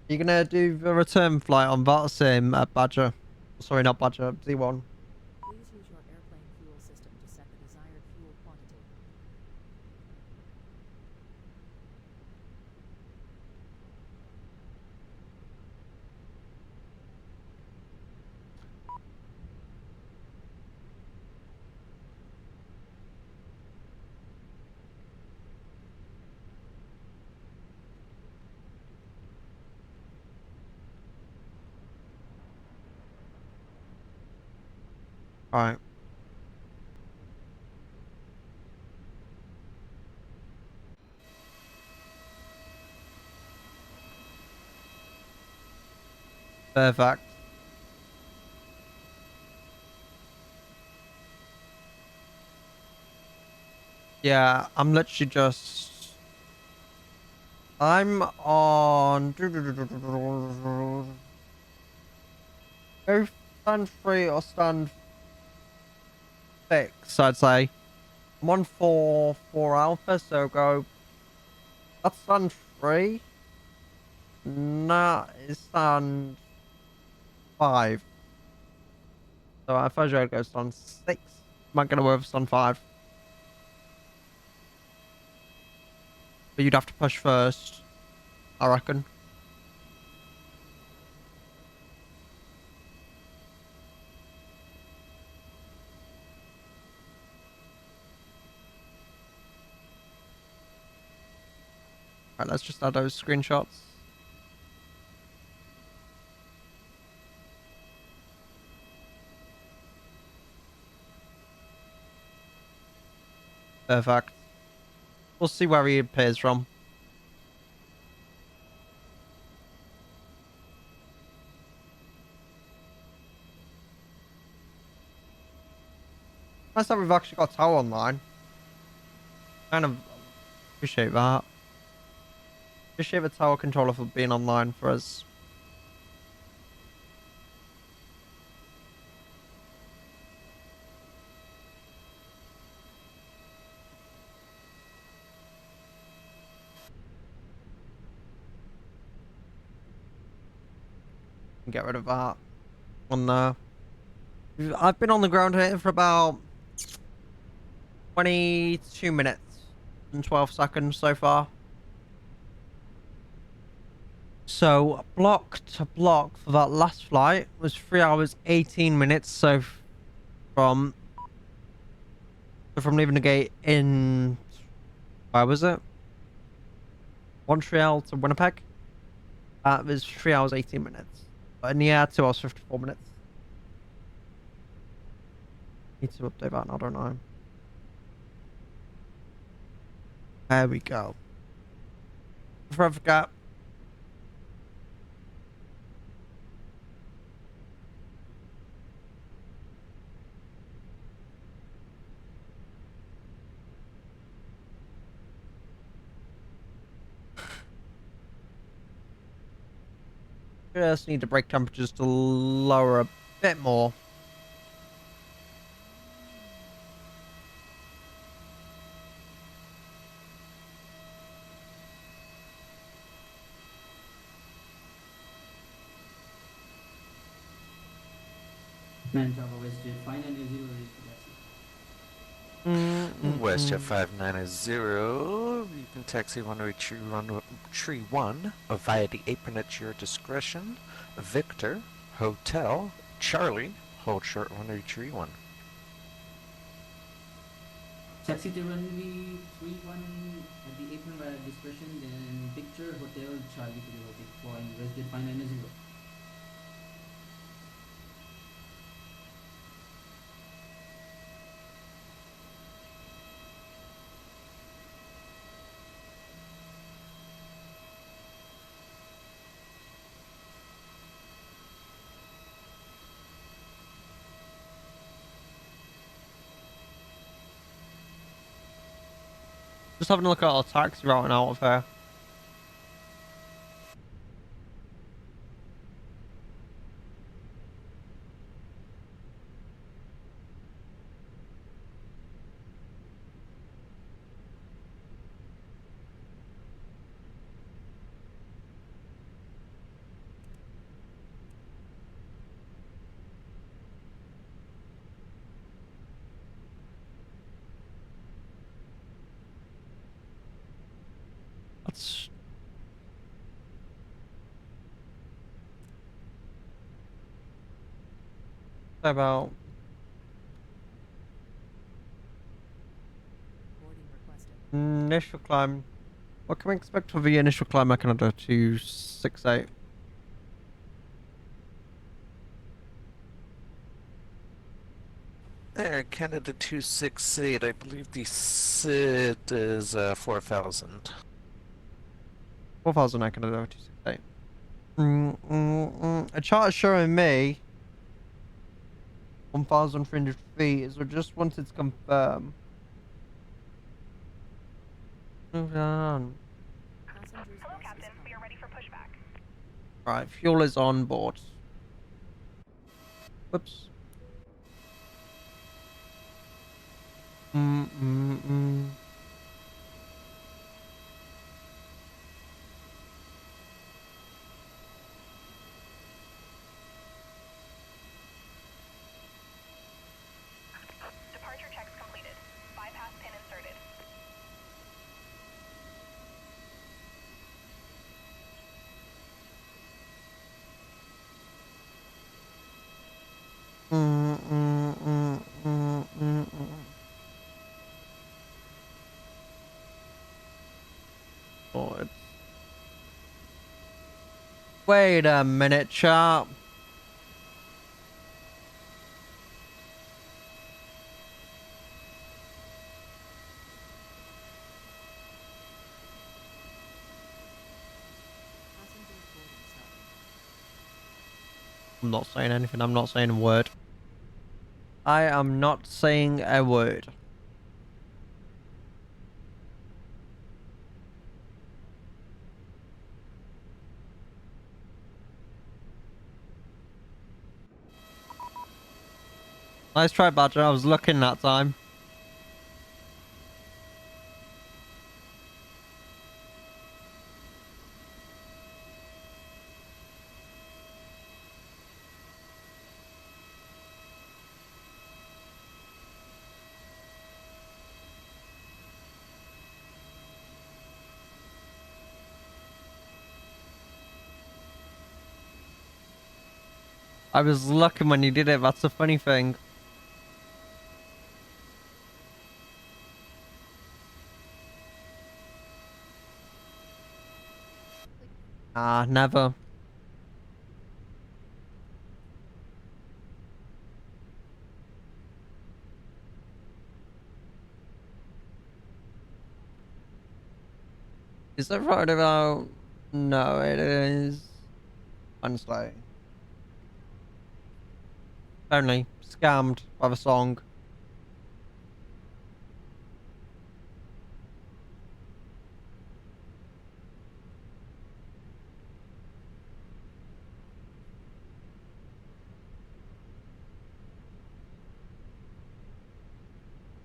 You're gonna do the return flight on VATSIM at Badger. Sorry, not Badger, Z1. Please use your airplane fuel system to set the desired fuel quantity. Alright. Perfect. Yeah, I'm literally just... I'm on... Go stand 3 or stand 6, I'd say. I'm on 4 alpha, so go... That's stand 3. Nah, it's stand 5. So I thought I'd go stand 6. Might get away with stand 5. But you'd have to push first, I reckon. Right, let's just add those screenshots. Perfect. We'll see where he appears from. Nice that we've actually got Tower online. Kind of appreciate that. Appreciate the Tower controller for being online for us. Get rid of that on there. I've been on the ground here for about 22 minutes and 12 seconds so far. So block to block for that last flight was 3 hours 18 minutes. So from leaving the gate in, where was it? Montreal to Winnipeg. That was 3 hours 18 minutes. But in the air, 2 hours 54 minutes. Need to update that, I don't know. There we go. Before I forget. Just need the brake temperatures to lower a bit more. Man, Java Westjet 590 WestJet 590, you can taxi runway tree 1 via the apron at your discretion. Victor, Hotel, Charlie, hold short runway tree 1. Taxi to runway 31 at the apron by discretion, then Victor, Hotel, Charlie to the hotel point, Westjet 590. Just having a look at our taxi route out of here. That's about initial climb. What can we expect for the initial climb at Canada 268? There, Canada 268, I believe the SID is 4,000. 4,000 at Canada 268. A chart showing me 1,300 feet, so just wanted to confirm. Move on. Hello, Captain. We are ready for pushback. Right, fuel is on board. Whoops. Departure checks completed. Bypass pin inserted. Oh, it's... Wait a minute, chap. I'm not saying anything. I'm not saying a word. I am not saying a word. Nice try, Badger. I was looking that time. I was looking when you did it. That's the funny thing. Ah, never. Is that right about... No, it is... Wednesday. Only scammed by the song.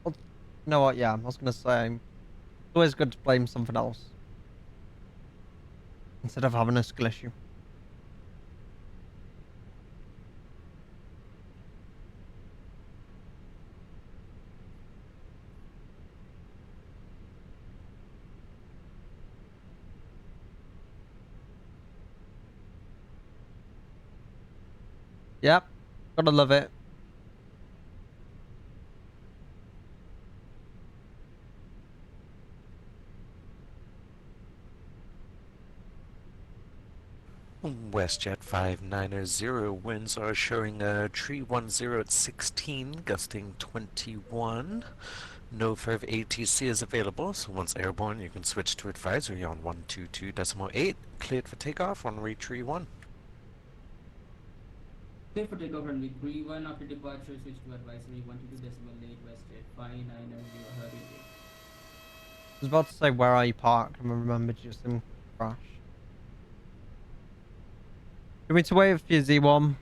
Well, you know what? Yeah, I was gonna say, it's always good to blame something else instead of having a skill issue. Yep, gotta love it. WestJet 590, winds are showing a tree 10 at 16, gusting 21. No further ATC is available, so once airborne you can switch to advisory on 122.8. Cleared for takeoff, runway tree 1. Clear for takeoff runway 31 after departure, switch to advisory 122.8 WestJet 590 heavy. I was about to say, where are you parked? I remembered just in crash. Do you want me to wait for your Z1?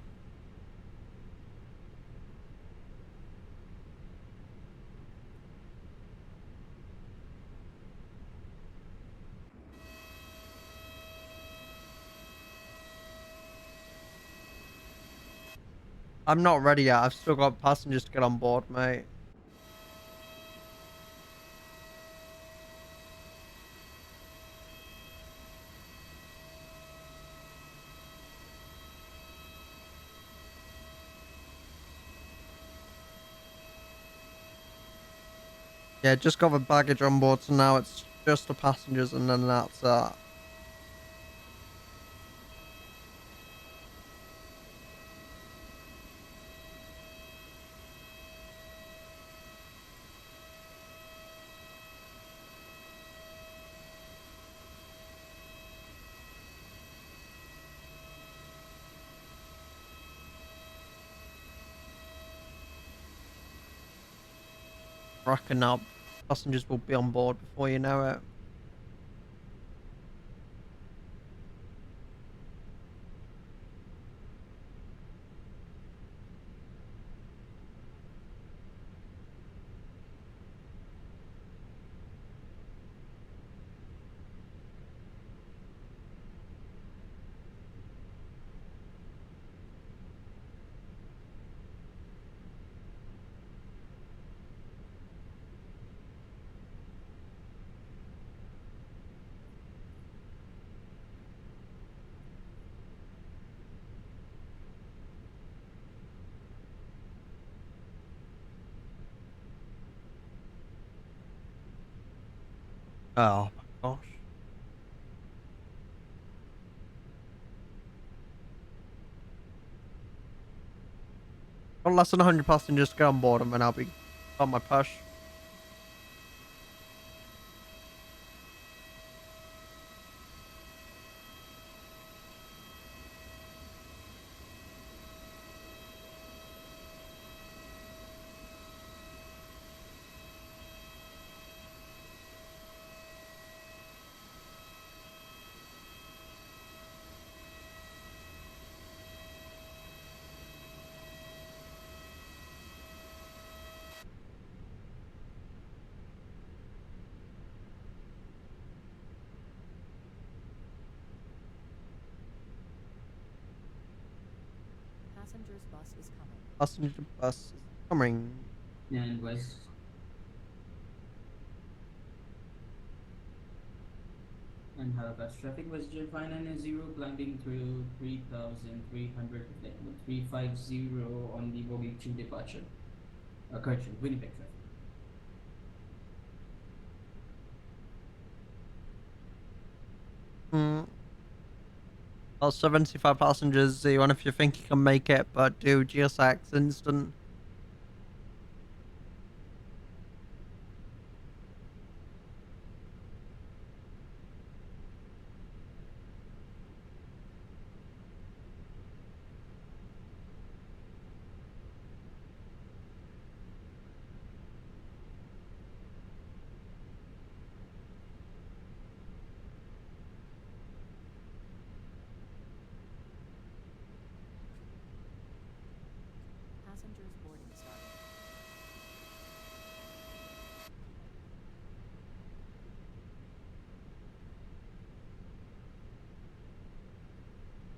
I'm not ready yet. I've still got passengers to get on board, mate. Yeah, just got the baggage on board, so now it's just the passengers and then that's that. racking up. Passengers will be on board before you know it. Oh my gosh. Got less than 100 passengers to get on board and then I'll be on my push. Passengers bus is coming. Passenger bus is coming. And west. And Halifax traffic was J590, climbing through 3,300, 350 on the Bogey 2 departure. Correction, Winnipeg traffic. Well, 75 passengers, Z1 if you think you can make it, but do GSX instant. Passengers boarding started.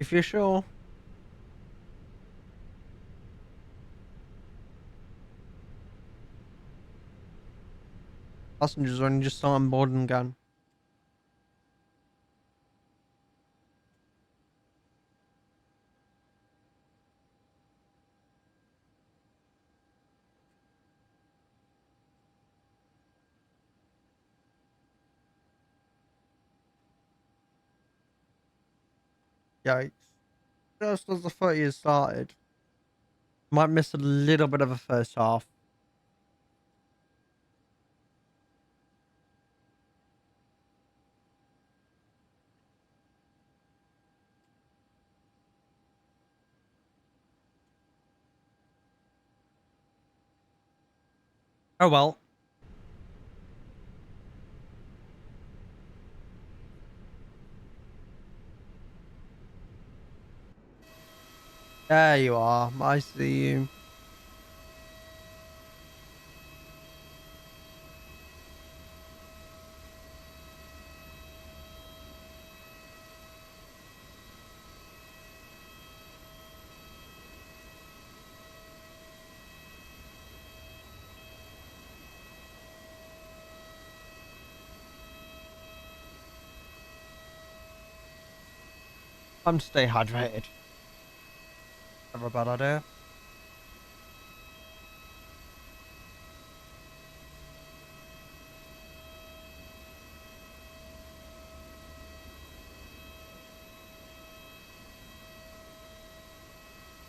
If you're sure. Passengers only just starting boarding again. Yikes. Just as the 30 has started. Might miss a little bit of a first half. Oh well. There you are. I see you. I'm stay hydrated. Never a bad idea.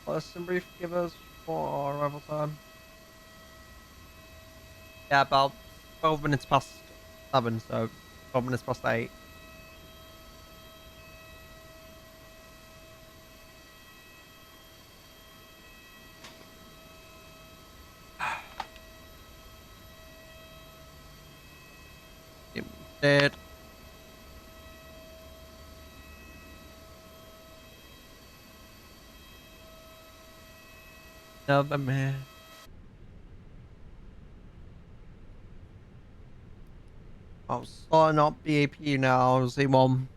What's some brief give us for our arrival time? Yeah, about 12 minutes past 7, so 12 minutes past 8. Dead. Never man. I'll sign up BAP now, Z1.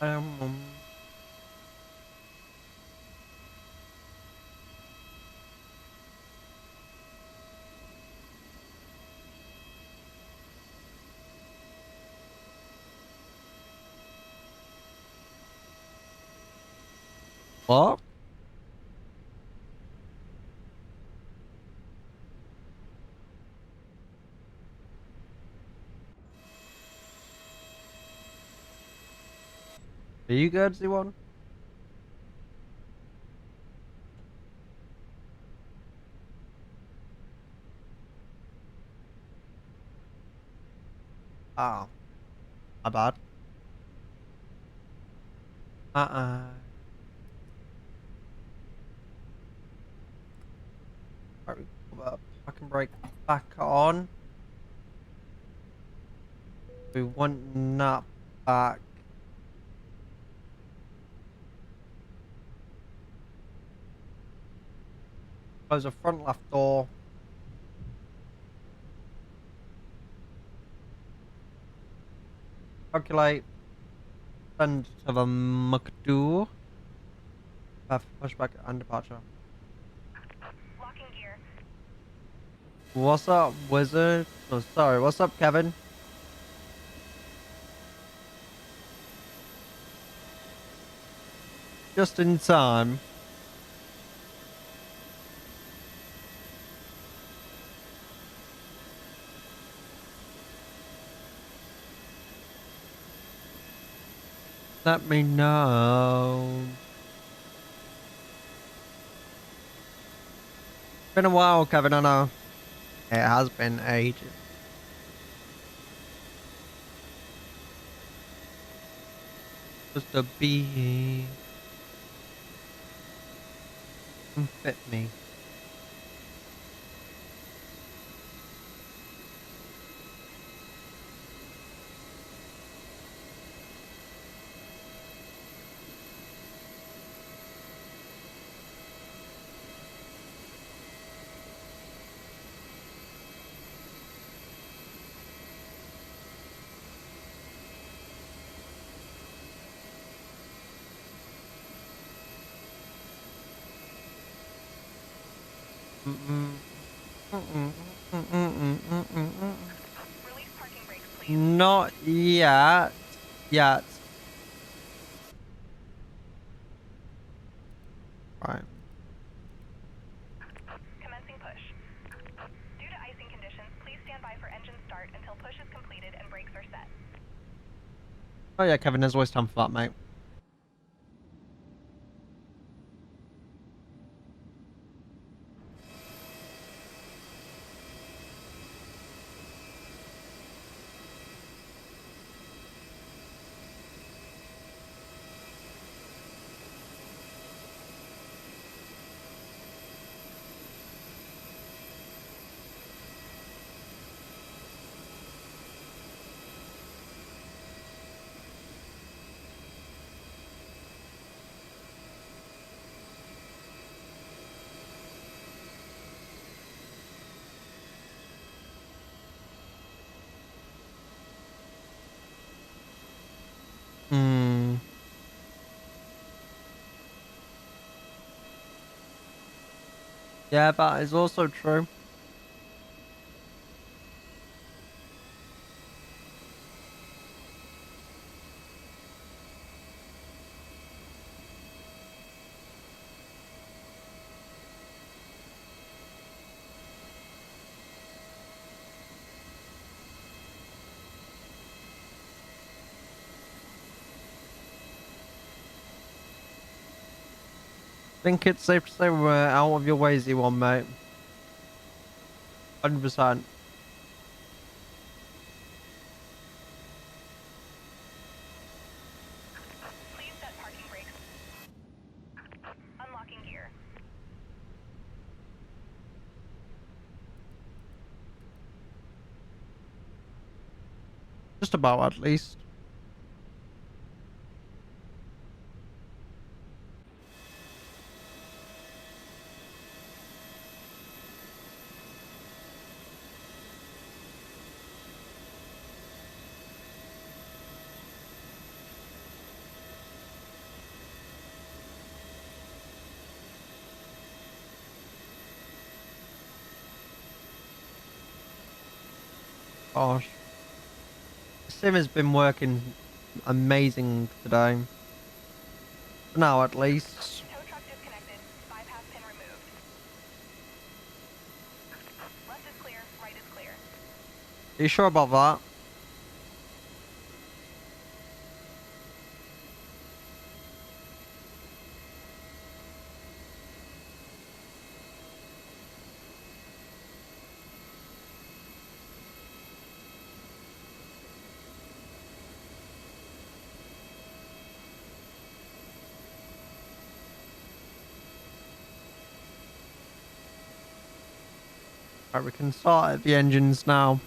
Um, what? Are you good, Z1? Oh. My bad. Alright, we put that parking brake back on. We want that back. Close the front left door. Calculate. Send to the McDo. Pushback and departure. Locking gear. What's up, wizard? Oh, sorry, what's up, Kevin? Just in time. Let me know. Been a while, Kevin, I know. It has been ages. Just a bee. Fit me. Release parking brakes, please. Not yet. Yet. Right. Commencing push. Due to icing conditions, please stand by for engine start until push is completed and brakes are set. Oh yeah, Kevin, there's always time for that, mate. Hmm. Yeah, that is also true. Think it's safe to say we're out of your way, Z1, mate. 100%. Please set parking brakes. Unlocking gear. Just about, at least. Gosh. Sim has been working amazing today. For now, at least. Tow truck disconnected. Bypass pin removed. Left is clear. Right is clear. Are you sure about that? Right, we can start at the engines now.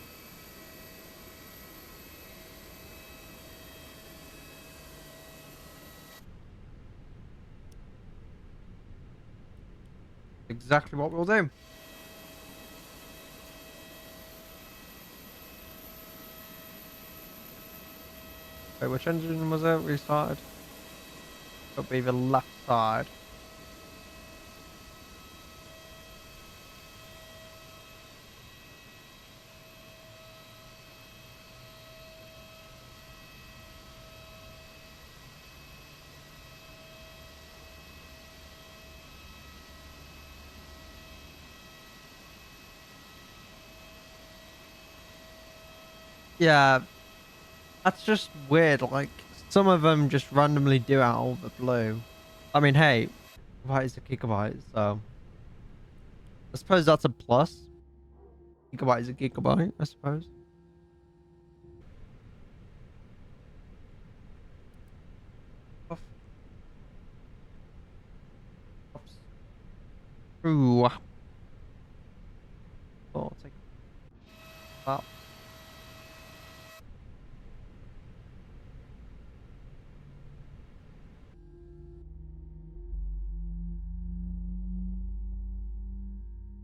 Exactly what we'll do. Wait, which engine was it? Restarted. It'll be the left side. Yeah, that's just weird. Like, some of them just randomly do it out of the blue. I mean, hey, gigabyte is a gigabyte, so I suppose that's a plus. Gigabyte is a gigabyte, I suppose. Off. Oops. Ooh. Oh, I'll take that.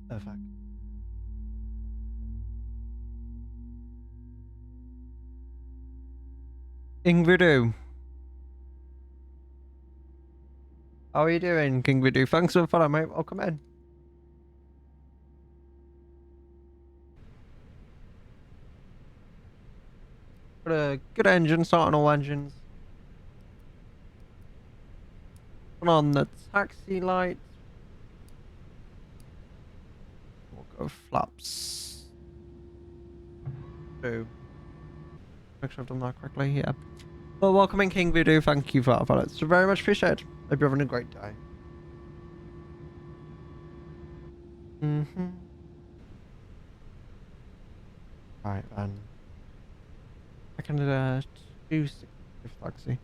Perfect. King Voodoo. How are you doing, King Voodoo? Thanks for the follow, mate. Welcome in. Got a good engine, starting all engines. Put on the taxi lights. We'll go flaps. 2. Make sure I've done that correctly. Yeah. Well, welcome in, King Voodoo. Thank you for that follow. It's very much appreciated. Hope you're having a great day. Right, then. I can do 6 taxi.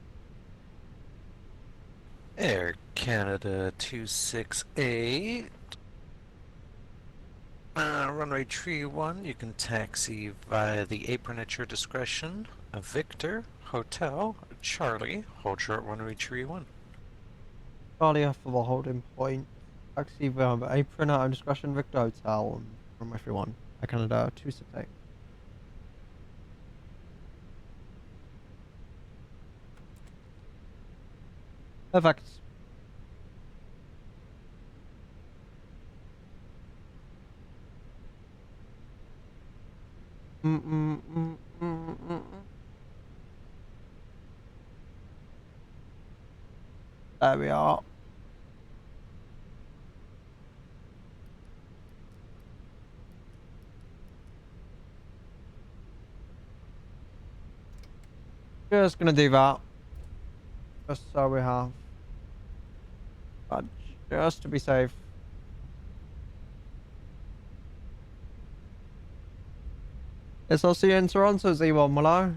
Air Canada 268. Runway tree 1, you can taxi via the apron at your discretion. Victor, Hotel, Charlie, hold short runway tree 1. Charlie off for the holding point. Taxi via the apron at our discretion. Victor Hotel. Runway 31. Air Canada 268. Perfect. There we are. Just gonna do that. Just so we have badge. Just to be safe. Yes, I'll see you in Toronto, Z1, will I?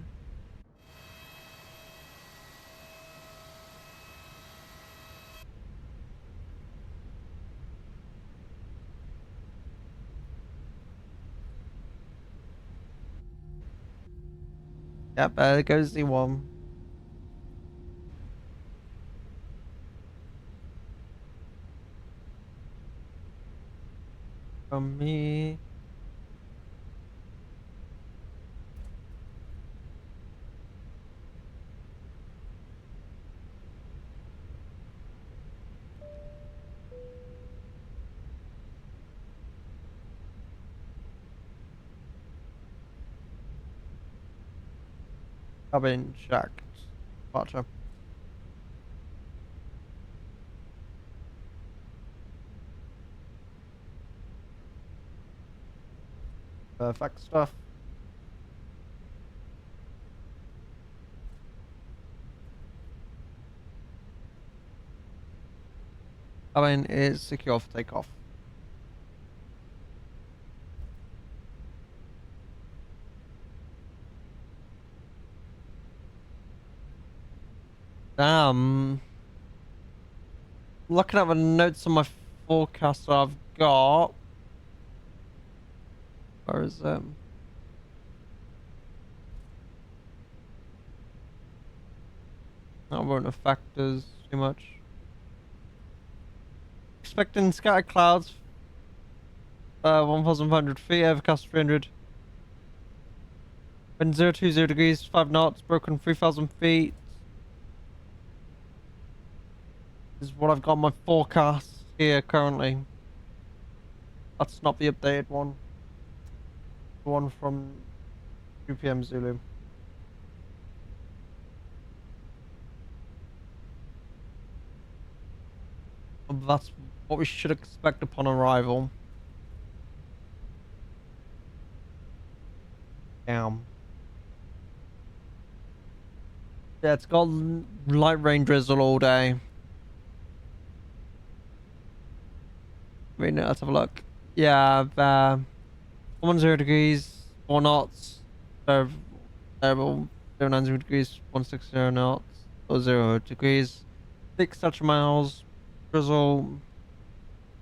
Yep, there goes Z1. From me. I've been checked. Gotcha. Perfect stuff. Cabin is secure for takeoff. Damn. Looking at the notes on my forecast that I've got. Where is it? That won't affect us too much. Expecting scattered clouds. 1,500 feet, overcast 300. Wind 020 degrees, 5 knots, broken 3,000 feet. This is what I've got on my forecast here currently. That's not the updated one. The one from 2 PM Zulu. That's what we should expect upon arrival. Damn. Yeah, it's got light rain drizzle all day. I mean, let's have a look. Yeah, 10 degrees, 4 knots. Variable 090 degrees, 160 knots, or 0 degrees. 6 such miles. Drizzle.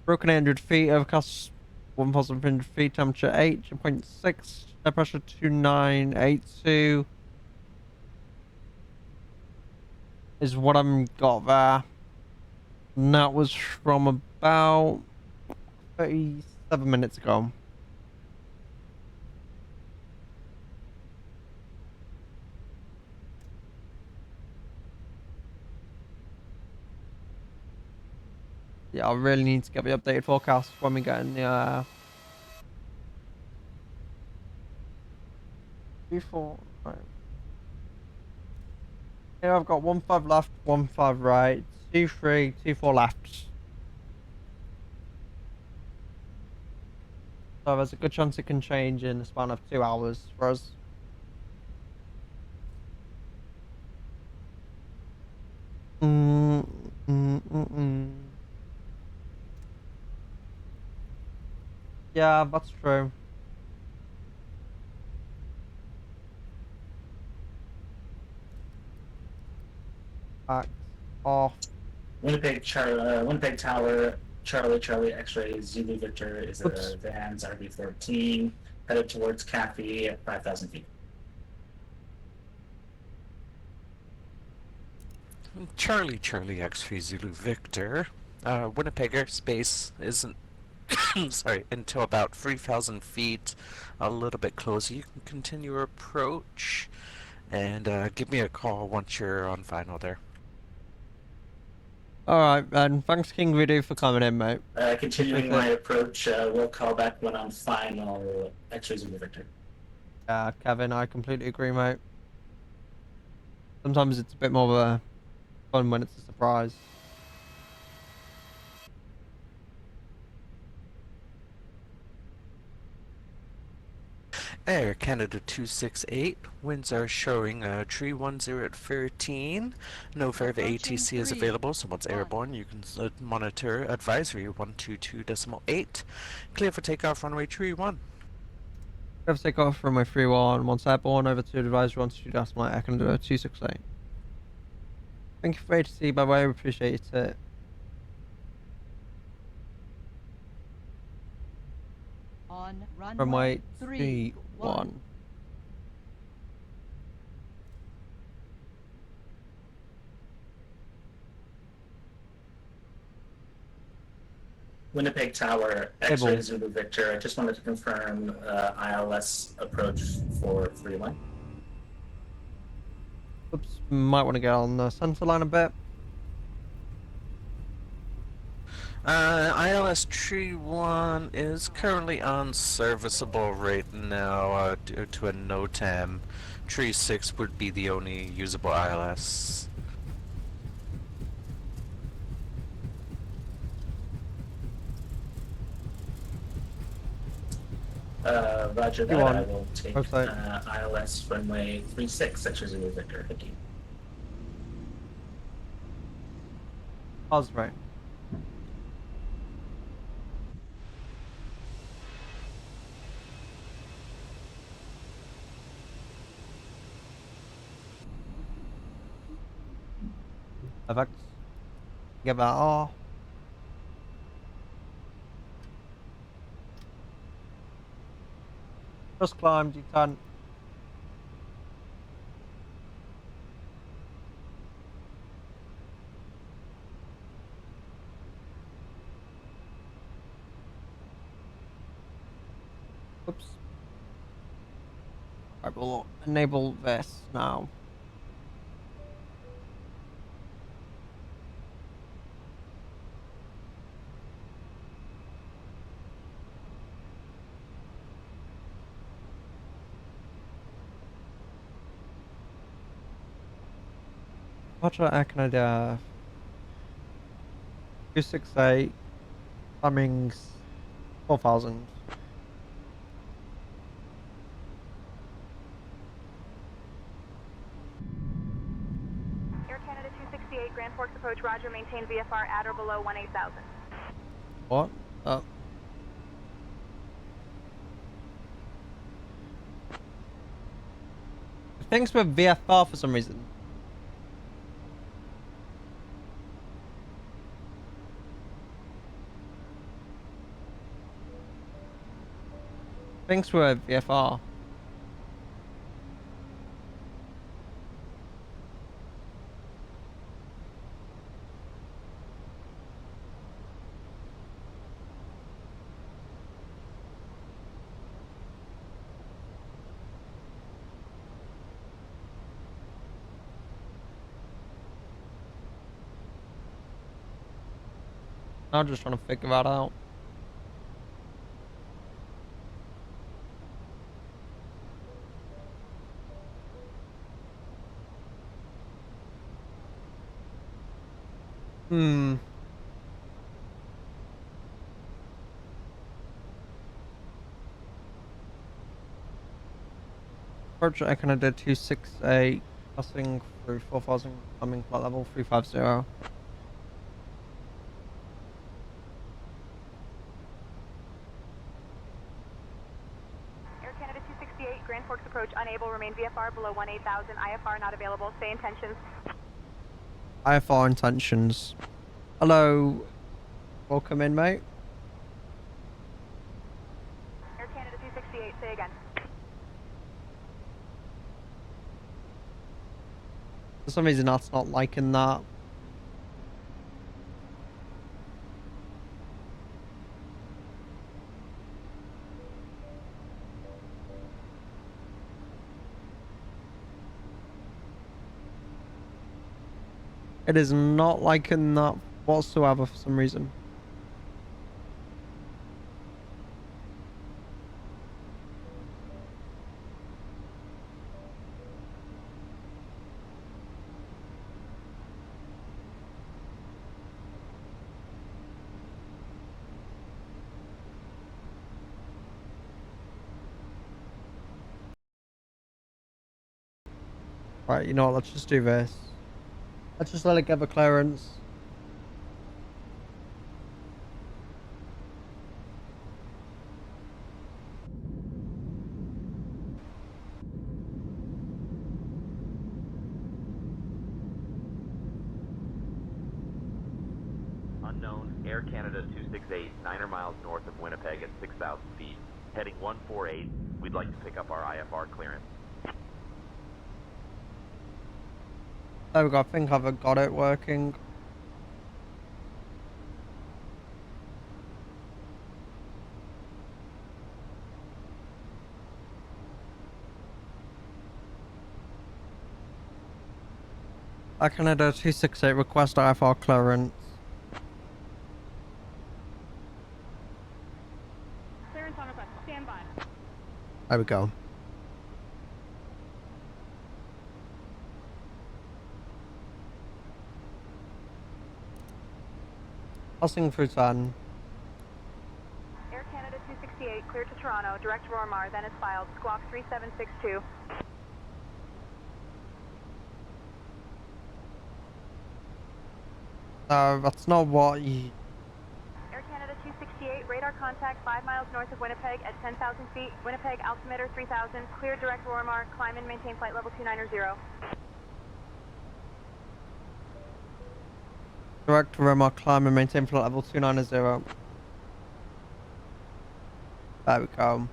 Broken 800 feet, overcast 1,300 feet, temperature 8.6, air pressure 2982 is what I'm got there. And that was from about 37 minutes ago. Yeah, I really need to get the updated forecast when we get in the 3-4. Right. Here I've got 1-5 left, 1-5 right, 2-3, 2-4 left. So there's a good chance it can change in the span of 2 hours for us. Yeah, that's true. Back off. Winnipeg Tower, Charlie X-ray Zulu Victor is a Vans RB-14 headed towards Cafe at 5,000 feet. Charlie X-ray Zulu Victor. Winnipeg airspace isn't sorry, until about 3,000 feet, a little bit closer. You can continue your approach and give me a call once you're on final there. Alright, and thanks King Voodoo for coming in, mate. Continuing my approach, we'll call back when I'm final. X-ray Zulu Victor. Yeah, Kevin, I completely agree, mate. Sometimes it's a bit more of a fun when it's a surprise. Air Canada 268, winds are showing 310 at 13. No further Approaching ATC is 3, available, so once 1. airborne, you can monitor advisory 122.8. Clear for takeoff, runway 31. Have take off from my 3-1, once airborne, over to advisory 122 Air Canada 268. Thank you for ATC, by the way, I appreciate it. On Runway 3, 1. Winnipeg Tower, Able. X-ray Zulu Victor. I just wanted to confirm ILS approach for 3-1. Oops, might want to get on the center line a bit. ILS 31 is currently unserviceable right now due to a NOTAM. 36 would be the only usable ILS. Roger that. You want- I will take outside. ILS runway 36, X-ray Zulu Victor. Thank you. Osprey. Perfect. Give that all. Just climb, detent. Oops. I will enable this now. Montreal Air Canada 268, Cummings 4000. Air Canada 268, Grand Forks approach, roger, maintain VFR at or below 18,000. What? Oh. Things with VFR for some reason. Things with VFR. I'm just trying to figure that out. Hmm. Approach Air Canada 268, passing through 4000, coming flight level 350. Air Canada 268, Grand Forks approach, unable, remain VFR below 18,000, IFR not available, stay intentions. IFR intentions. Hello. Welcome in, mate. Air Canada 268, say again. For some reason, that's not liking that. It is not liking that whatsoever for some reason. Right, you know what, let's just do this. Let's just let it give a clearance. Unknown, Air Canada 268, 9 miles north of Winnipeg at 6,000 feet. Heading 148, we'd like to pick up our IFR clearance. There we go, I think I've got it working. Air Canada 268, request IFR clearance. Clearance on request. Stand by. There we go. Passing through 10. Air Canada 268, cleared to Toronto. Direct Rormar, then is filed. Squawk 3762. That's not what you... Air Canada 268, radar contact 5 miles north of Winnipeg at 10,000 feet. Winnipeg altimeter 3000. Clear direct Rormar. Climb and maintain flight level 290. Direct Roma, climb and maintain flight level 290. There we go.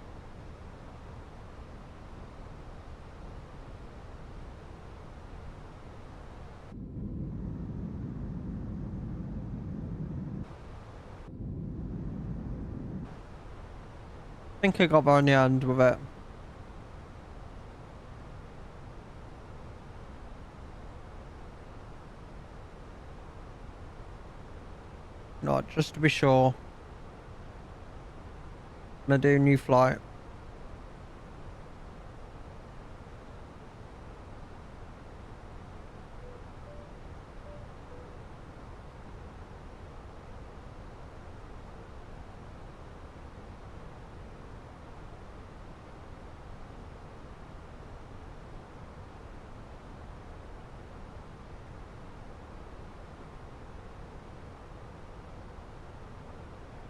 I think I got there in the end with it. Not just to be sure. Gonna do a new flight.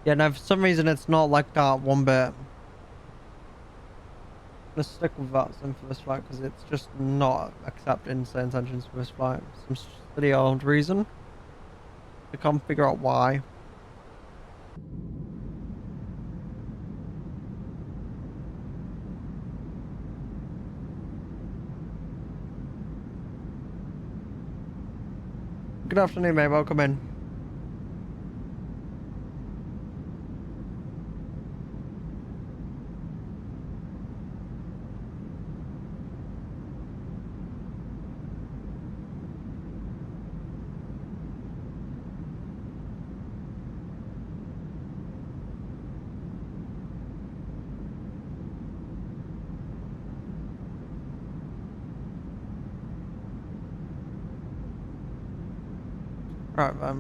Yeah, no, for some reason it's not like that one bit. I'm gonna stick with that sim for this flight because it's just not accepting science engines for this flight. Some silly old reason. I can't figure out why. Good afternoon, mate. Welcome in. Right,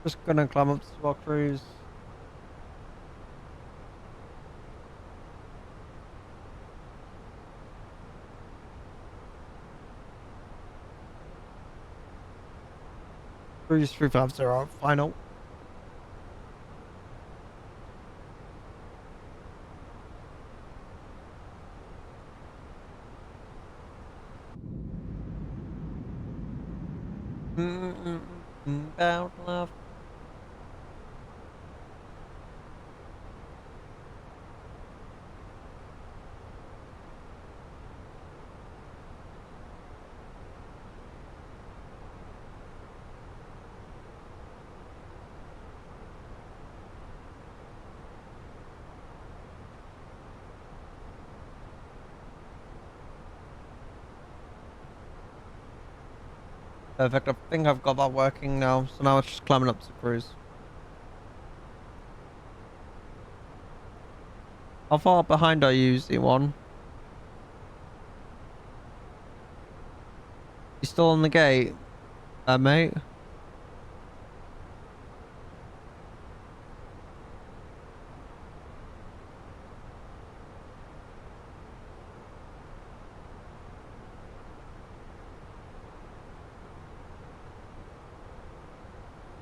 just gonna climb up to our cruise. Cruise 350, final. About love. Perfect, I think I've got that working now, so now it's just climbing up to the cruise. How far behind are you, Z1? You still on the gate? Mate.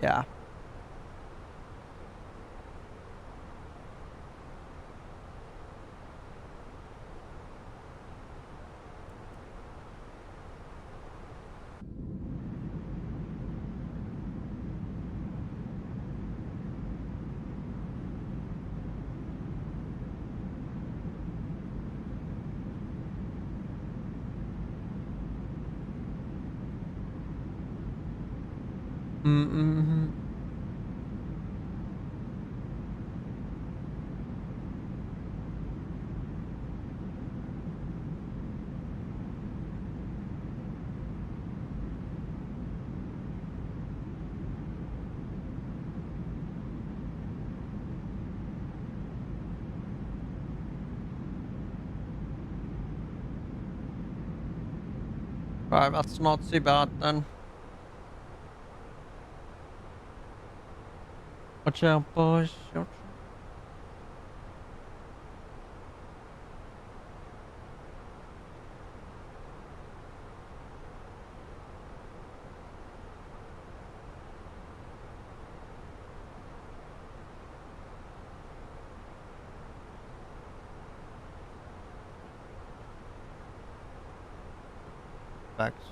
Yeah. Mm-hmm. Right, that's not too bad then. Watch out, boys. Watch out.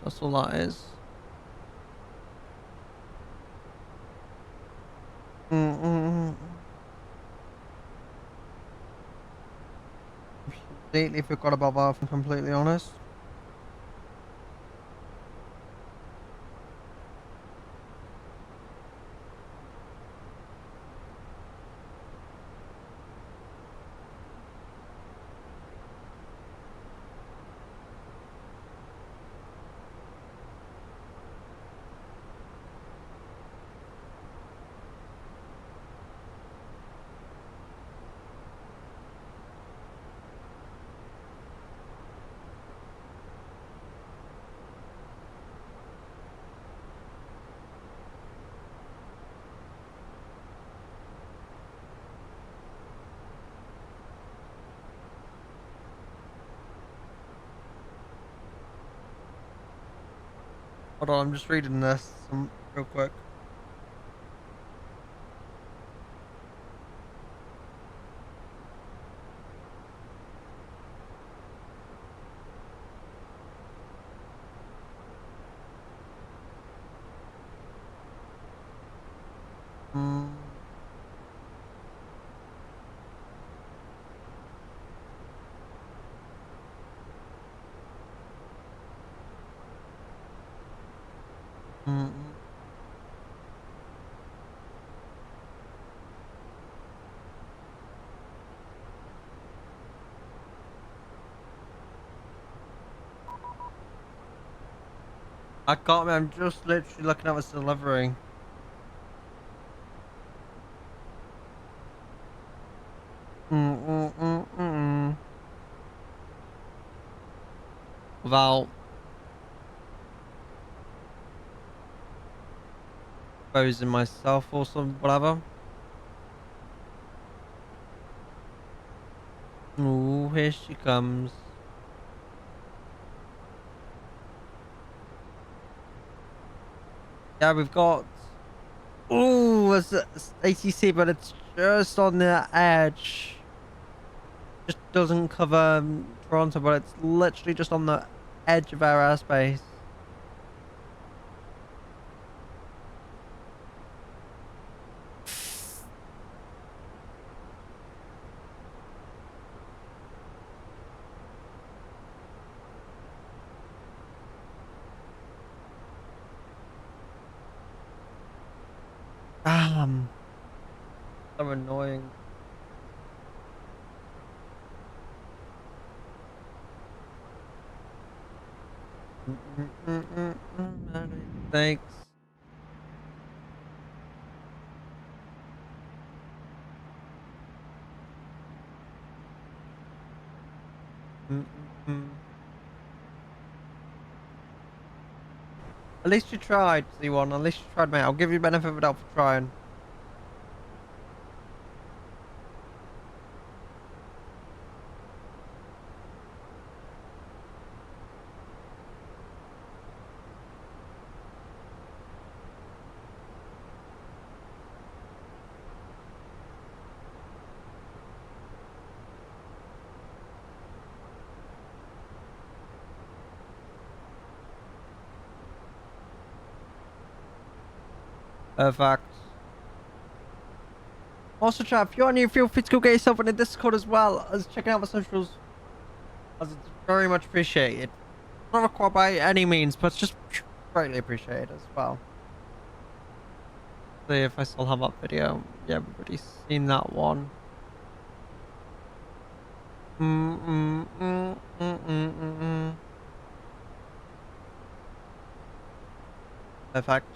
That's all that is. Mm-mm. Completely forgot about that, if I'm completely honest. Hold on, I'm just reading this real quick. Mm. Mm-mm. I can't. I'm just literally looking at what's delivering. Mm-mm-mm-mm. Without exposing myself or some whatever. Ooh, here she comes. Yeah, we've got. Ooh, it's ATC, but it's just on the edge. Just doesn't cover Toronto, but it's literally just on the edge of our airspace. Damn. So annoying. Thanks. At least you tried, Z1. At least you tried, mate. I'll give you benefit of the doubt for trying. Perfect. Also, chat, if you're new, feel free to go get yourself on a Discord as well as checking out the socials. As it's very much appreciated. Not required by any means, but it's just greatly appreciated as well. See if I still have that video. Yeah, everybody's seen that one. Perfect.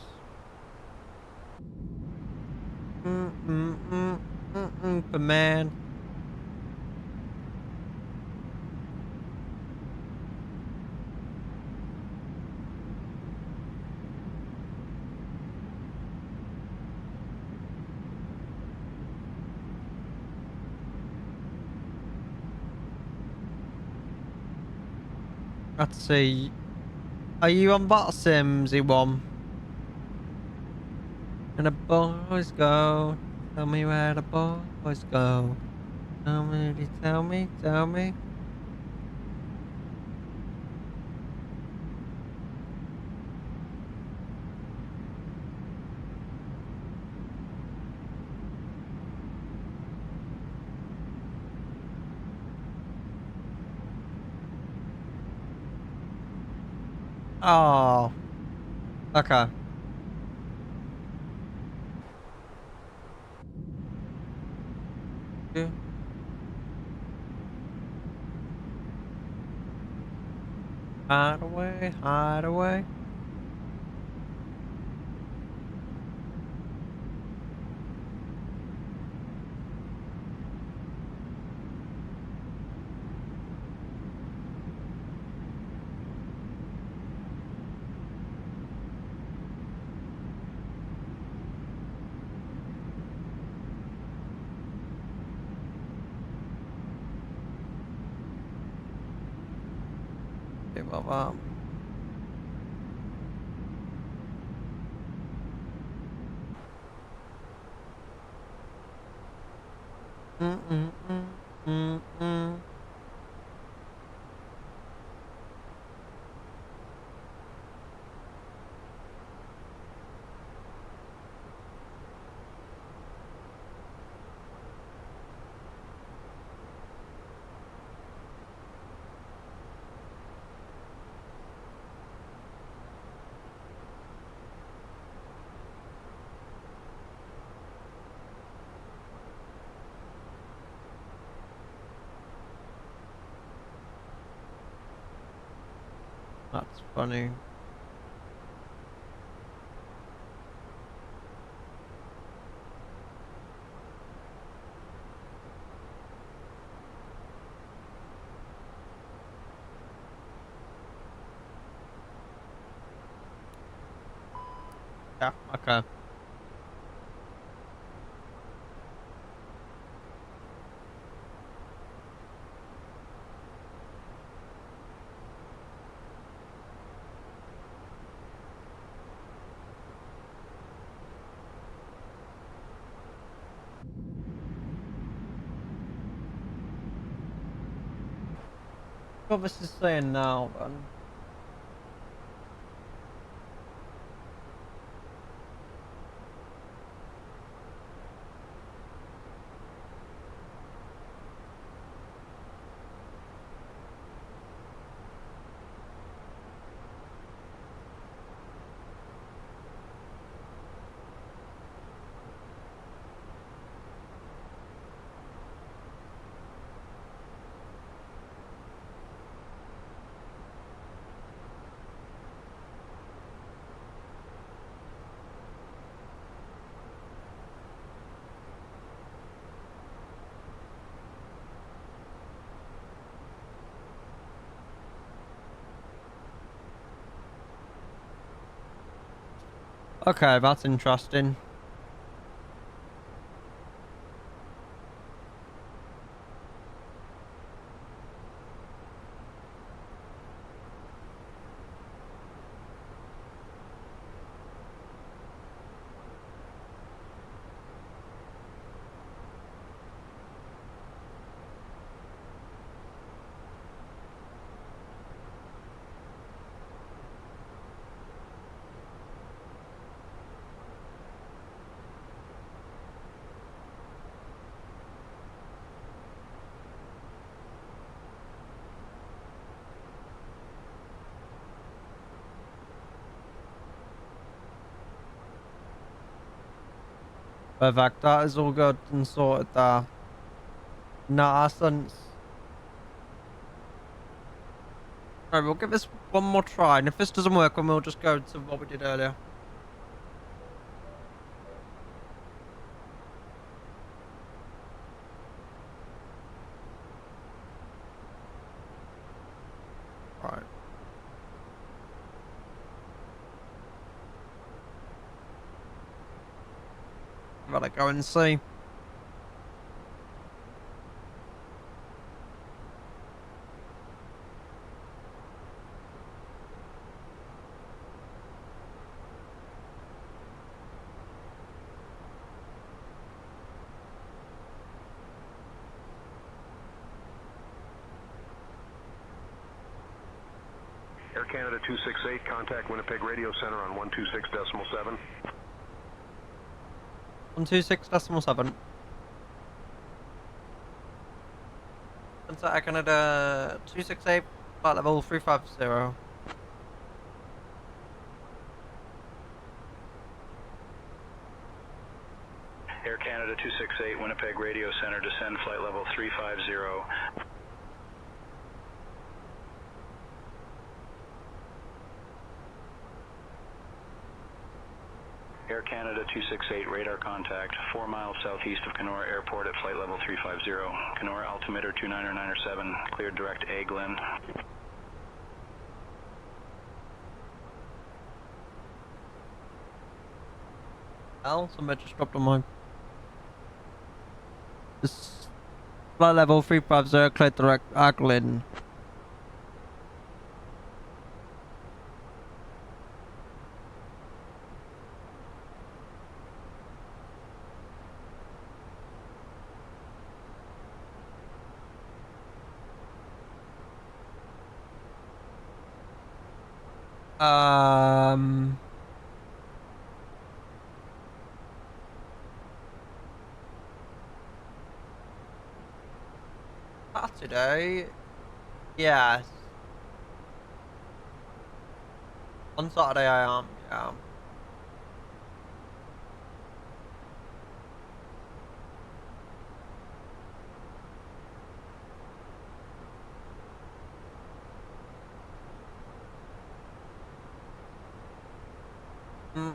The man. Let's see. Are you on that sim, Z1? And the boys go. Tell me where the boys go. Tell me, tell me, tell me. Oh. Okay. Yeah. Hide away, hide away. Okay, well, mm. That's funny. Yeah, okay. What this is saying now, then? Okay, that's interesting. Perfect, that is all good and sorted there. Nah, sense. Alright, we'll give this one more try, and if this doesn't work, then we'll just go to what we did earlier. Right. Gotta go and see. Air Canada 268, contact Winnipeg Radio Center on 126.7. 126.7. Air Canada 268, flight level 350. Air Canada 268, Winnipeg Radio Center, descend flight level 350. Air Canada 268, radar contact, 4 miles southeast of Kenora Airport at flight level 350. Kenora altimeter 29907, cleared direct A Glen. Somebody just dropped on mine. This flight level 350, cleared direct Aglin. Saturday? Yes. On Saturday I am, yeah. Mm.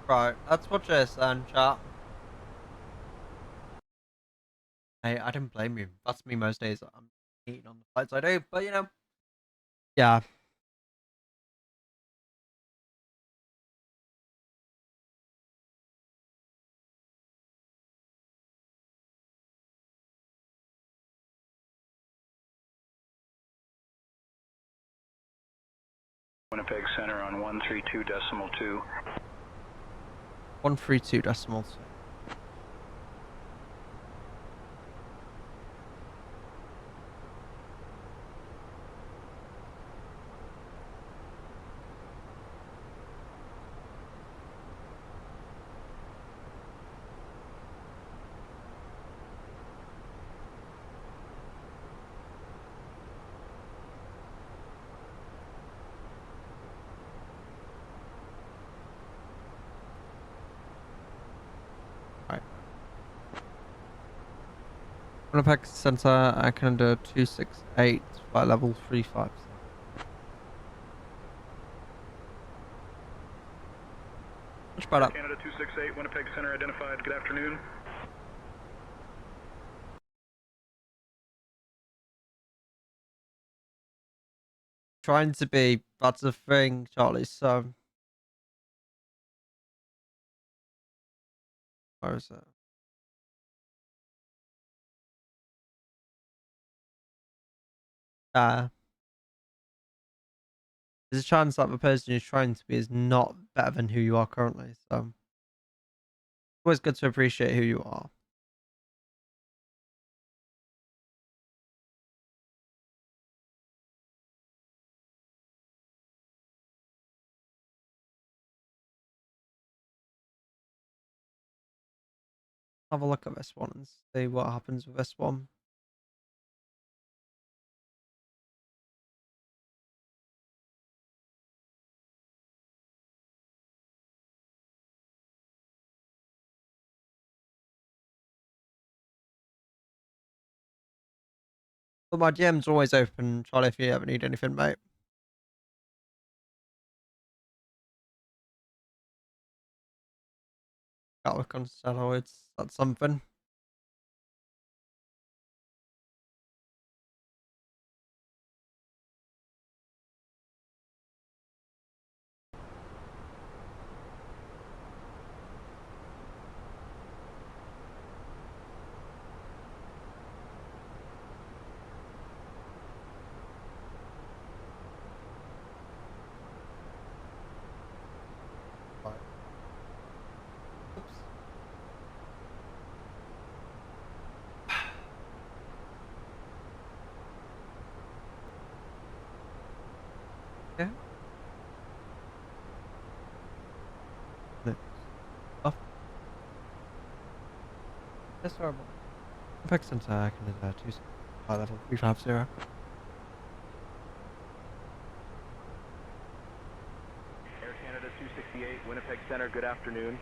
Right, let's watch this then, chat. Hey, I didn't blame you. That's me most days. I'm eating on the flights I do, but you know. Yeah. Winnipeg Center on 132.2. 132.2. Right. Winnipeg Center, I can do 268, flight level 350. . Much better. Canada 268, Winnipeg Center identified. Good afternoon. Trying to be, that's the thing, Charlie, so. Where is it? There's a chance that the person you're trying to be is not better than who you are currently, so. It's always good to appreciate who you are. Have a look at this one and see what happens with this one. But my DM's always open, Charlie, if you ever need anything, mate. Got look on steroids, that's something. Yeah. Off. That's horrible. Impact Center, Canada, 2 high level 350. Air Canada 268, Winnipeg Center, good afternoon.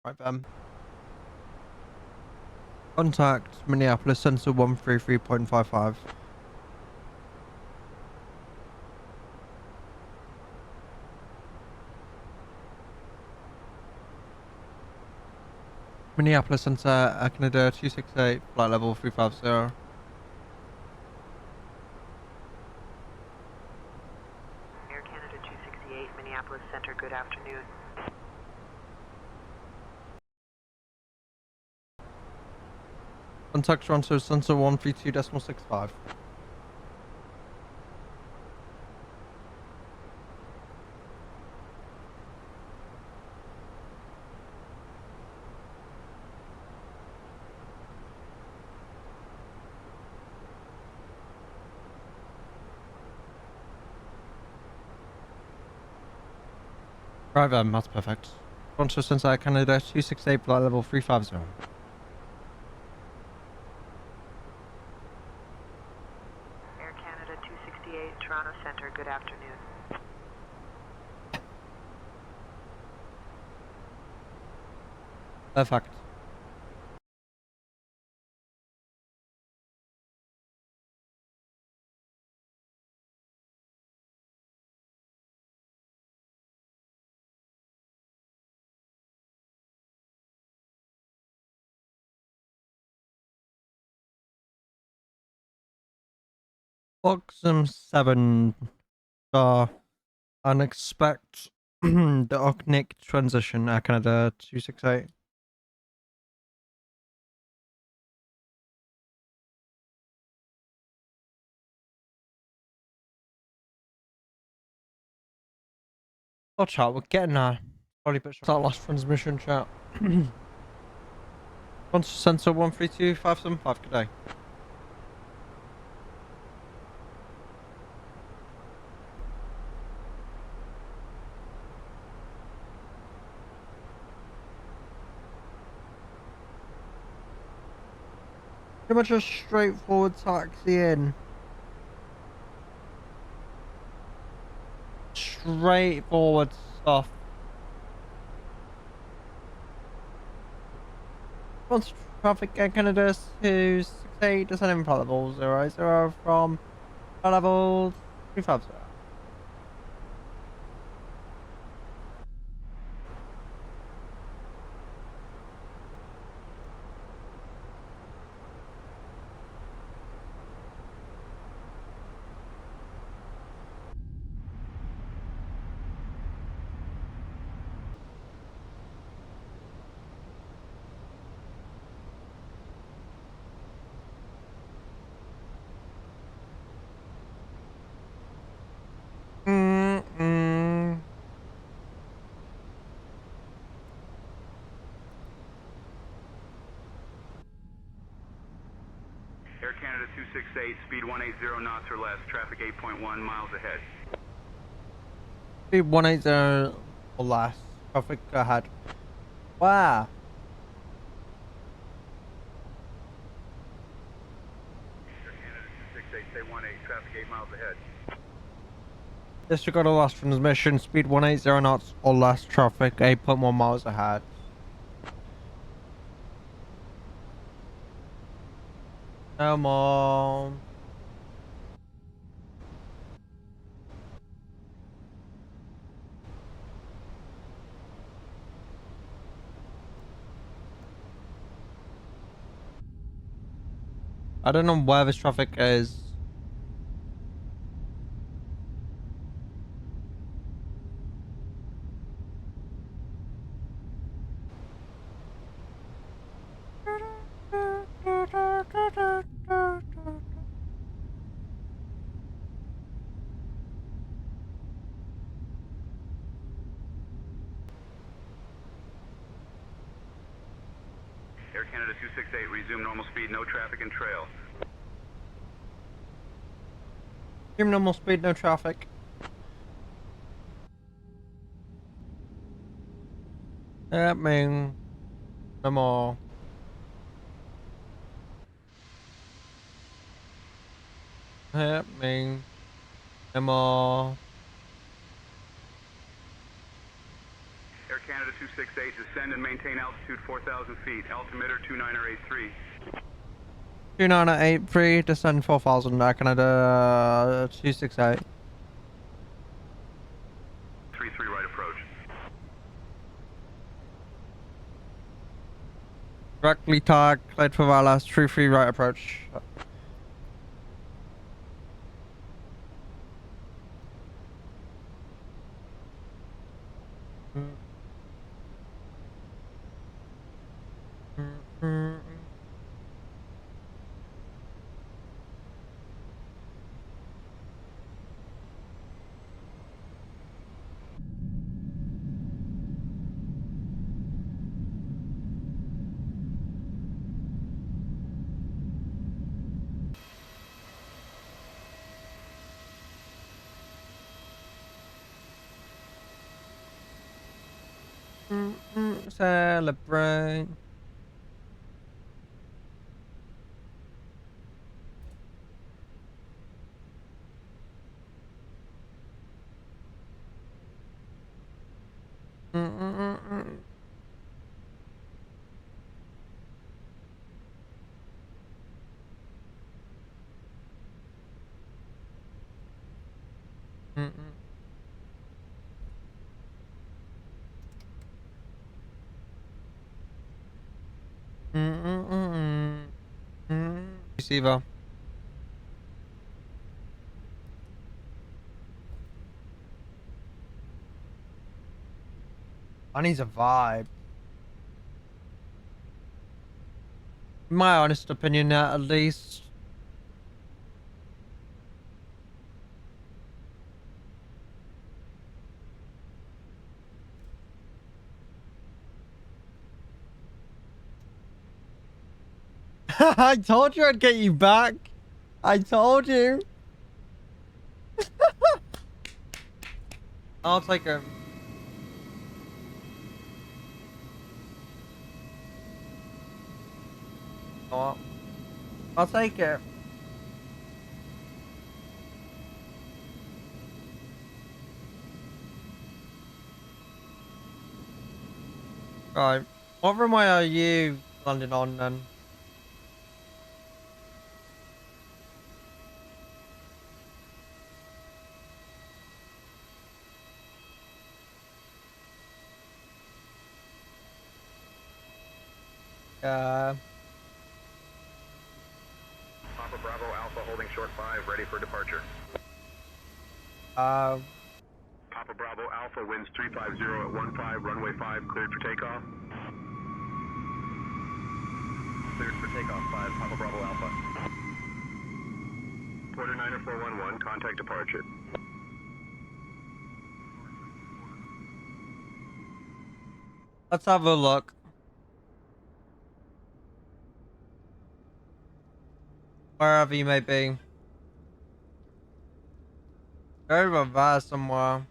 Right, contact Minneapolis Sensor 133.55. Minneapolis Sensor, Canada 268, flight level 350. Air Canada 268, Minneapolis Center, good afternoon. Contact Toronto Sensor 132.65. Right then, that's perfect. Toronto Sensor Canada 268, flight level 350. Air Canada 268, Toronto Center, good afternoon. Perfect. Boxum 7 star and expect the Oknik transition Air Canada 268. Oh chat, we're getting there. Probably bit short. That last transmission chat. Sensor 132.575 good day. Pretty much a straightforward taxi in. straightforward stuff. Once traffic Air Canada 268 descending flight level 00 from flight level 350. Air Canada 268, speed 180 knots or less, traffic 8.1 miles ahead. Speed 180 or less. Traffic ahead. Wow. Air Canada 268, say 18, traffic 8 miles ahead. Disregard all last transmission. Speed 180 knots or less. Traffic 8.1 miles ahead. Come on. I don't know where this traffic is. Air Canada 268, resume normal speed, no traffic and trail. Give normal speed, no traffic. That means no more. That means no more. Air Canada 268, descend and maintain altitude 4,000 feet, altimeter 2983. 2983, descend 4,000, Air Canada 268. 33 right approach. Directly tag, cleared for wireless, 33 right approach. Celebrate. Receiver. I need a vibe. My honest opinion, at least. I told you I'd get you back. I told you. I'll take him. Oh, I'll take it. Right. What runway are you landing on then? Papa Bravo Alpha holding short 5, ready for departure. Uh, Papa Bravo Alpha winds 350 at 15, runway 5 cleared for takeoff. Cleared for takeoff 5, Papa Bravo Alpha. Porter 90411, contact departure. let's have a look. Wherever you may be. Go over there somewhere.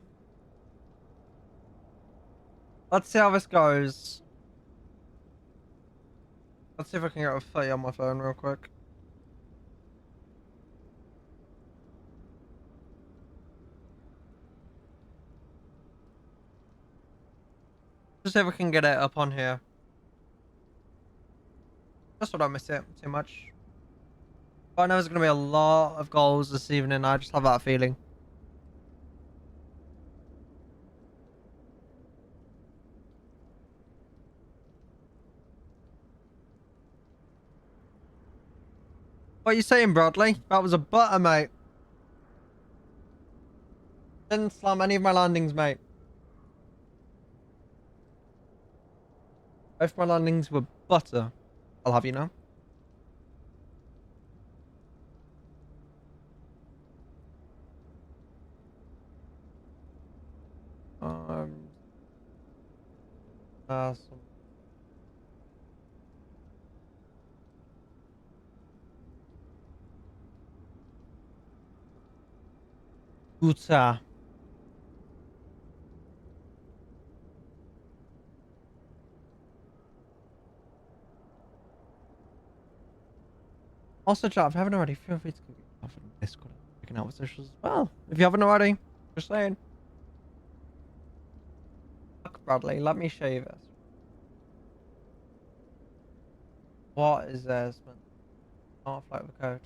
Let's see how this goes. Let's see if I can get a 30 on my phone real quick. Just see if I can get it up on here. Just so I don't miss it too much. But I know there's going to be a lot of goals this evening. I just have that feeling. What are you saying, Bradley? That was a butter, mate. Didn't slam any of my landings, mate. Both my landings were butter. I'll have you know. Some... Utah. Also, chat, if you haven't already, feel free to go off in Discord and checking out socials as well. If you haven't already, just saying. Look, Bradley, let me show you this. What is this? Not a flight of the code.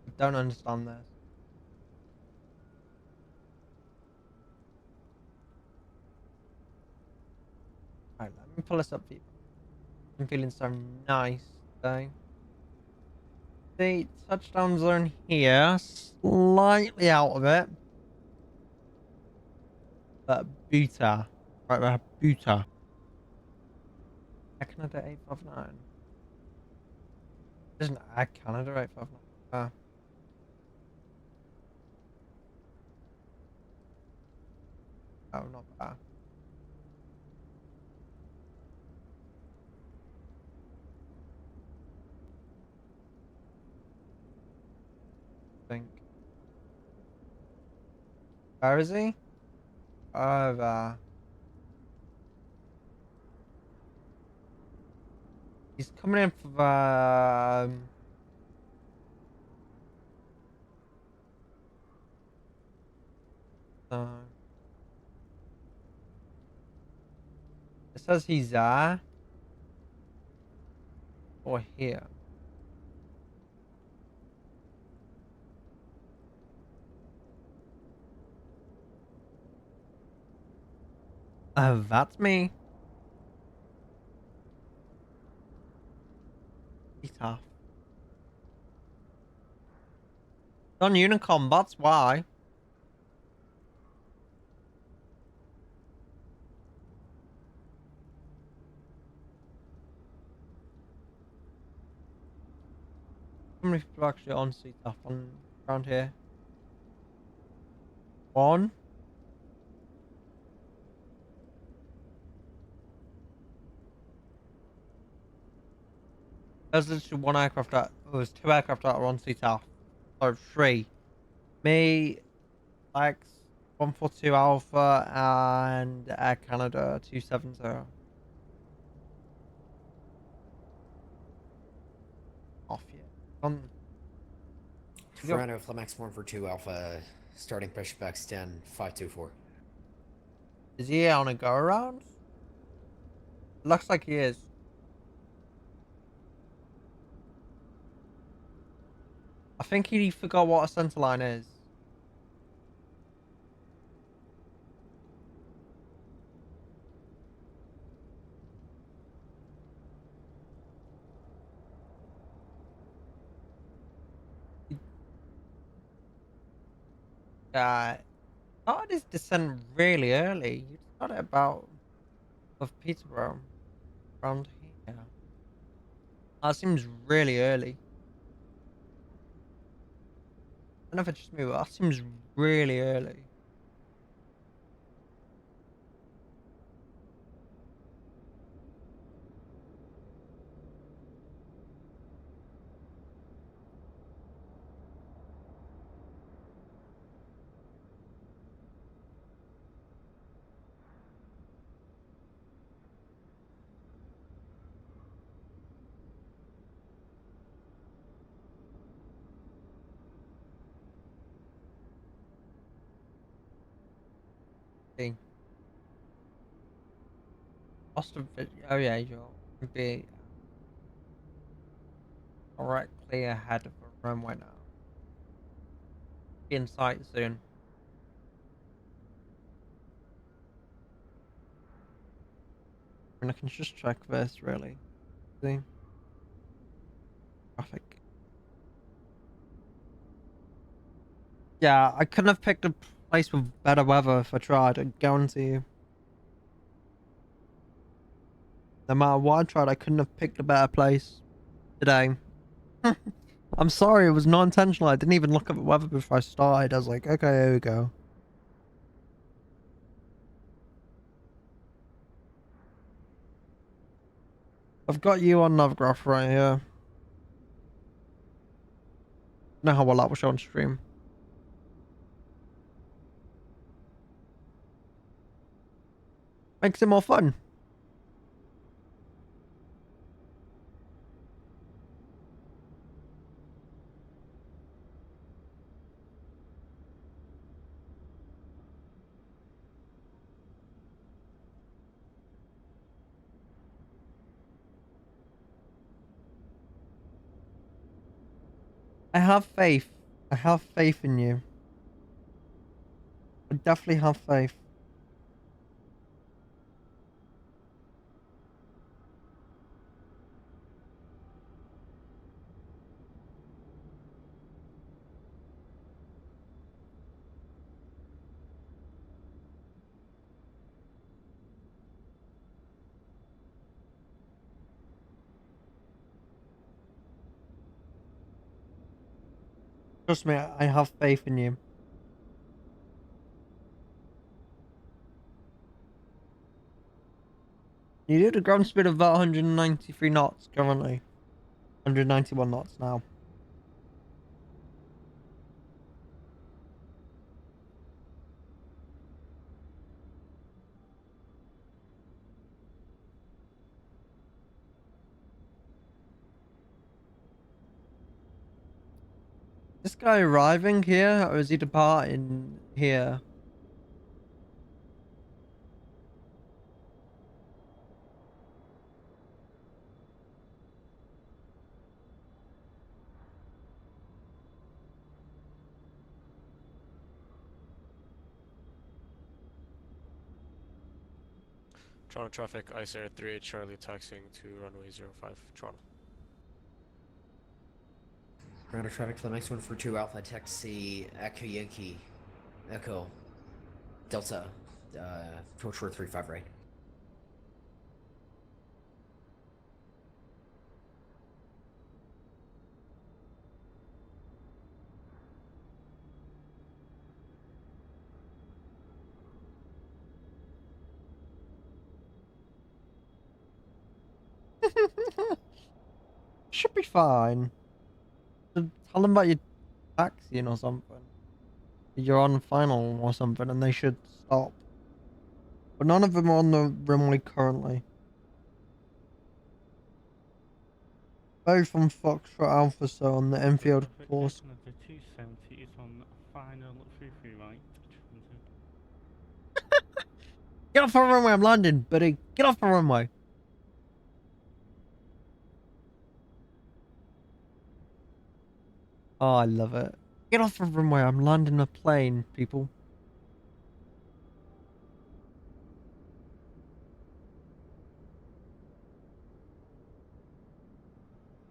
I don't understand this. Alright, let me pull this up for you. I'm feeling so nice today. The touchdown zone here, slightly out of it. But Buta. Right there, Buta. Canada 859. Isn't it Canada 859? Oh, not bad. Think. Where is he? Over. He's coming in for the. It says he's there. Or here. That's me. He's tough. On Unicom, that's why. How many people are actually on CTAF on around here? One. There's literally one aircraft that there's two aircraft that are on CTAF. So three. Me, X 142 Alpha and Air Canada 270. Off yet. Toronto, Flemex 142 Alpha, starting pressure back extend 524. Is he on a go around? Looks like he is. I think he forgot what a center line is. Started his descent really early. You started about of Peterborough around here. That seems really early. I don't know if it's just me, but that seems really early. See. Austin, oh yeah, you'll be directly ahead of the runway now. Be in sight soon. And I can just check this really. See? Traffic. Yeah, I couldn't have picked a place with better weather if I tried, I guarantee you. No matter what I tried, I couldn't have picked a better place today. I'm sorry, it was not intentional. I didn't even look at the weather before I started. I was like, okay, here we go. I've got you on Novgraph right here. Know how well that will show on stream. Makes it more fun. I have faith. I have faith in you. I definitely have faith. Trust me, I have faith in you. You do the ground speed of about 193 knots currently. 191 knots now. This guy arriving here, or is he departing here? Toronto traffic, Ice Air 38 Charlie taxiing to runway 05, Toronto. Toronto traffic, Flemex 142 Alpha, taxi, Echo Yankee, Echo, Delta, approach 435 right. Should be fine. Just tell them about your taxiing or something. You're on final or something and they should stop. But none of them are on the runway currently. Both on Foxtrot Alpha, so on the Enfield Traffic course. Canada 270 is on final 33 right. Get off the runway, I'm landing, buddy. Get off the runway. Oh, I love it. Get off the runway, I'm landing a plane, people.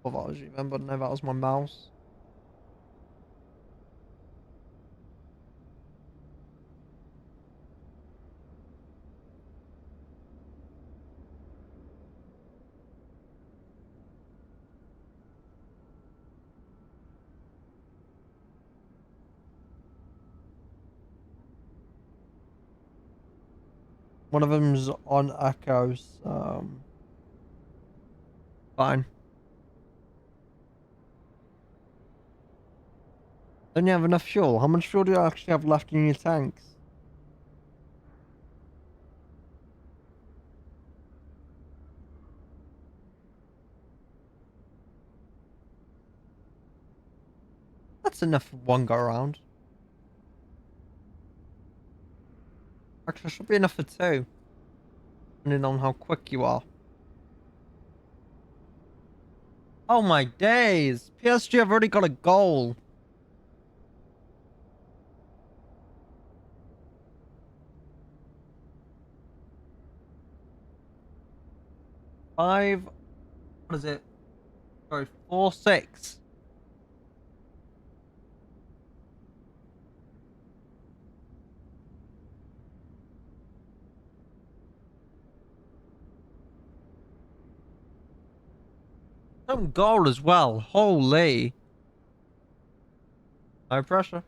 Oh, that was you, remember? No, that was my mouse. One of them's on Echoes. Fine. Don't you have enough fuel? How much fuel do you actually have left in your tanks? That's enough for one go around. Actually, should be enough for two. Depending on how quick you are. Oh my days! PSG have already got a goal. What is it? Sorry, 4-6. Some goal as well. Holy. No pressure.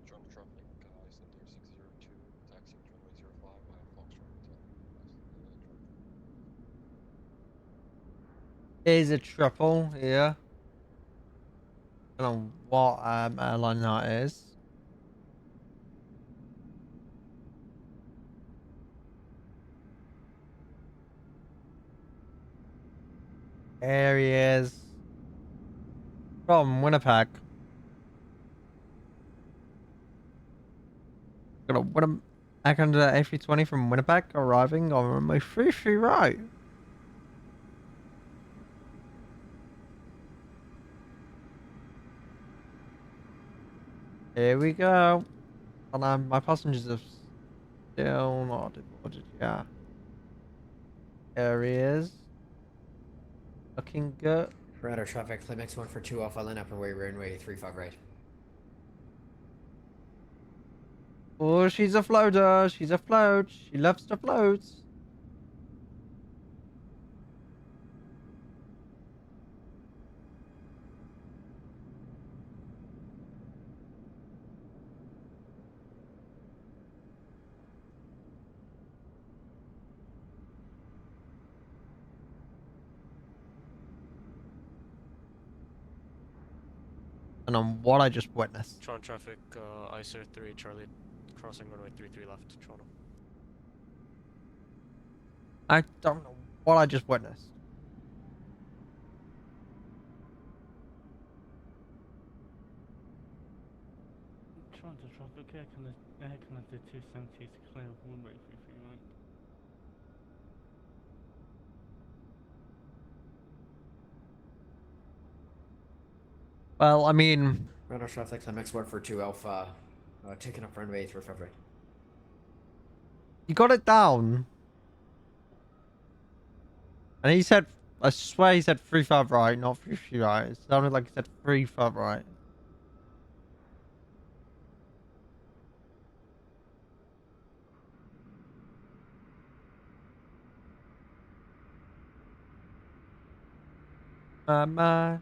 John traffic, Center 602, taxiing to runway 05 via Foxtrot Hotel. Is a triple, yeah. I don't know what airline that is. There he is. From Winnipeg. Got a Winnipeg under A320 from Winnipeg arriving on my free right. Here we go. And my passengers have still not deported. Yeah. There he is. Looking good. Radar traffic, Climax 142 Alpha, line up and way runway 35 right. Oh, she's a floater. She's afloat. She loves to float. And on what I just witnessed. Tron traffic, ICER 3 Charlie, crossing runway 33 left, Toronto. I don't know what I just witnessed. Toronto traffic, Air Canada 270 is clear, runway 33 right. Well, I mean... Radar traffic, Climax 142 Alpha, taking up runway 35 right. You got it down. And he said... I swear he said 35 right, not 50 right. It sounded like he said 35 right. My.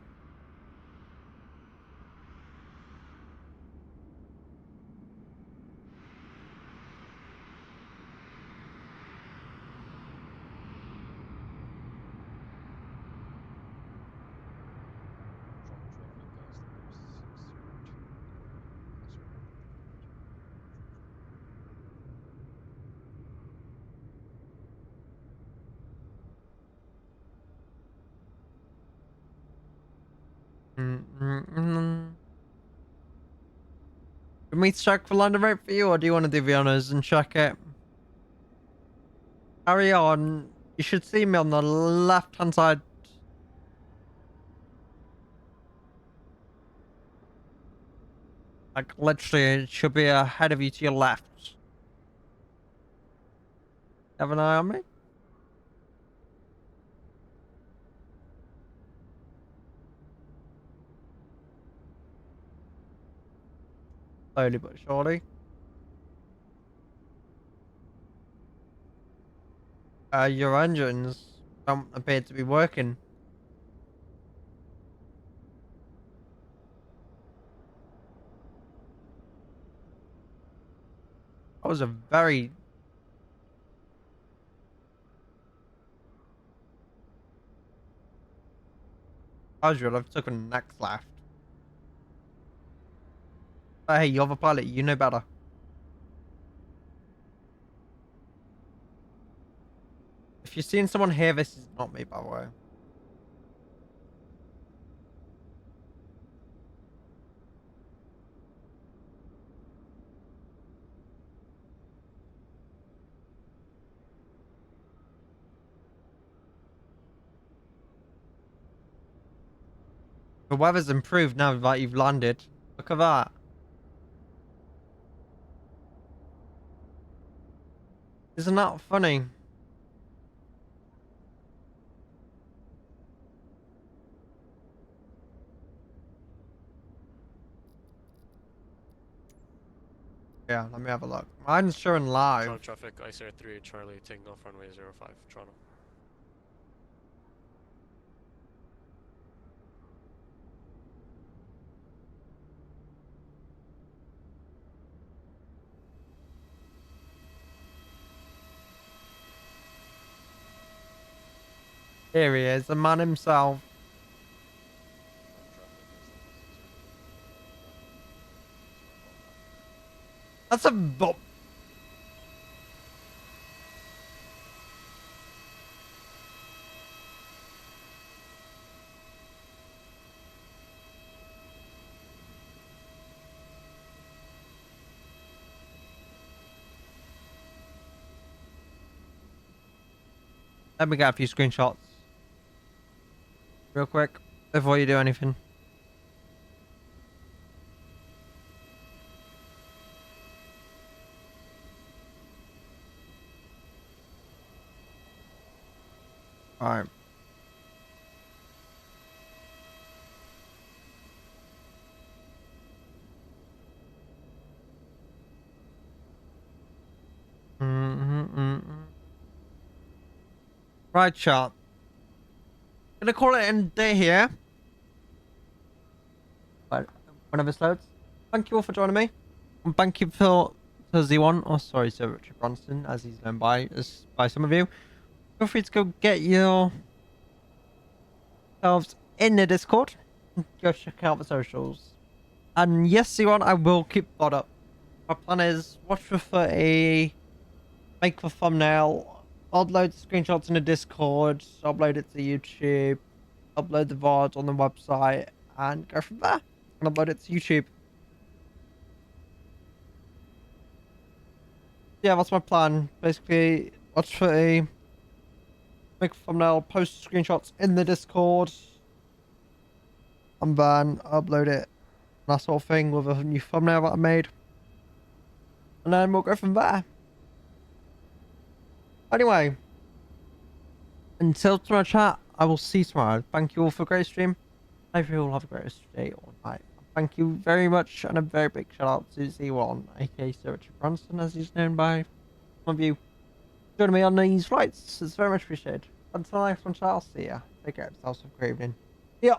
Can we check for landing rate for you, or do you want to do the honors and check it? Carry on. You should see me on the left-hand side. Like, literally, it should be ahead of you to your left. Have an eye on me? Slowly but surely. Your engines don't appear to be working. That was a very... casual. I've taken the next left. But hey, you're the pilot. You know better. If you're seeing someone here, this is not me, by the way. The weather's improved now that you've landed. Look at that. Isn't that funny? Yeah, let me have a look. Mine's showing live. Toronto traffic, ICR 3 Charlie, taking off runway 05, Toronto. Here he is, the man himself. That's a bop. Let me get a few screenshots. Real quick, before you do anything. Alright. Right, chat. Gonna call it in day here. But whenever it loads. Thank you all for joining me. And thank you for Z1. Oh, sorry, Sir Richard Bronson, as he's known by some of you. Feel free to go get yourselves in the Discord. Go check out the socials. And yes, Z1, I will keep that up. My plan is watch for a make the thumbnail, upload the screenshots in the Discord, upload it to YouTube, upload the VOD on the website, and go from there. And upload it to YouTube. Yeah, that's my plan. Basically, watch for a make a thumbnail, post screenshots in the Discord, and then upload it. That sort of thing with a new thumbnail that I made. And then we'll go from there. Anyway, until tomorrow, chat, I will see you tomorrow. Thank you all for a great stream. I hope you all have a great day or night. Thank you very much, and a very big shout out to Z1, aka Sir Richard Bronson, as he's known by some of you joining me on these flights. It's very much appreciated. Until the next one, chat, I'll see ya. Take care of yourselves. Have a great evening. Yeah.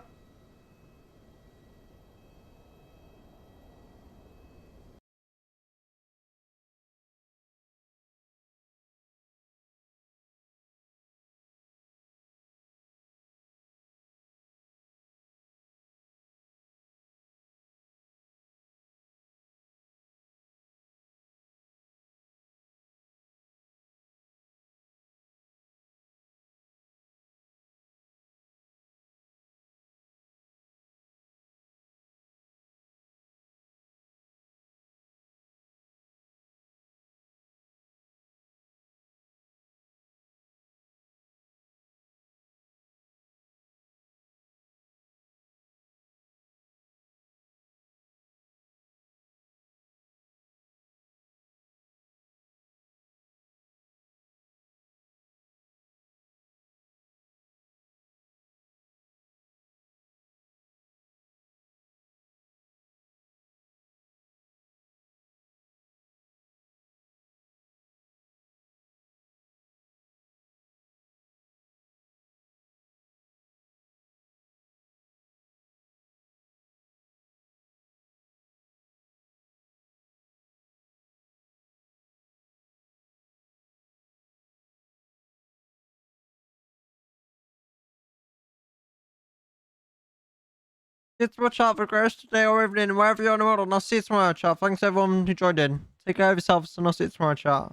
See you tomorrow, chat, for the rest of the day or evening, wherever you're in the world, and I'll see you tomorrow, chat. Thanks everyone who joined in. Take care of yourselves, and I'll see you tomorrow, chat.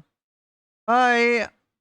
Bye!